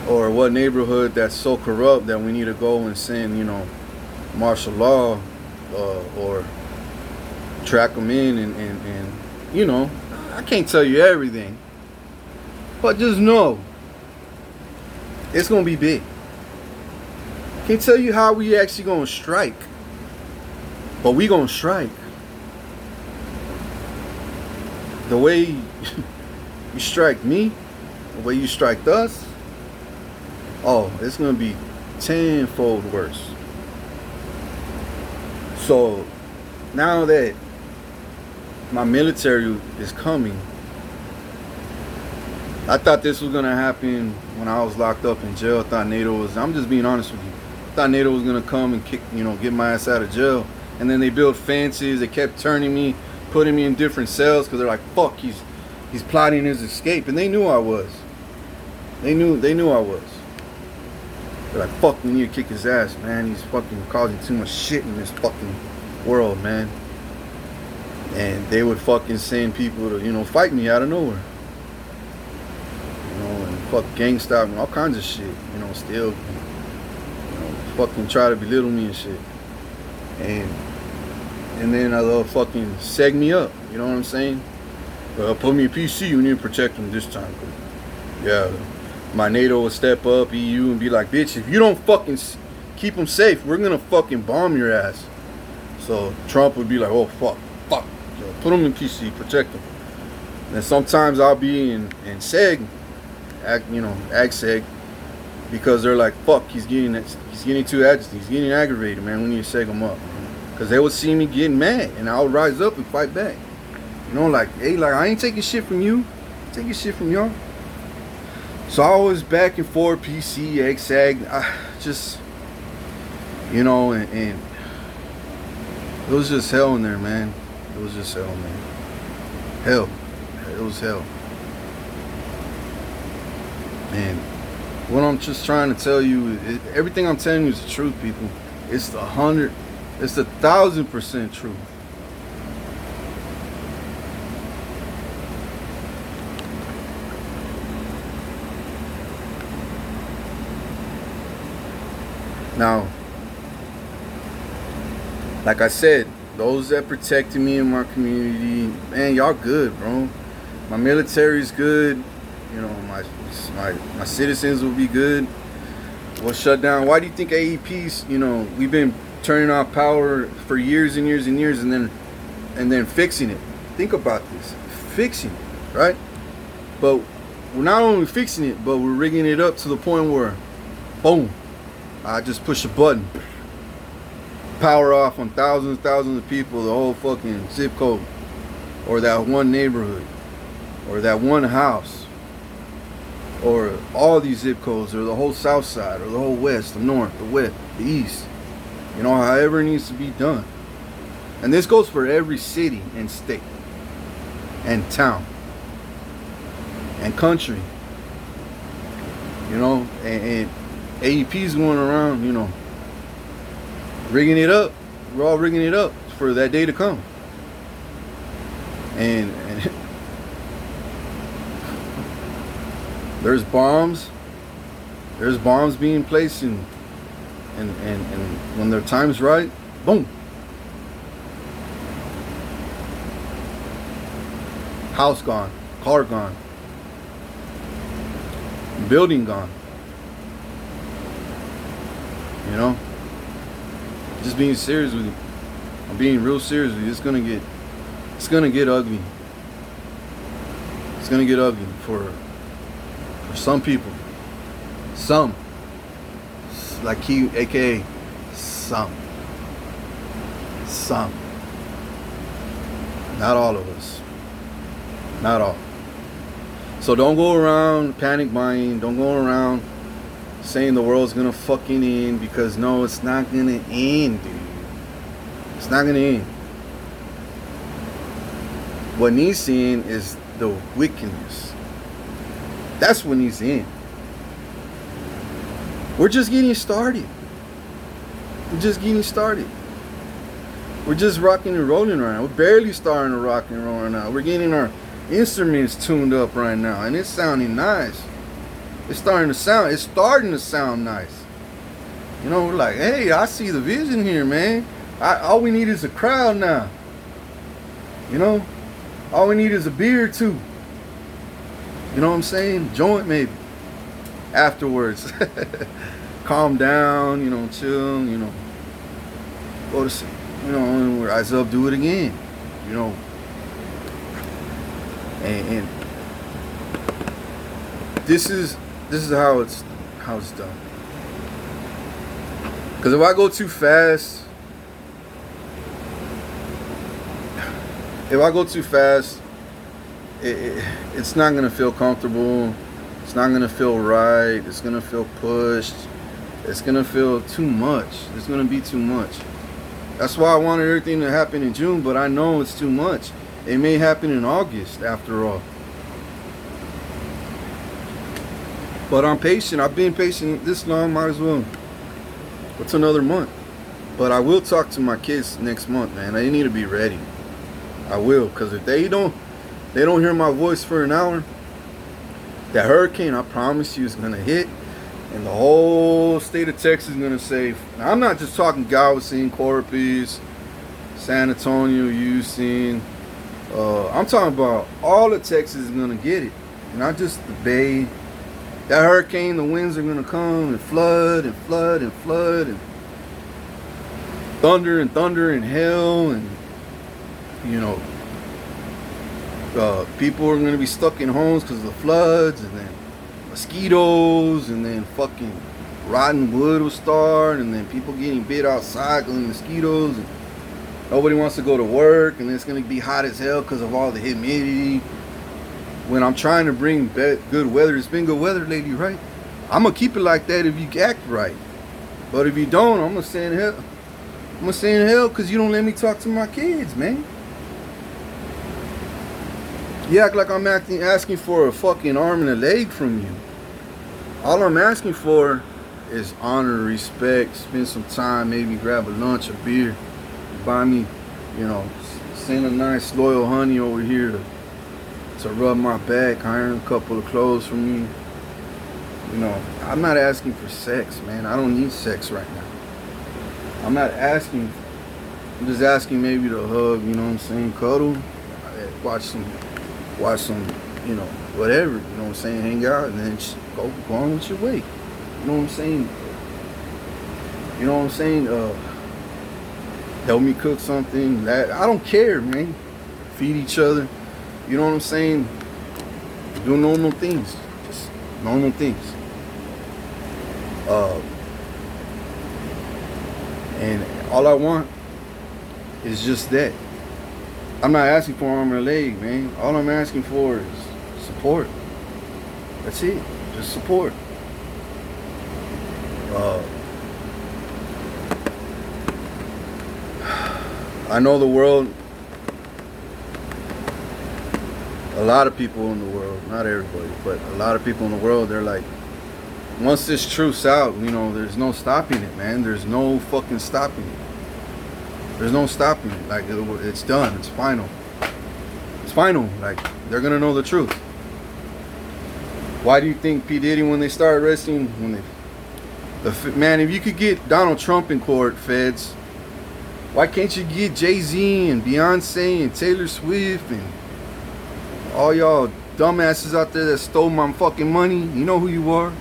or what neighborhood that's so corrupt that we need to go and send, martial law, or track them in, and I can't tell you everything, but just know it's gonna be big. Can't tell you how we actually gonna strike, but we gonna strike. The way you strike me, the way you strike us, oh, it's gonna be tenfold worse. So now that my military is coming, I thought this was gonna happen when I was locked up in jail. I thought NATO was, I'm just being honest with you, I thought NATO was gonna come and kick, get my ass out of jail. And then they built fences. They kept turning me, putting me in different cells, because they're like, fuck, he's plotting his escape. And they knew I was. They knew I was. They're like, fuck, we need to kick his ass, man. He's fucking causing too much shit in this fucking world, man. And they would fucking send people to, fight me out of nowhere. And fuck GameStop and all kinds of shit, still, fucking try to belittle me and shit. And then they'll fucking seg me up, you know what I'm saying? Put me in PC, we need to protect them this time. Yeah, my NATO will step up, EU, and be like, bitch, if you don't fucking keep them safe, we're gonna fucking bomb your ass. So Trump would be like, oh, fuck. So put them in PC, protect them. And sometimes I'll be in seg, ag seg, because they're like, fuck, he's getting too agitated, he's getting aggravated, man, we need to seg him up. Because they would see me getting mad, and I would rise up and fight back. Like, hey, I ain't taking shit from you, I'm taking shit from y'all. So I was back and forth, PC, XAG, and it was just hell in there, man. It was just hell, man. Hell. It was hell. And what I'm just trying to tell you, everything I'm telling you is the truth, people. It's the 1,000% truth. Now, like I said, those that protected me in my community, man, y'all good, bro. My military's good. You know, my citizens will be good. We'll shut down. Why do you think AEP's, you know, we've been turning off power for years and years and years, and then fixing it? Think about this. Fixing it, right? But we're not only fixing it, but we're rigging it up to the point where, boom, I just push a button. Power off on thousands and thousands of people, the whole fucking zip code, or that one neighborhood, or that one house, or all these zip codes, or the whole south side, or the whole west, the north, the west, the east. You know, however it needs to be done. And this goes for every city and state and town and country. You know, and AEP's going around, you know, rigging it up. We're all rigging it up for that day to come. And there's bombs being placed and when their time's right, boom. House gone, car gone, building gone. You know? Just being serious with you. I'm being real serious with you. It's gonna get ugly. It's gonna get ugly for some people. Some. Like he, aka some. Some. Not all of us. Not all. So don't go around panic buying. Don't go around saying the world's gonna fucking end, because no, it's not gonna end, dude. It's not gonna end. What needs to end is the wickedness. That's what needs to end. We're just getting started. We're just getting started. We're just rocking and rolling right now. We're barely starting to rock and roll right now. We're getting our instruments tuned up right now, and it's sounding nice. It's starting to sound nice. You know, we're like, hey, I see the vision here, man. All we need is a crowd now. You know, all we need is a beer too. You know what I'm saying? Joint maybe. Afterwards, calm down. You know, chill. You know, go to sleep. You know, rise up, do it again. You know, and this is how it's done. Because if I go too fast, it's not gonna feel comfortable. It's not gonna feel right. It's gonna feel pushed. It's gonna feel too much. It's gonna be too much. That's why I wanted everything to happen in June, but I know it's too much. It may happen in August after all. But I'm patient. I've been patient this long. Might as well. What's another month? But I will talk to my kids next month, man. They need to be ready. I will, because if they don't hear my voice for an hour, that hurricane, I promise you, is gonna hit, and the whole state of Texas is gonna say. Now, I'm not just talking Galveston, Corpus, San Antonio, Houston. I'm talking about all of Texas is gonna get it, not just the Bay. That hurricane, the winds are gonna come and flood and flood and flood and thunder and hail, and you know, people are gonna be stuck in homes because of the floods, and then mosquitoes, and then fucking rotten wood will start, and then people getting bit outside because of mosquitoes, and nobody wants to go to work, and it's gonna be hot as hell because of all the humidity. When I'm trying to bring good weather, it's been good weather lately, right? I'm gonna keep it like that if you act right. But if you don't, I'm gonna stay in hell. I'm gonna stay in hell because you don't let me talk to my kids, man. You act like I'm asking for a fucking arm and a leg from you. All I'm asking for is honor, respect, spend some time, maybe grab a lunch, a beer, buy me, you know, send a nice loyal honey over here to rub my back, iron a couple of clothes for me. You know, I'm not asking for sex, man. I don't need sex right now. I'm not asking. I'm just asking maybe to hug. You know what I'm saying? Cuddle, watch some, you know, whatever. You know what I'm saying? Hang out and then just go on with your way. You know what I'm saying? You know what I'm saying? Help me cook something. That I don't care, man. Feed each other. You know what I'm saying? Do normal things. Just normal things. And all I want is just that. I'm not asking for an arm or a leg, man. All I'm asking for is support. That's it. Just support. I know the world, a lot of people in the world, not everybody, but a lot of people in the world, they're like, once this truth's out, you know, there's no stopping it, man. There's no fucking stopping it. There's no stopping it. Like, it's done. It's final. It's final. Like, they're gonna know the truth. Why do you think P. Diddy, when they started arresting, man, if you could get Donald Trump in court, feds, why can't you get Jay-Z and Beyonce and Taylor Swift and all y'all dumbasses out there that stole my fucking money? You know who you are.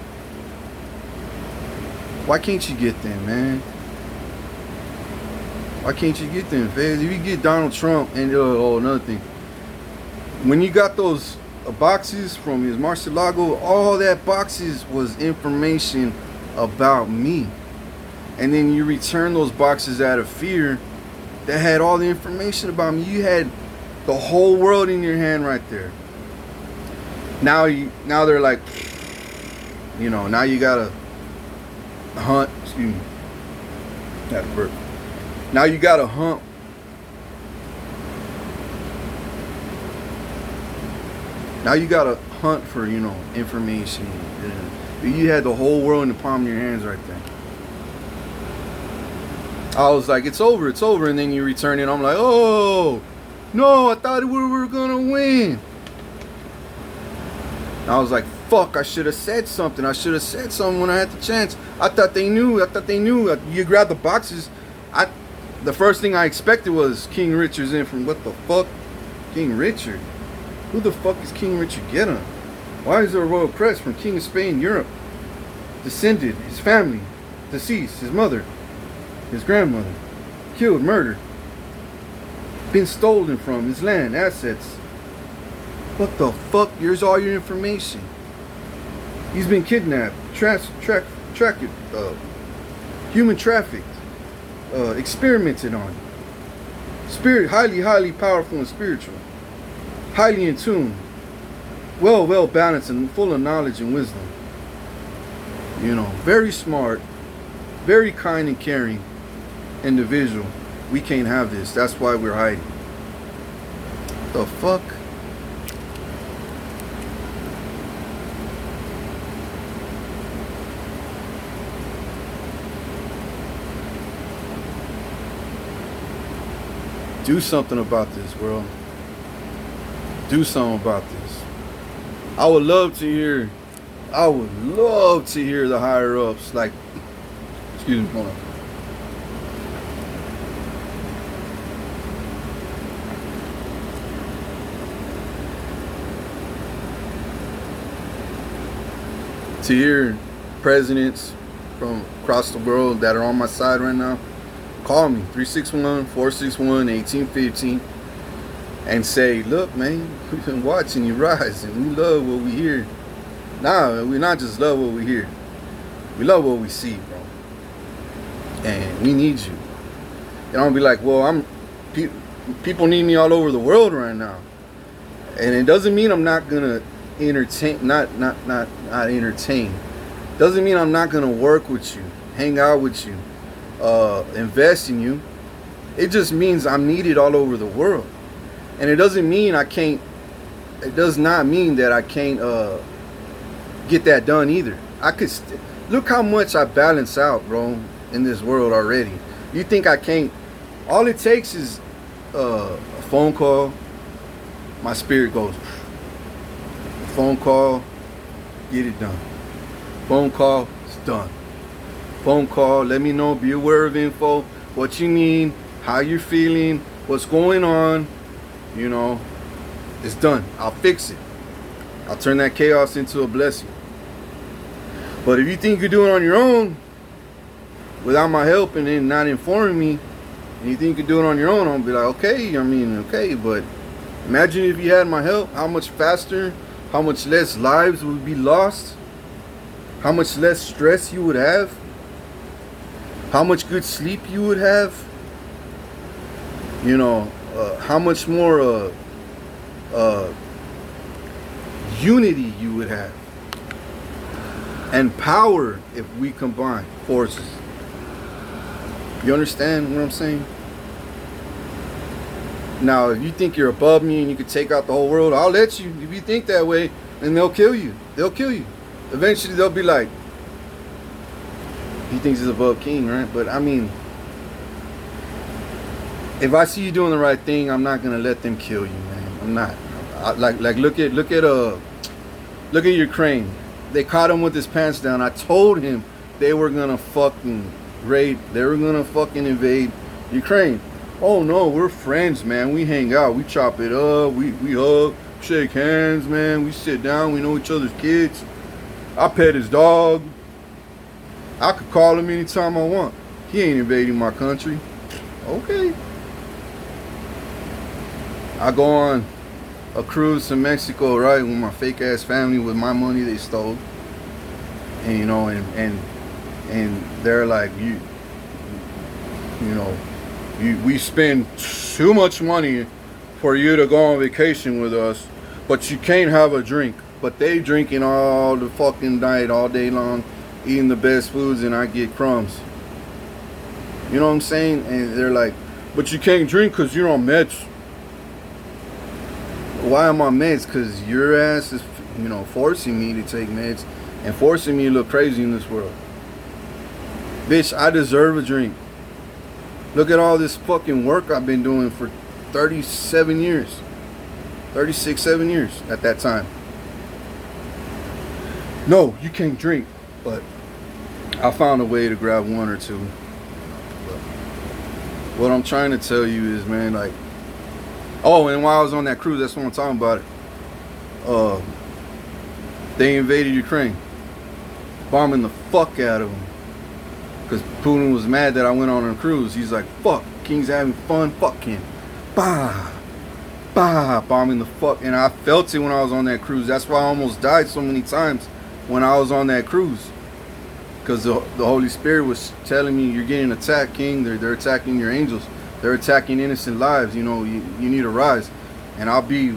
Why can't you get them, man? Why can't you get them, feds? If you get Donald Trump and another thing, when you got those boxes from his Mar-a-Lago, all that boxes was information about me. And then you return those boxes out of fear that had all the information about me. You had the whole world in your hand right there. Now they're like, you know, now you gotta hunt. Excuse me. That's a burp. Now you gotta hunt. Now you gotta hunt for, you know, information. You had the whole world in the palm of your hands right there. I was like, it's over, and then you return it. I'm like, oh no, I thought we were gonna win. And I was like, fuck, I should have said something. I should have said something when I had the chance. I thought they knew. You grab the boxes. The first thing I expected was King Richard's in from what the fuck? King Richard? Who the fuck is King Richard get on? Why is there a royal crest from King of Spain, Europe? Descended, his family, deceased, his mother, his grandmother, killed, murdered, been stolen from, his land, assets. What the fuck? Here's all your information. He's been kidnapped, human trafficked, experimented on. Spirit, highly powerful and spiritual. Highly in tune. Well balanced and full of knowledge and wisdom. You know, very smart, very kind and caring individual. We can't have this. That's why we're hiding. The fuck? Do something about this, world. Do something about this. I would love to hear the higher ups, like, excuse me, hold on. To hear presidents from across the world that are on my side right now, call me 361-461-1815 and say, look, man, we've been watching you rise and we love what we hear. Nah, we not just love what we hear. We love what we see, bro. And we need you. And I'll be like, well, people need me all over the world right now. And it doesn't mean I'm not gonna entertain, not entertain. Doesn't mean I'm not gonna work with you, hang out with you, invest in you. It just means I'm needed all over the world. And it doesn't mean I can't, it does not mean that I can't get that done either. I could look how much I balance out, bro, in this world already. You think I can't? All it takes is a phone call. My spirit goes, phone call, get it done. Phone call, it's done. Phone call, let me know, be aware of info. what you need, how you're feeling, what's going on. You know, it's done. I'll fix it. I'll turn that chaos into a blessing. But if you think you're doing it on your own, without my help and then not informing me, and you think you can do it on your own, I'll be like, okay, okay, but imagine if you had my help, how much faster, how much less lives would be lost, how much less stress you would have, how much good sleep you would have, you know, how much more unity you would have, and power if we combine forces. You understand what I'm saying? Now, if you think you're above me and you could take out the whole world, I'll let you. If you think that way, then they'll kill you. They'll kill you. Eventually, they'll be like, he thinks he's above king, right? But I mean, if I see you doing the right thing, I'm not gonna let them kill you, man. I'm not. Like look at Ukraine. They caught him with his pants down. I told him they were gonna fucking raid. They were gonna fucking invade Ukraine. Oh no, we're friends, man. We hang out. We chop it up. We hug, shake hands, man. We sit down. We know each other's kids. I pet his dog. I could call him anytime I want. He ain't invading my country. Okay. I go on a cruise to Mexico, right, with my fake ass family with my money they stole. And you know, and they're like, we spend too much money for you to go on vacation with us, but you can't have a drink. But they drinking all the fucking night, all day long, eating the best foods, and I get crumbs. You know what I'm saying? And they're like, but you can't drink because you're on meds. Why am I on meds? Because your ass is, forcing me to take meds and forcing me to look crazy in this world. Bitch, I deserve a drink. Look at all this fucking work I've been doing for 37 years. 36, 7 years at that time. No, you can't drink. But I found a way to grab one or two. But what I'm trying to tell you is, man, like, oh, and while I was on that cruise, that's what I'm talking about it. They invaded Ukraine, bombing the fuck out of them. Because Putin was mad that I went on a cruise. He's like, fuck, King's having fun, fuck him. Bah, bah, bombing the fuck. And I felt it when I was on that cruise. That's why I almost died so many times when I was on that cruise. Because the Holy Spirit was telling me, you're getting attacked, King. They're attacking your angels. They're attacking innocent lives. You know, you need to rise. And I'll be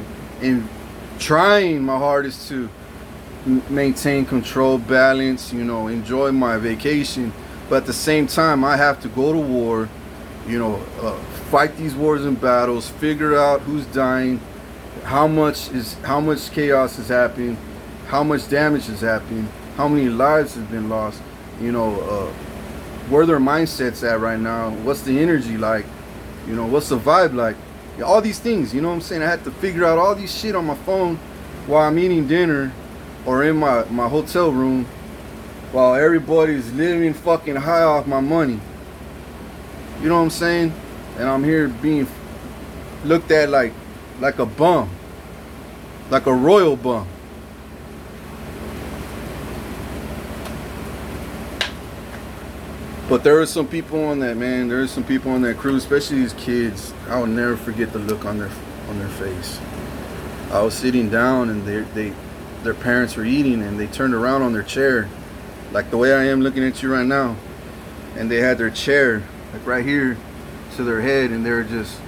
trying my hardest to maintain control, balance, enjoy my vacation. But at the same time, I have to go to war, fight these wars and battles, figure out who's dying, how much chaos is happening, how much damage is happening, how many lives have been lost, where their mindsets at right now, what's the energy like, what's the vibe like, all these things, you know what I'm saying? I had to figure out all these shit on my phone while I'm eating dinner or in my hotel room while everybody's living fucking high off my money. You know what I'm saying? And I'm here being looked at like a bum, like a royal bum. But there are some people on that, man. There are some people on that cruise, especially these kids. I will never forget the look on their face. I was sitting down and their parents were eating, and they turned around on their chair, like the way I am looking at you right now. And they had their chair like right here to their head, and they're just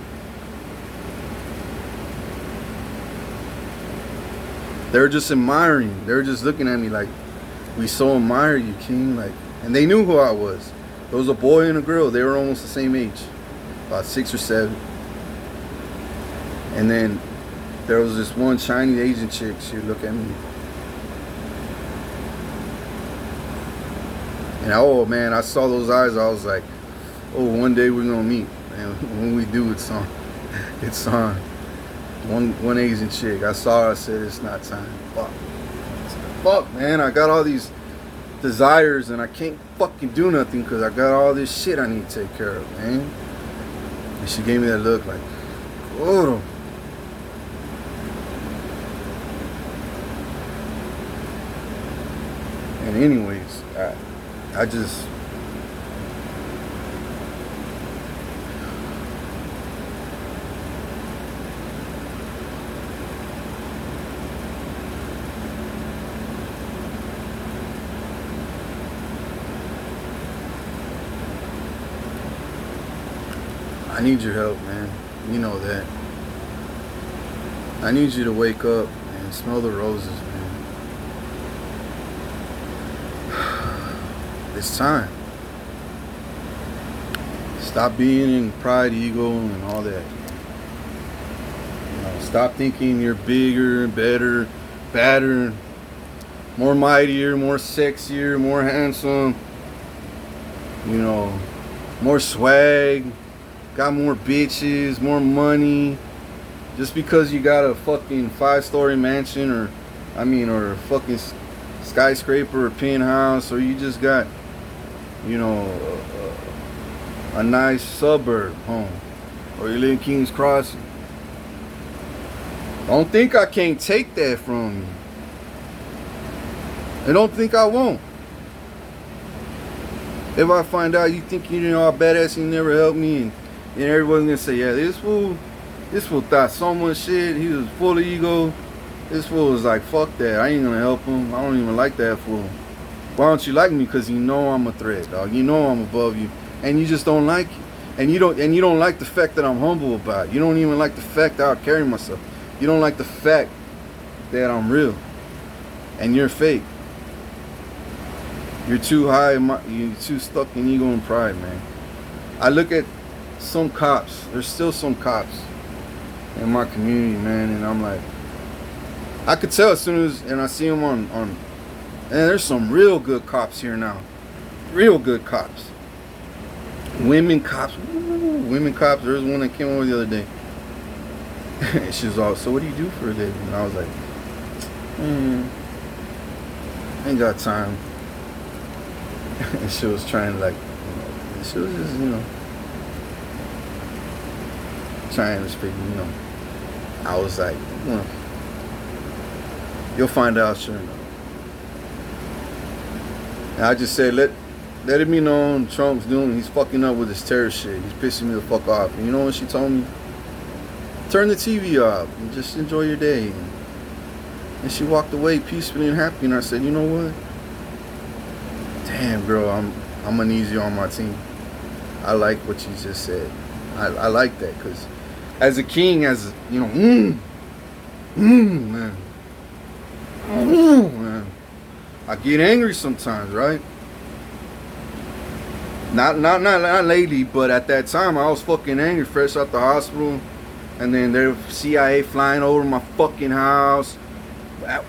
admiring. They're just looking at me like, we so admire you, King. Like, and they knew who I was. There was a boy and a girl. They were almost the same age, about 6 or 7. And then there was this one Chinese Asian chick. She would look at me. And oh man, I saw those eyes. I was like, oh, one day we're gonna meet. And when we do, it's on. It's on. One Asian chick. I saw her. I said, it's not time. Fuck, man. I got all these desires, and I can't fucking do nothing because I got all this shit I need to take care of, man. And she gave me that look like, oh. And anyways, I just, I need your help, man. You know that. I need you to wake up and smell the roses, man. It's time. Stop being in pride, ego, and all that. You know, stop thinking you're bigger, better, badder, more mightier, more sexier, more handsome. You know, more swag. Got more bitches, more money. Just because you got a fucking 5-story mansion or a fucking skyscraper or penthouse, or you just got, you know, a nice suburb home, or you live in King's Crossing. Don't think I can't take that from you. And don't think I won't. If I find out you think you know how badass you never helped me, and everyone's gonna say, yeah, this fool thought so much shit, he was full of ego. This fool was like, fuck that, I ain't gonna help him. I don't even like that fool. Why don't you like me? Because you know I'm a threat, dog. You know I'm above you, and you just don't like it. And you don't like the fact that I'm humble about it. You don't even like the fact that I carry myself. You don't like the fact that I'm real, and you're fake. You're too high, you're too stuck in ego and pride, man. I look at some cops, there's still some cops in my community, man, and I'm like, I could tell as soon as, and I see them on, and there's some real good cops here now. Real good cops. Women cops. Ooh, women cops. There was one that came over the other day. She was all, so what do you do for a living? And I was like, ain't got time. And she was trying to, like, you know, she was just, you know, trying to speak, you know. I was like, well, you'll find out sure enough. And I just said, let it be known Trump's doing, he's fucking up with his terrorist shit. He's pissing me the fuck off. And you know what she told me? Turn the TV off and just enjoy your day. And she walked away peacefully and happy. And I said, you know what? Damn, girl, I'm gonna need you on my team. I like what you just said. I like that, because as a king, as you know, man, man, I get angry sometimes, right? Not lately, but at that time I was fucking angry, fresh out the hospital, and then there CIA flying over my fucking house.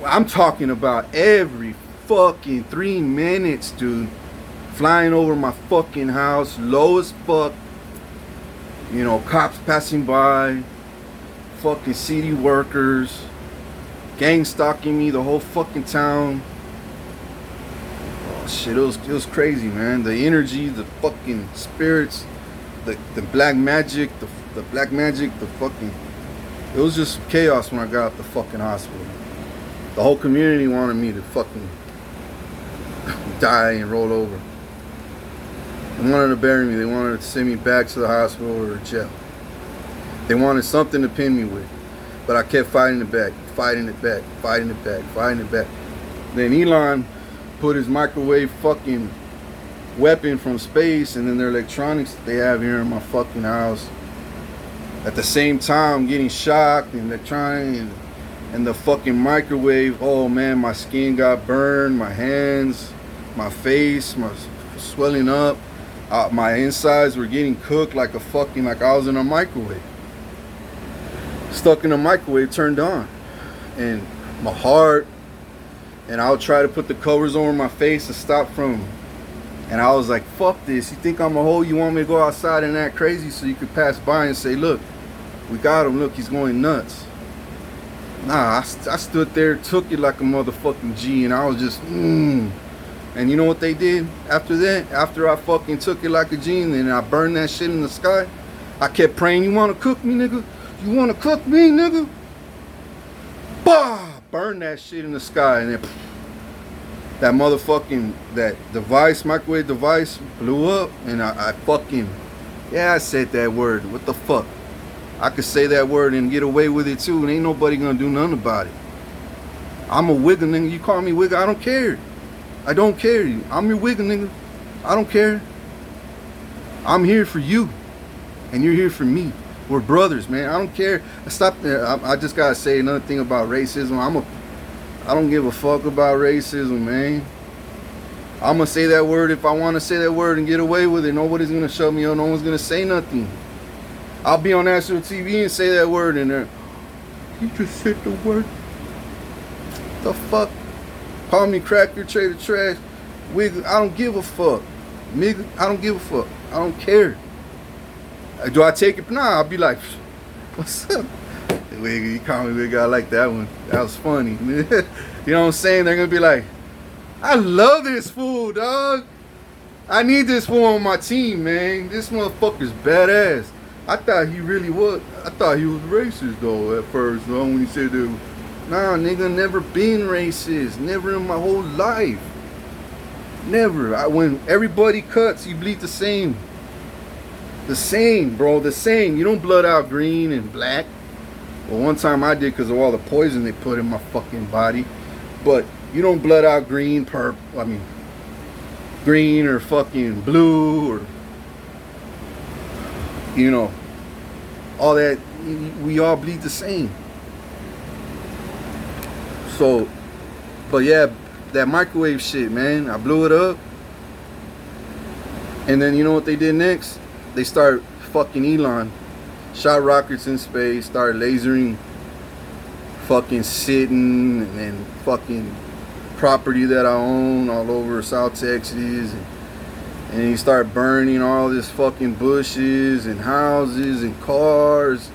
I'm talking about every fucking 3 minutes, dude. Flying over my fucking house, low as fuck. You know, cops passing by, fucking city workers, gang stalking me, the whole fucking town. Oh shit, it was crazy, man. The energy, the fucking spirits, the black magic, the black magic, the fucking, it was just chaos when I got out the fucking hospital. The whole community wanted me to fucking die and roll over. They wanted to bury me. They wanted to send me back to the hospital or jail. They wanted something to pin me with. But I kept fighting it back, fighting it back, fighting it back, fighting it back. Then Elon put his microwave fucking weapon from space, and then their electronics that they have here in my fucking house. At the same time, I'm getting shocked and electronic and the fucking microwave. Oh man, my skin got burned, my hands, my face, my swelling up. My insides were getting cooked like I was in a microwave. Stuck in a microwave, turned on. And my heart, and I would try to put the covers over my face to stop from. And I was like, fuck this. You think I'm a hoe? You want me to go outside and act crazy so you could pass by and say, look, we got him. Look, he's going nuts. Nah, I stood there, took it like a motherfucking G, and I was just, And you know what they did after that? After I fucking took it like a gene and I burned that shit in the sky, I kept praying, you wanna cook me, nigga? You wanna cook me, nigga? Bah! Burn that shit in the sky, and then that motherfucking, that device, microwave device, blew up, and I fucking, yeah, I said that word. What the fuck? I could say that word and get away with it too, and ain't nobody gonna do nothing about it. I'm a wigger, nigga. You call me wigger, I don't care. I don't care. I'm your wigger, nigga. I don't care. I'm here for you, and you're here for me. We're brothers, man. I don't care. Stop there. I just gotta say another thing about racism. I don't give a fuck about racism, man. I'm gonna say that word if I want to say that word and get away with it. Nobody's gonna shut me up. No one's gonna say nothing. I'll be on national TV and say that word, and they're, you just said the word. The fuck? Call me cracker, trader, trash, wiggle. I don't give a fuck, nigga. I don't give a fuck. I don't care. Do I take it? Nah, I'll be like, what's up? Wiggle, you call me wiggle. I like that one. That was funny. You know what I'm saying? They're gonna be like, I love this fool, dog. I need this fool on my team, man. This motherfucker's badass. I thought he really was. I thought he was racist though at first, though, when he said that. Nah, nigga, never been racist. Never in my whole life. Never. When everybody cuts, you bleed the same. The same, bro, the same. You don't blood out green and black. Well, one time I did because of all the poison they put in my fucking body. But you don't blood out green, green or fucking blue or, you know, all that. We all bleed the same. So, but yeah, that microwave shit, man, I blew it up. And then you know what they did next? They start fucking Elon, shot rockets in space, started lasering fucking sitting and then fucking property that I own all over South Texas, and he started burning all this fucking bushes and houses and cars,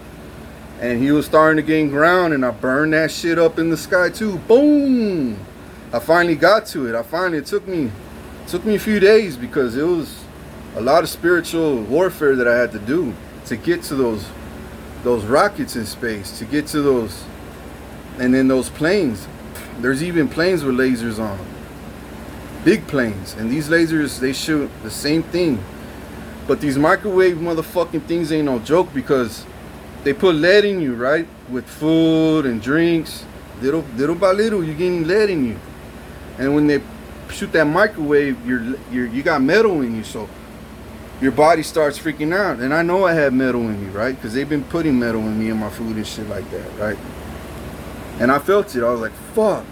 and he was starting to gain ground, and I burned that shit up in the sky too. Boom! I finally got to it. It took me a few days because it was a lot of spiritual warfare that I had to do to get to those rockets in space, to get to those, and then those planes. There's even planes with lasers on them, big planes, and these lasers, they shoot the same thing. But these microwave motherfucking things ain't no joke because they put lead in you, right? With food and drinks, little by little, you're getting lead in you. And when they shoot that microwave, you got metal in you, so your body starts freaking out. And I know I had metal in me, right? Because they've been putting metal in me in my food and shit like that, right? And I felt it. I was like, fuck.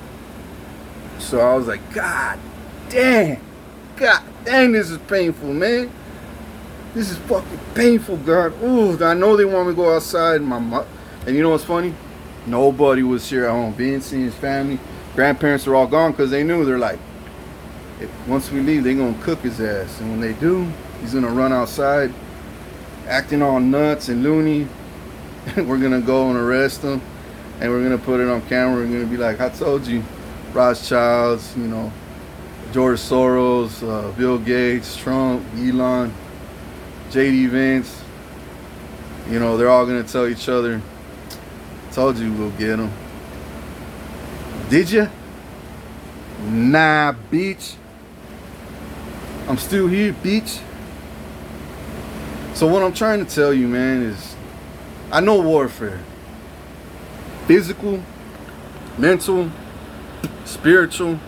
So I was like, God dang, this is painful, man. This is fucking painful, God. Ooh, I know they want me to go outside. And you know what's funny? Nobody was here at home. Vince and his family, grandparents are all gone because they knew. They're like, once we leave, they're going to cook his ass. And when they do, he's going to run outside acting all nuts and loony. We're going to go and arrest him. And we're going to put it on camera. We're going to be like, I told you. Rothschilds, you know, George Soros, Bill Gates, Trump, Elon, J.D. Vance. You know, they're all going to tell each other, told you we'll get him. Did ya? Nah, bitch. I'm still here, bitch. So what I'm trying to tell you, man, is I know warfare. Physical, mental, spiritual.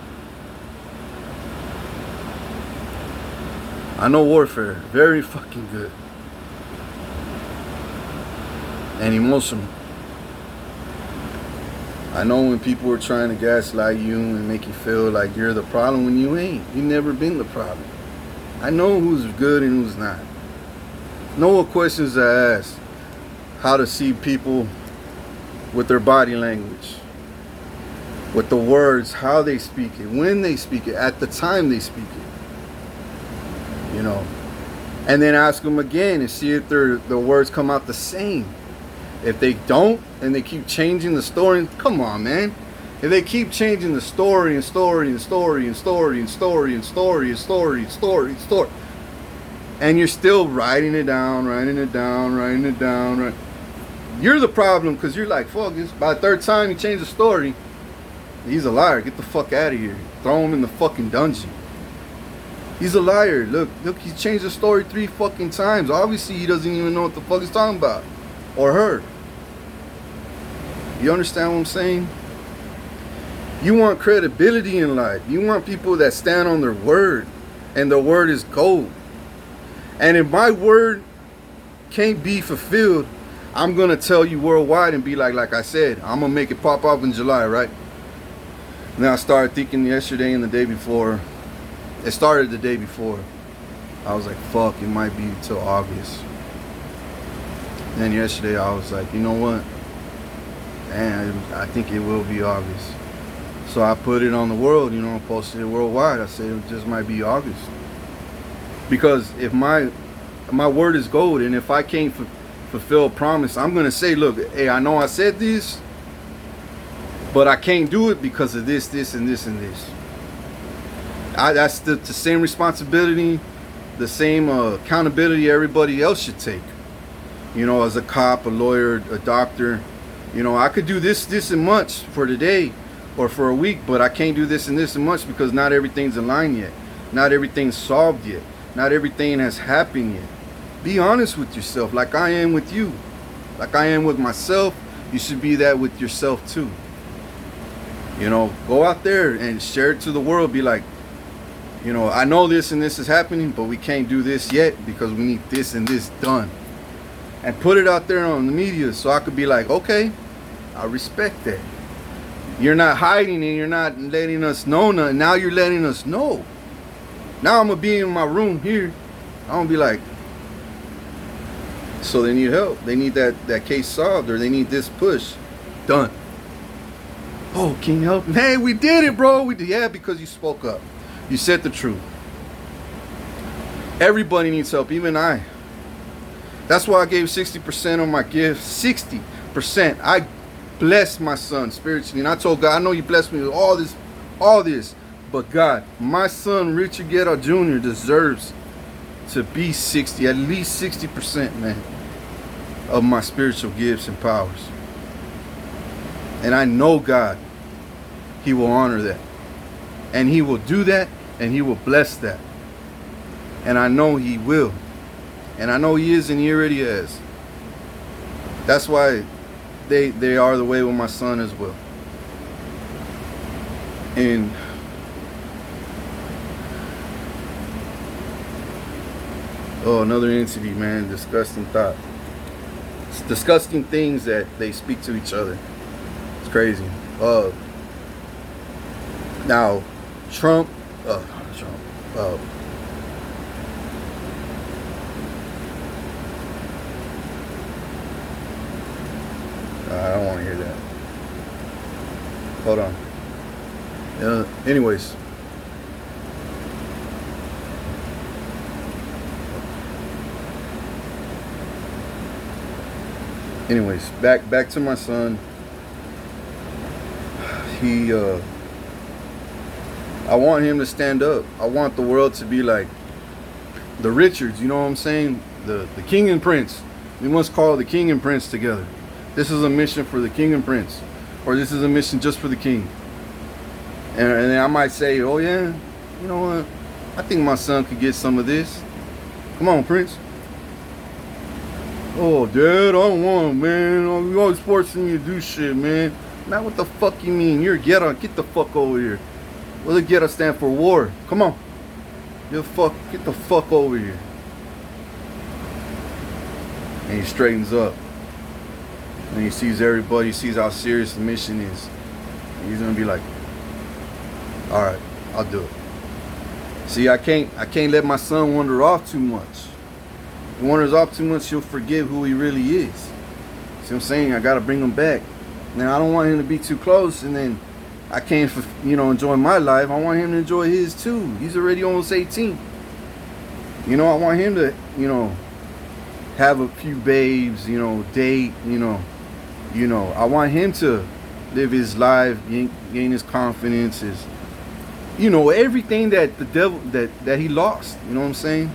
I know warfare. Very fucking good. And emotional. I know when people are trying to gaslight you and make you feel like you're the problem when you ain't. You've never been the problem. I know who's good and who's not. Know what questions I ask. How to see people with their body language. With the words, how they speak it, when they speak it, at the time they speak it. You know. And then ask them again and see if the words come out the same. If they don't, and they keep changing the story, come on, man. If they keep changing the story and story and story and story and story and story and story and story and story, and you're still writing it down, right? You're the problem, because you're like, fuck this. By the third time you change the story, he's a liar. Get the fuck out of here. Throw him in the fucking dungeon. He's a liar. Look, he changed the story 3 fucking times. Obviously, he doesn't even know what the fuck he's talking about. Or her. You understand what I'm saying? You want credibility in life. You want people that stand on their word. And their word is gold. And if my word can't be fulfilled, I'm going to tell you worldwide and be like I said, I'm going to make it pop up in July, right? And then I started thinking yesterday and the day before. It started the day before. I was like, fuck, it might be till August. And then yesterday I was like, you know what? And I think it will be August. So I put it on the world, posted it worldwide. I said it just might be August. Because if my word is gold, and if I can't fulfill a promise, I'm going to say, look, hey, I know I said this, but I can't do it because of this, and this, and this. That's the same responsibility, the same accountability everybody else should take. As a cop, a lawyer, a doctor, I could do this and much for today or for a week, but I can't do this and much because not everything's aligned yet. Not everything's solved yet. Not everything has happened yet. Be honest with yourself, like I am with you. Like I am with myself, you should be that with yourself too. Go out there and share it to the world. Be like, I know this and this is happening, but we can't do this yet because we need this and this done. And put it out there on the media so I could be like, okay, I respect that. You're not hiding and you're not letting us know nothing. Now you're letting us know. Now I'm going to be in my room here. I'm going to be like, so they need help. They need that case solved, or they need this push done. Oh, can you help? Hey, we did it, bro. We did. Yeah, because you spoke up. You said the truth. Everybody needs help, even I. That's why I gave 60% on my gift. 60%. I blessed my son spiritually. And I told God, I know you blessed me with all this. But God, my son, Richard Guerra Jr. deserves to be at least 60%, man, of my spiritual gifts and powers. And I know God, He will honor that. And He will do that, and He will bless that. And I know He will. And I know He is, and He already has. That's why they are the way with my son as well. And another entity, man. Disgusting thought. It's disgusting things that they speak to each other. It's crazy. Now, Trump. I don't want to hear that. Hold on. Anyways. Back to my son. I want him to stand up. I want the world to be like the Richards, you know what I'm saying? The king and prince. We must call the king and prince together. This is a mission for the king and prince. Or this is a mission just for the king. And then I might say, oh yeah, you know what? I think my son could get some of this. Come on, Prince. Oh, Dad, I don't want him, man. We always forcing you to do shit, man. Now what the fuck you mean? You're Guerra. Get the fuck over here. What does Guerra stand for? War. Come on. Get the fuck over here. And he straightens up. And he sees everybody, he sees how serious the mission is. And he's gonna be like, alright, I'll do it. See, I can't let my son wander off too much. If he wanders off too much, he'll forget who he really is. See what I'm saying? I gotta bring him back. Now I don't want him to be too close and then I can't, enjoy my life. I want him to enjoy his too. He's already almost 18. I want him to, have a few babes, date, I want him to live his life, gain his confidence, his, everything that the devil that he lost. You know what I'm saying?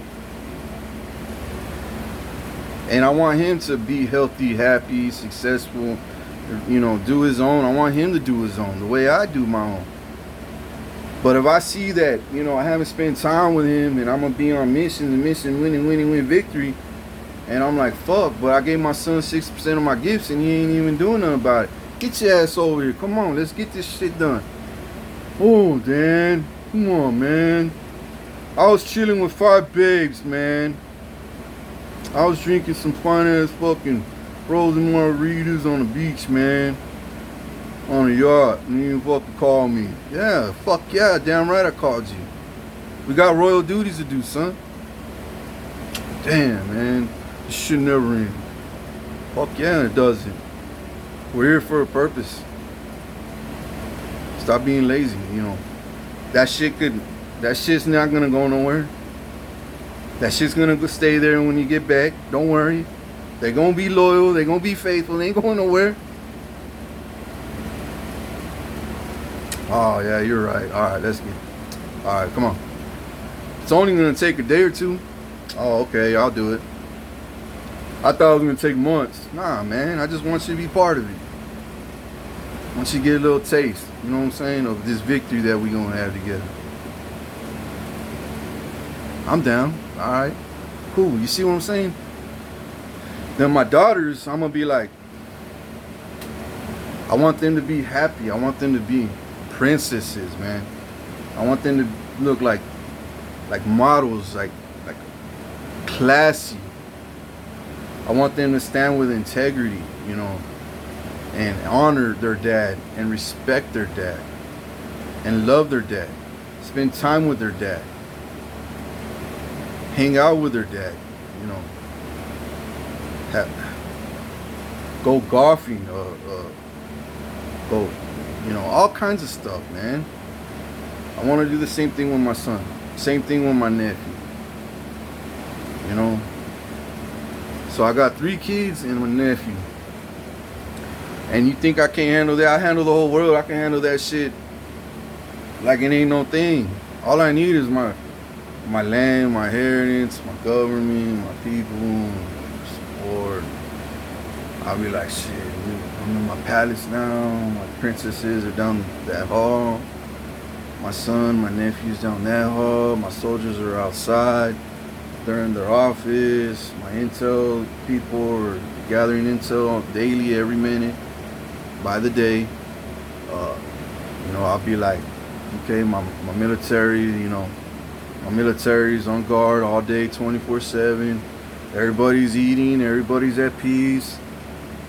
And I want him to be healthy, happy, successful, do his own. I want him to do his own the way I do my own. But if I see that, I haven't spent time with him and I'm going to be on missions and win victory, and I'm like, fuck, but I gave my son 60% of my gifts and he ain't even doing nothing about it. Get your ass over here. Come on, let's get this shit done. Oh, Dan, come on, man. I was chilling with 5 babes, man. I was drinking some fine-ass fucking frozen margaritas on the beach, man. On a yacht, and you fucking call me. Yeah, fuck yeah, damn right I called you. We got royal duties to do, son. Damn, man. This shit never end. Fuck yeah, it doesn't. We're here for a purpose. Stop being lazy, That shit's not gonna go nowhere. That shit's gonna stay there when you get back. Don't worry. They're gonna be loyal, they're gonna be faithful, they ain't going nowhere. Oh yeah, you're right. Alright, let's get it. Alright, come on. It's only gonna take a day or two. Oh, okay, I'll do it. I thought it was gonna take months. Nah, man, I just want you to be part of it. I want you to get a little taste, you know what I'm saying, of this victory that we're gonna have together. I'm down. Alright. Cool. You see what I'm saying? Then my daughters, I'm gonna be like, I want them to be happy. I want them to be princesses, man. I want them to look like models, like classy. I want them to stand with integrity, and honor their dad and respect their dad and love their dad. Spend time with their dad. Hang out with their dad, go golfing, go, all kinds of stuff, man. I want to do the same thing with my son, same thing with my nephew, So I got 3 kids and my nephew. And you think I can't handle that? I handle the whole world. I can handle that shit like it ain't no thing. All I need is my land, my heritage, my government, my people, support. I'll be like, shit, I'm in my palace now. My princesses are down that hall. My son, my nephew's down that hall. My soldiers are outside. They're in their office. My intel people are gathering intel daily, every minute, by the day. I'll be like, okay, my military, my military's on guard all day, 24/7. Everybody's eating, everybody's at peace,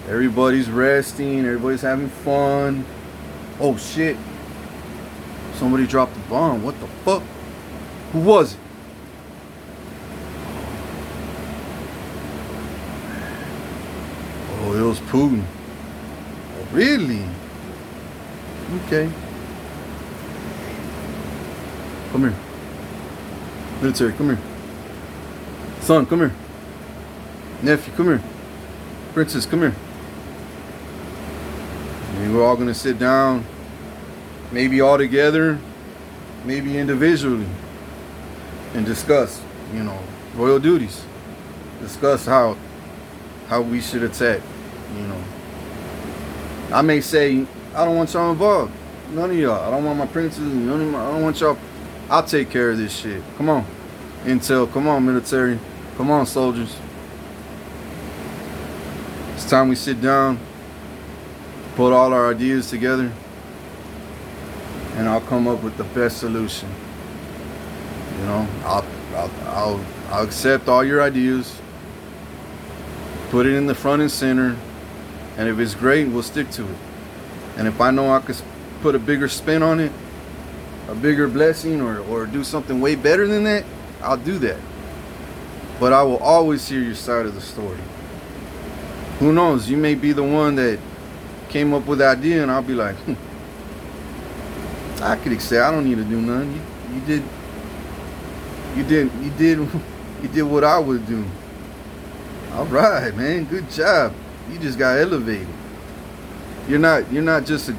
everybody's resting, everybody's having fun. Oh shit. Somebody dropped a bomb. What the fuck? Who was it? Oh, it was Putin. Oh, really? Okay. Come here. Military, come here. Son, come here. Nephew, come here. Princess, come here. And we're all gonna sit down, maybe all together, maybe individually, and discuss, royal duties. Discuss how we should attack, I may say, I don't want y'all involved. None of y'all. I don't want my princes. I don't want y'all. I'll take care of this shit. Come on. Intel. Come on, military. Come on, soldiers. It's time we sit down, put all our ideas together, and I'll come up with the best solution. I'll accept all your ideas, put it in the front and center, and if it's great, we'll stick to it. And if I know I could put a bigger spin on it, a bigger blessing, or do something way better than that, I'll do that. But I will always hear your side of the story. Who knows? You may be the one that came up with the idea, and I'll be like, I could accept. I don't need to do nothing. You did what I would do. All right, man. Good job. You just got elevated. you're not just a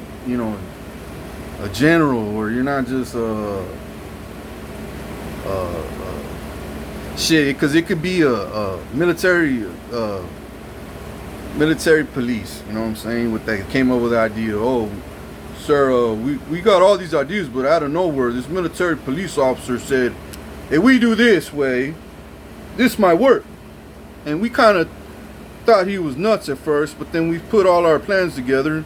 general, or you're not just shit, because it could be a military police, you know what I'm saying, with that came up with the idea, oh sir, we got all these ideas, but out of nowhere this military police officer said, if we do this way, this might work. And we kind of thought he was nuts at first, but then we put all our plans together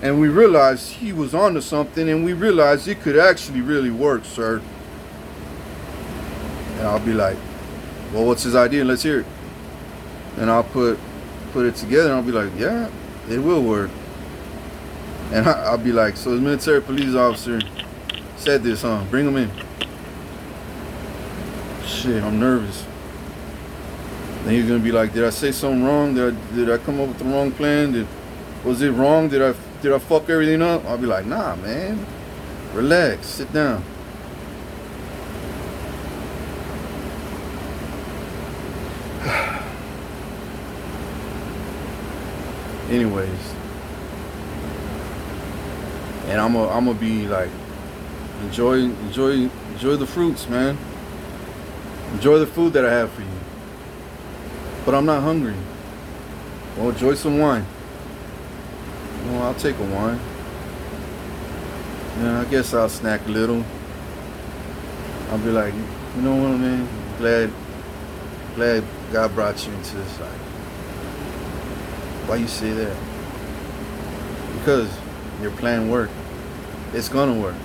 and we realized he was onto something, and we realized it could actually really work, sir. And I'll be like, well, what's his idea? Let's hear it. And I'll put it together, and I'll be like, yeah, it will work. And I'll be like, so the military police officer said this, huh? Bring him in. Shit, I'm nervous. Then he's gonna be like, did I say something wrong? Did I come up with the wrong plan? Was it wrong? Did I fuck everything up? I'll be like, nah, man. Relax, sit down. Anyways, and I'm gonna be like, enjoy the fruits, man. Enjoy the food that I have for you. But I'm not hungry. Well, enjoy some wine. Well, I'll take a wine. Yeah, I guess I'll snack a little. I'll be like, you know what, man? Glad God brought you into this life. Why you say that? Because your plan worked. It's gonna work.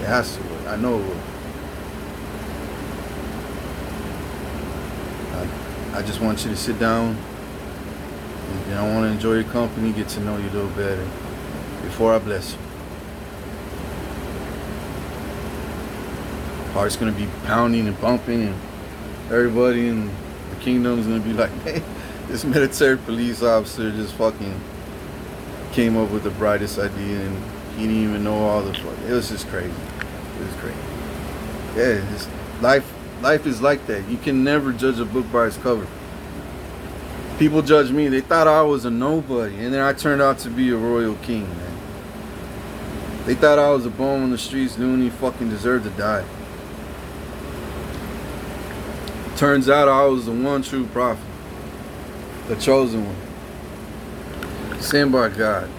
It has to work. I know it will. I just want you to sit down, and I want to enjoy your company, get to know you a little better before I bless you. Heart's gonna be pounding and bumping, and everybody in the kingdom is gonna be like, hey, this military police officer just fucking came up with the brightest idea, and he didn't even know all the fuck. It was just crazy. It was crazy. Yeah, it's life is like that. You can never judge a book by its cover. People judge me. They thought I was a nobody, and then I turned out to be a royal king, man. They thought I was a bum on the streets doing he fucking deserved to die. Turns out I was the one true prophet. The chosen one. Sent by God.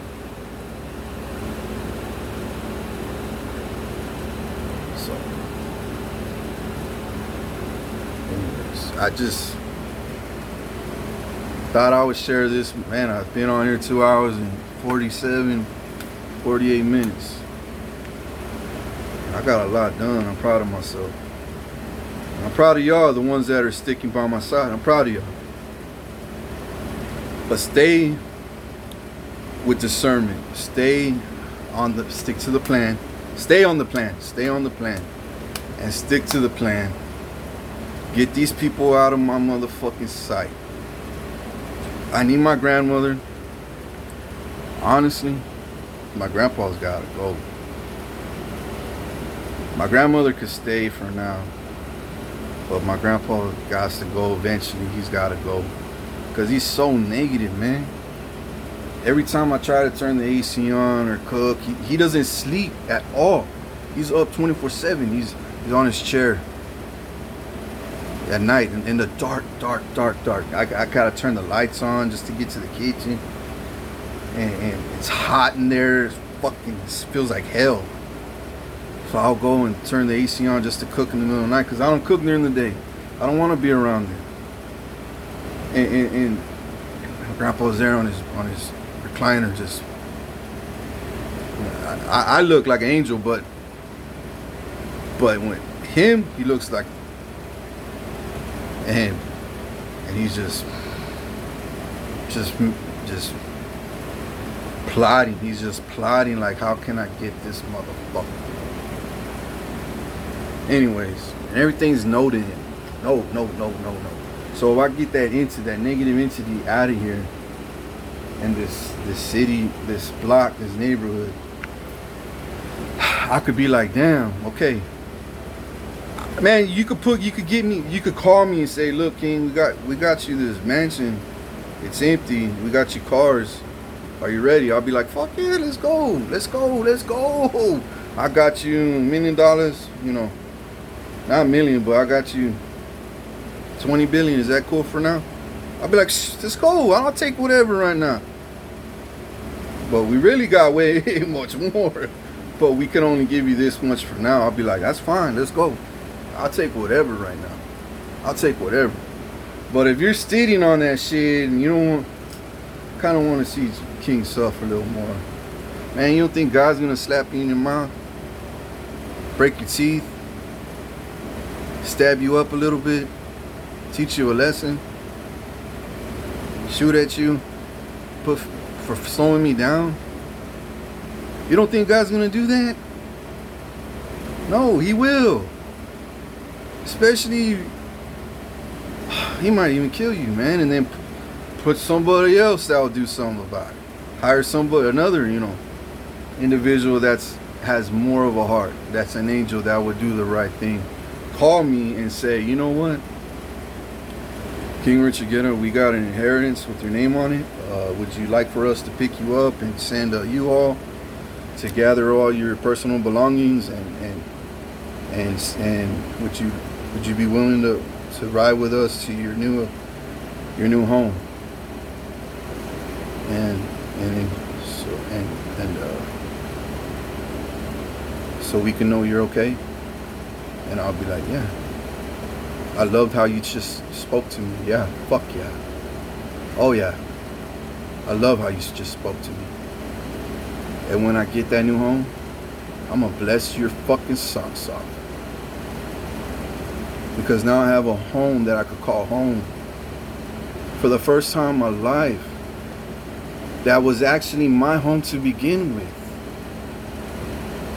So, anyways, I just thought I would share this. Man, I've been on here 2 hours and 48 minutes. I got a lot done. I'm proud of myself. I'm proud of y'all, the ones that are sticking by my side. I'm proud of y'all. But stay with discernment. Stick to the plan. Stay on the plan. Stay on the plan. And stick to the plan. Get these people out of my motherfucking sight. I need my grandmother. Honestly, my grandpa's gotta go. My grandmother could stay for now. But my grandpa got to go eventually. He's gotta go. Because he's so negative, man. Every time I try to turn the AC on or cook, he doesn't sleep at all. He's up 24/7. He's on his chair at night in the dark. I gotta turn the lights on just to get to the kitchen, and it's hot in there. It feels like hell. So I'll go and turn the AC on just to cook in the middle of the night, because I don't cook during the day. I don't want to be around there. And my grandpa's there on his recliner, just. I look like an angel, but when him, he looks like. And he's just plotting. He's just plotting, like, how can I get this motherfucker? Anyways, and everything's noted. No. So if I get that negative entity out of here, and this city, this block, this neighborhood, I could be like, damn, okay. Man, you could call me and say, look, King, we got you this mansion. It's empty. We got you cars. Are you ready? I'll be like, fuck yeah, let's go. Let's go. Let's go. I got you $1 million, you know. Not a million, but I got you 20 billion. Is that cool for now? I'll be like, let's go. I'll take whatever right now. But we really got way much more. But we can only give you this much for now. I'll be like, that's fine. Let's go. I'll take whatever right now. I'll take whatever. But if you're stealing on that shit and you don't kind of want to see King suffer a little more, man, you don't think God's going to slap you in your mouth? Break your teeth? Stab you up a little bit? Teach you a lesson? Shoot at you? For slowing me down? You don't think God's going to do that? No, he will. Especially, he might even kill you, man, and then put somebody else that will do something about it. Hire somebody, another, individual has more of a heart. That's an angel that would do the right thing. Call me and say, you know what? King Richard Guerra, we got an inheritance with your name on it. Would you like for us to pick you up and send a U-Haul to gather all your personal belongings and would you be willing to ride with us to your new home? So we can know you're okay. And I'll be like, yeah. I loved how you just spoke to me. Yeah, fuck yeah. Oh yeah. I love how you just spoke to me. And when I get that new home, I'm gonna bless your fucking socks off. Because now I have a home that I could call home. For the first time in my life, that was actually my home to begin with.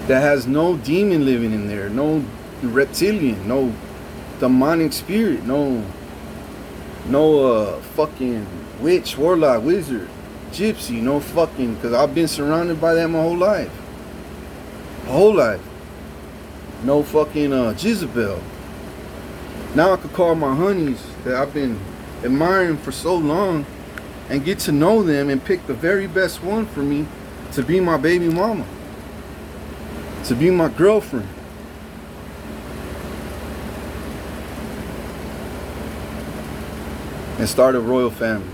That has no demon living in there, no reptilian, no demonic spirit, no fucking witch, warlock, wizard, gypsy, no fucking, because I've been surrounded by that my whole life. No fucking Jezebel. Now I could call my honeys that I've been admiring for so long and get to know them and pick the very best one for me to be my baby mama, to be my girlfriend. And start a royal family.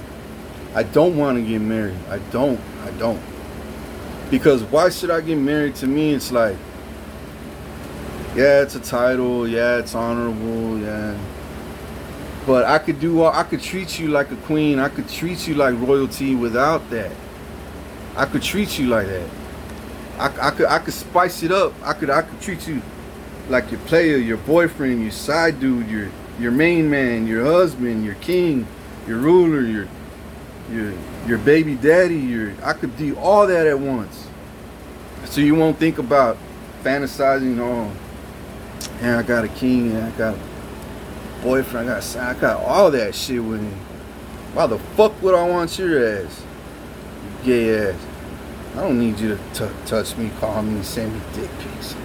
I don't want to get married. I don't. Because why should I get married? To me, it's like, yeah, it's a title. Yeah, it's honorable. Yeah. But I could treat you like a queen. I could treat you like royalty without that. I could treat you like that. I could spice it up. I could treat you like your player, your boyfriend, your side dude, your main man, your husband, your king, your ruler, your baby daddy. I could do all that at once. So you won't think about fantasizing, oh, and I got a king, and I got a boyfriend, I got all that shit with me. Why the fuck would I want your ass? You gay ass. I don't need you to touch me, call me, send me dick pics.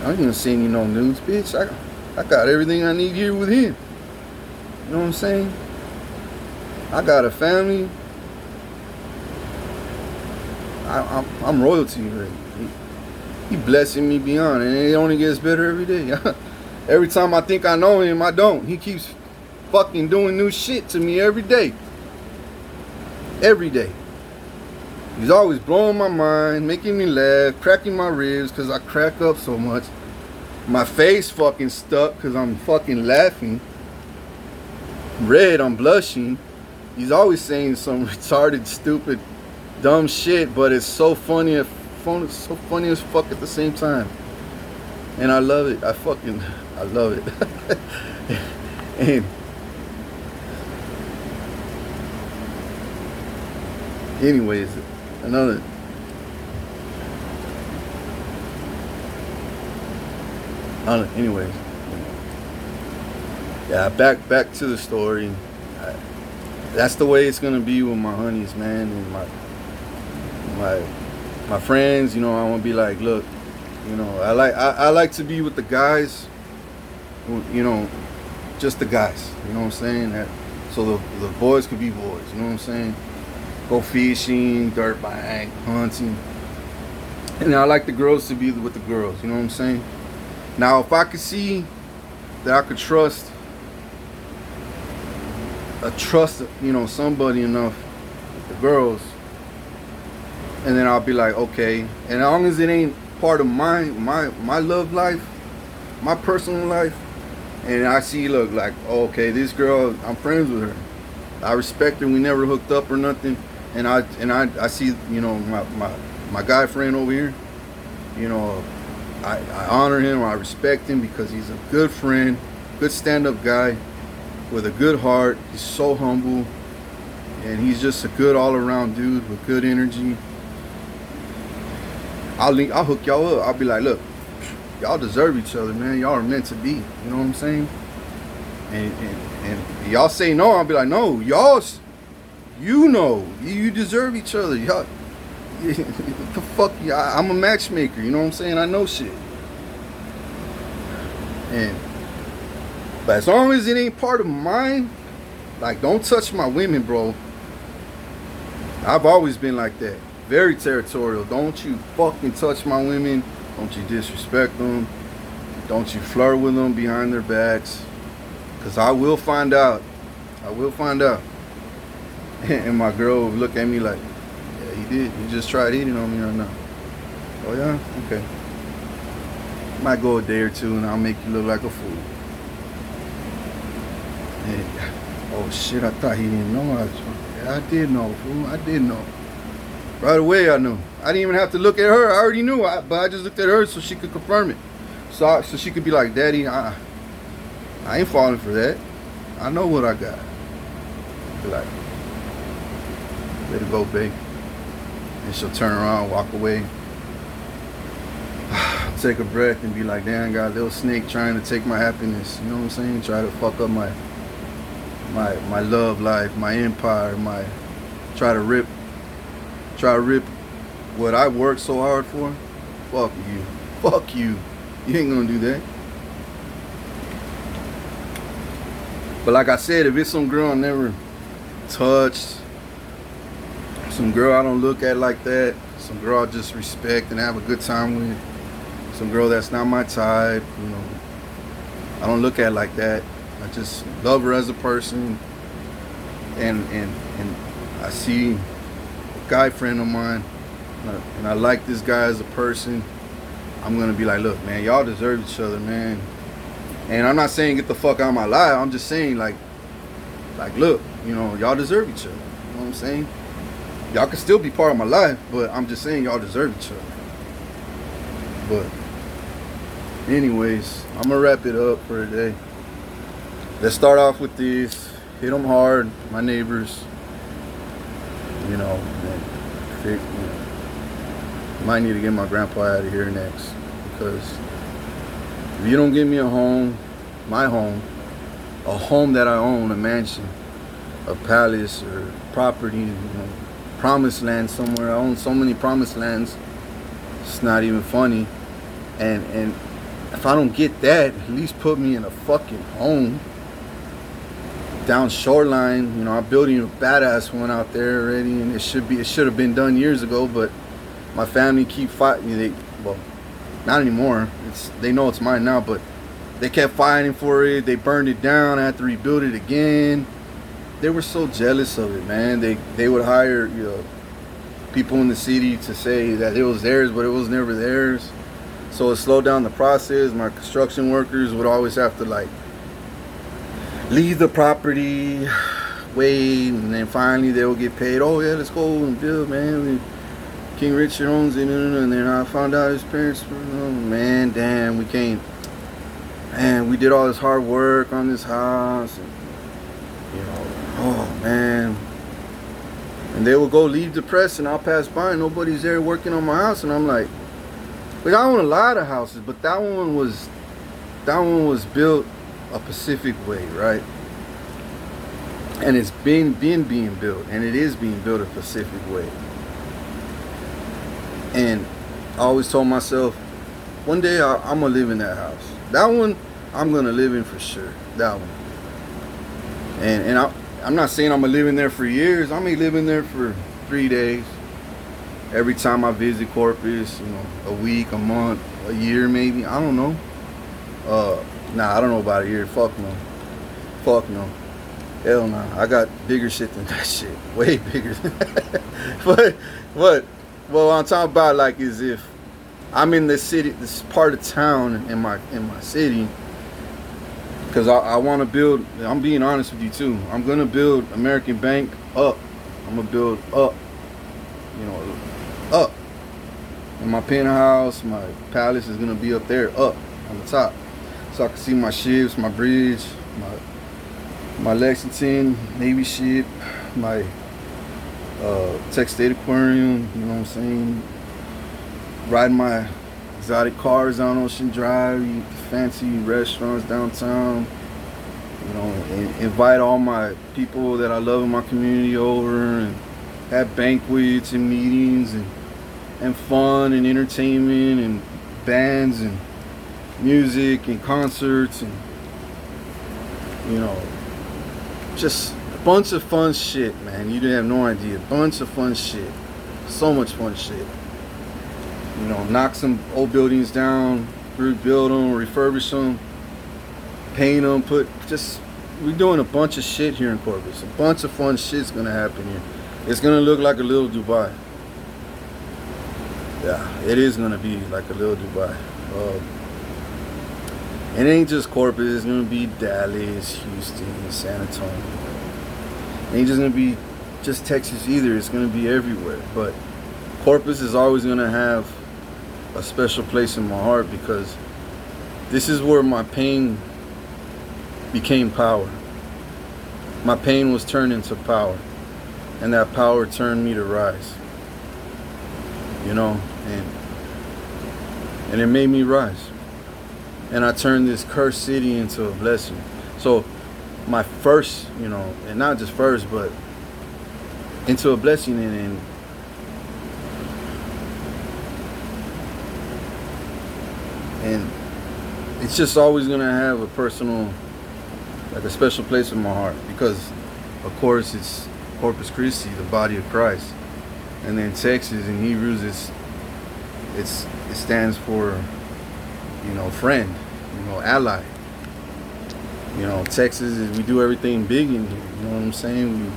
I ain't gonna send you no nudes, bitch. I got everything I need here with him. You know what I'm saying? I got a family. I'm royalty. He blessing me beyond, and it only gets better every day. Every time I think I know him, I don't. He keeps fucking doing new shit to me every day. Every day. He's always blowing my mind, making me laugh, cracking my ribs because I crack up so much. My face fucking stuck because I'm fucking laughing. Red, I'm blushing. He's always saying some retarded, stupid, dumb shit, but it's so funny, it's so funny as fuck at the same time. And I love it. I love it. And anyways, anyways, yeah, back to the story. That's the way it's gonna be with my honeys, man, and my friends. I want to be like, look, I like to be with the guys, just the guys. You know what I'm saying? So the boys could be boys. You know what I'm saying? go fishing, dirt bike, hunting. And I like the girls to be with the girls, you know what I'm saying? Now, if I could see that I could trust, somebody enough with the girls, and then I'll be like, okay. And as long as it ain't part of my love life, my personal life, and I see, look, like, oh, okay, this girl, I'm friends with her. I respect her. We never hooked up or nothing. And I see, my guy friend over here, I honor him. I respect him because he's a good friend, good stand-up guy with a good heart. He's so humble, and he's just a good all-around dude with good energy. I'll hook y'all up. I'll be like, look, y'all deserve each other, man. Y'all are meant to be. You know what I'm saying? And y'all say no, I'll be like, no, y'all, you deserve each other. Y'all, what the fuck? I'm a matchmaker. You know what I'm saying? I know shit. But as long as it ain't part of mine, like, don't touch my women, bro. I've always been like that. Very territorial. Don't you fucking touch my women. Don't you disrespect them. Don't you flirt with them behind their backs. Because I will find out. I will find out. And my girl would look at me like, yeah, he did. He just tried eating on me right now. Oh, yeah? Okay. Might go a day or two and I'll make you look like a fool. And, oh, shit, I thought he didn't know. I did know, fool. I did know. Right away, I knew. I didn't even have to look at her. I already knew. But I just looked at her so she could confirm it. So she could be like, Daddy, I ain't falling for that. I know what I got. Be like, let it go, babe. And she'll turn around, walk away, take a breath, and be like, damn, I got a little snake trying to take my happiness. You know what I'm saying? Try to fuck up my love life, my empire, try to rip what I worked so hard for. Fuck you. Fuck you. You ain't gonna do that. But like I said, if it's some girl I never touched, some girl I don't look at like that, some girl I just respect and have a good time with, some girl that's not my type, I don't look at like that. I just love her as a person, and I see a guy friend of mine, and I like this guy as a person. I'm gonna be like, look, man, y'all deserve each other, man. And I'm not saying get the fuck out of my life. I'm just saying, like, look, y'all deserve each other. You know what I'm saying? Y'all can still be part of my life, but I'm just saying y'all deserve each other. But anyways, I'm gonna wrap it up for today. Let's start off with this. Hit them hard, my neighbors. Might need to get my grandpa out of here next, because if you don't give me a home, my home, a home that I own, a mansion, a palace, or property, promised land somewhere. I own so many promised lands, it's not even funny. And if I don't get that, at least put me in a fucking home down shoreline. I'm building a badass one out there already, and it should have been done years ago, but my family keep fighting. Not anymore. They know it's mine now, but they kept fighting for it. They burned it down. I had to rebuild it again. They were so jealous of it, man. They would hire people in the city to say that it was theirs, but it was never theirs. So it slowed down the process. My construction workers would always have to leave the property, wait, and then finally they would get paid. Oh yeah, let's go and build, man. King Richard owns it, and then I found out his parents were, man, damn, we can't. Man, we did all this hard work on this house, and, oh man. And they will go leave depressed, and I'll pass by, and nobody's there working on my house, and I'm like, I own a lot of houses, but that one was built a Pacific way, right? And it's being built, and it is being built a Pacific way. And I always told myself, one day I'm gonna live in that house. That one I'm gonna live in for sure. That one. And I'm not saying I'm gonna live in there for years. I may live in there for 3 days. Every time I visit Corpus, you know, a week, a month, a year maybe. I don't know. Nah, I don't know about a year. Fuck no. Fuck no. Hell no. I got bigger shit than that shit. Way bigger than that. But what I'm talking about, like, is if I'm in this city, this part of town in my city, because I want to build. I'm being honest with you too. I'm gonna build American Bank up. I'm gonna build up. You know, up. And my penthouse, my palace is gonna be up there, up on the top, so I can see my ships, my bridge, my Lexington Navy ship, my Tech State Aquarium. You know what I'm saying? Riding my exotic cars down Ocean Drive, eat fancy restaurants downtown. You know, and invite all my people that I love in my community over, and have banquets and meetings and fun and entertainment and bands and music and concerts, and you know, just a bunch of fun shit, man. You didn't have no idea. A bunch of fun shit. So much fun shit. You know, knock some old buildings down, rebuild them, refurbish them, paint them, we're doing a bunch of shit here in Corpus. A bunch of fun shit's gonna happen here. It's gonna look like a little Dubai. Yeah, it is gonna be like a little Dubai. It ain't just Corpus. It's gonna be Dallas, Houston, San Antonio. It ain't just gonna be just Texas either. It's gonna be everywhere. But Corpus is always gonna have a special place in my heart, because this is where my pain became power. My pain was turned into power, and that power turned me to rise. You know, and it made me rise. And I turned this cursed city into a blessing. So my first, you know, and not just first, but into a blessing, and it's just always gonna have a personal, like a special place in my heart, because of course it's Corpus Christi, the body of Christ. And then Texas in Hebrews, it stands for, you know, friend, you know, ally. You know, Texas is, we do everything big in here. You know what I'm saying?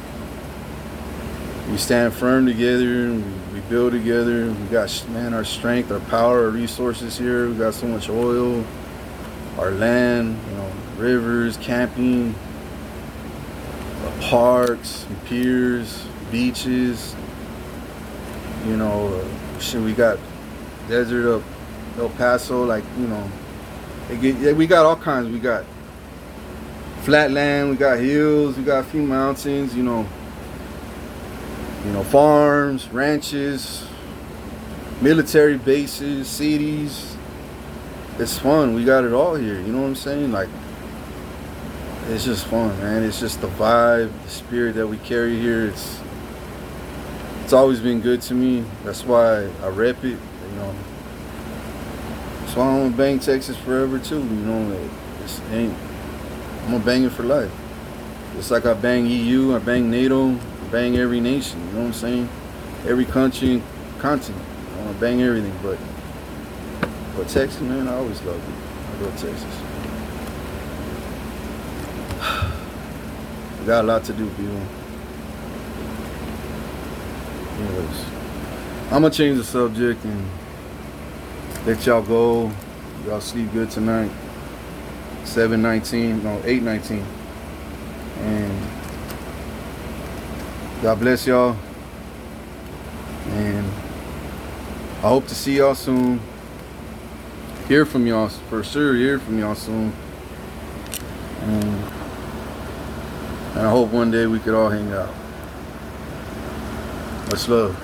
We stand firm together, and we build together. We got, man, our strength, our power, our resources here. We got so much oil, our land, you know, rivers, camping, parks, and piers, beaches. You know, shit, we got desert of El Paso, like, you know, we got all kinds. We got flat land, we got hills, we got a few mountains, you know, farms, ranches, military bases, cities. It's fun. We got it all here. You know what I'm saying? Like, it's just fun, man. It's just the vibe, the spirit that we carry here. It's always been good to me. That's why I rep it, you know. So I'm gonna bang Texas forever too, you know. I'm gonna bang it for life. Just like I bang EU, I bang NATO, I bang every nation, you know what I'm saying? Every country and continent. I wanna bang everything, but Texas, man, I always loved it. I love Texas. We got a lot to do, people. Anyways, I'm gonna change the subject and let y'all go. Y'all sleep good tonight. 8:19. And God bless y'all. And I hope to see y'all soon. Hear from y'all for sure. Hear from y'all soon. And I hope one day we could all hang out. Much love.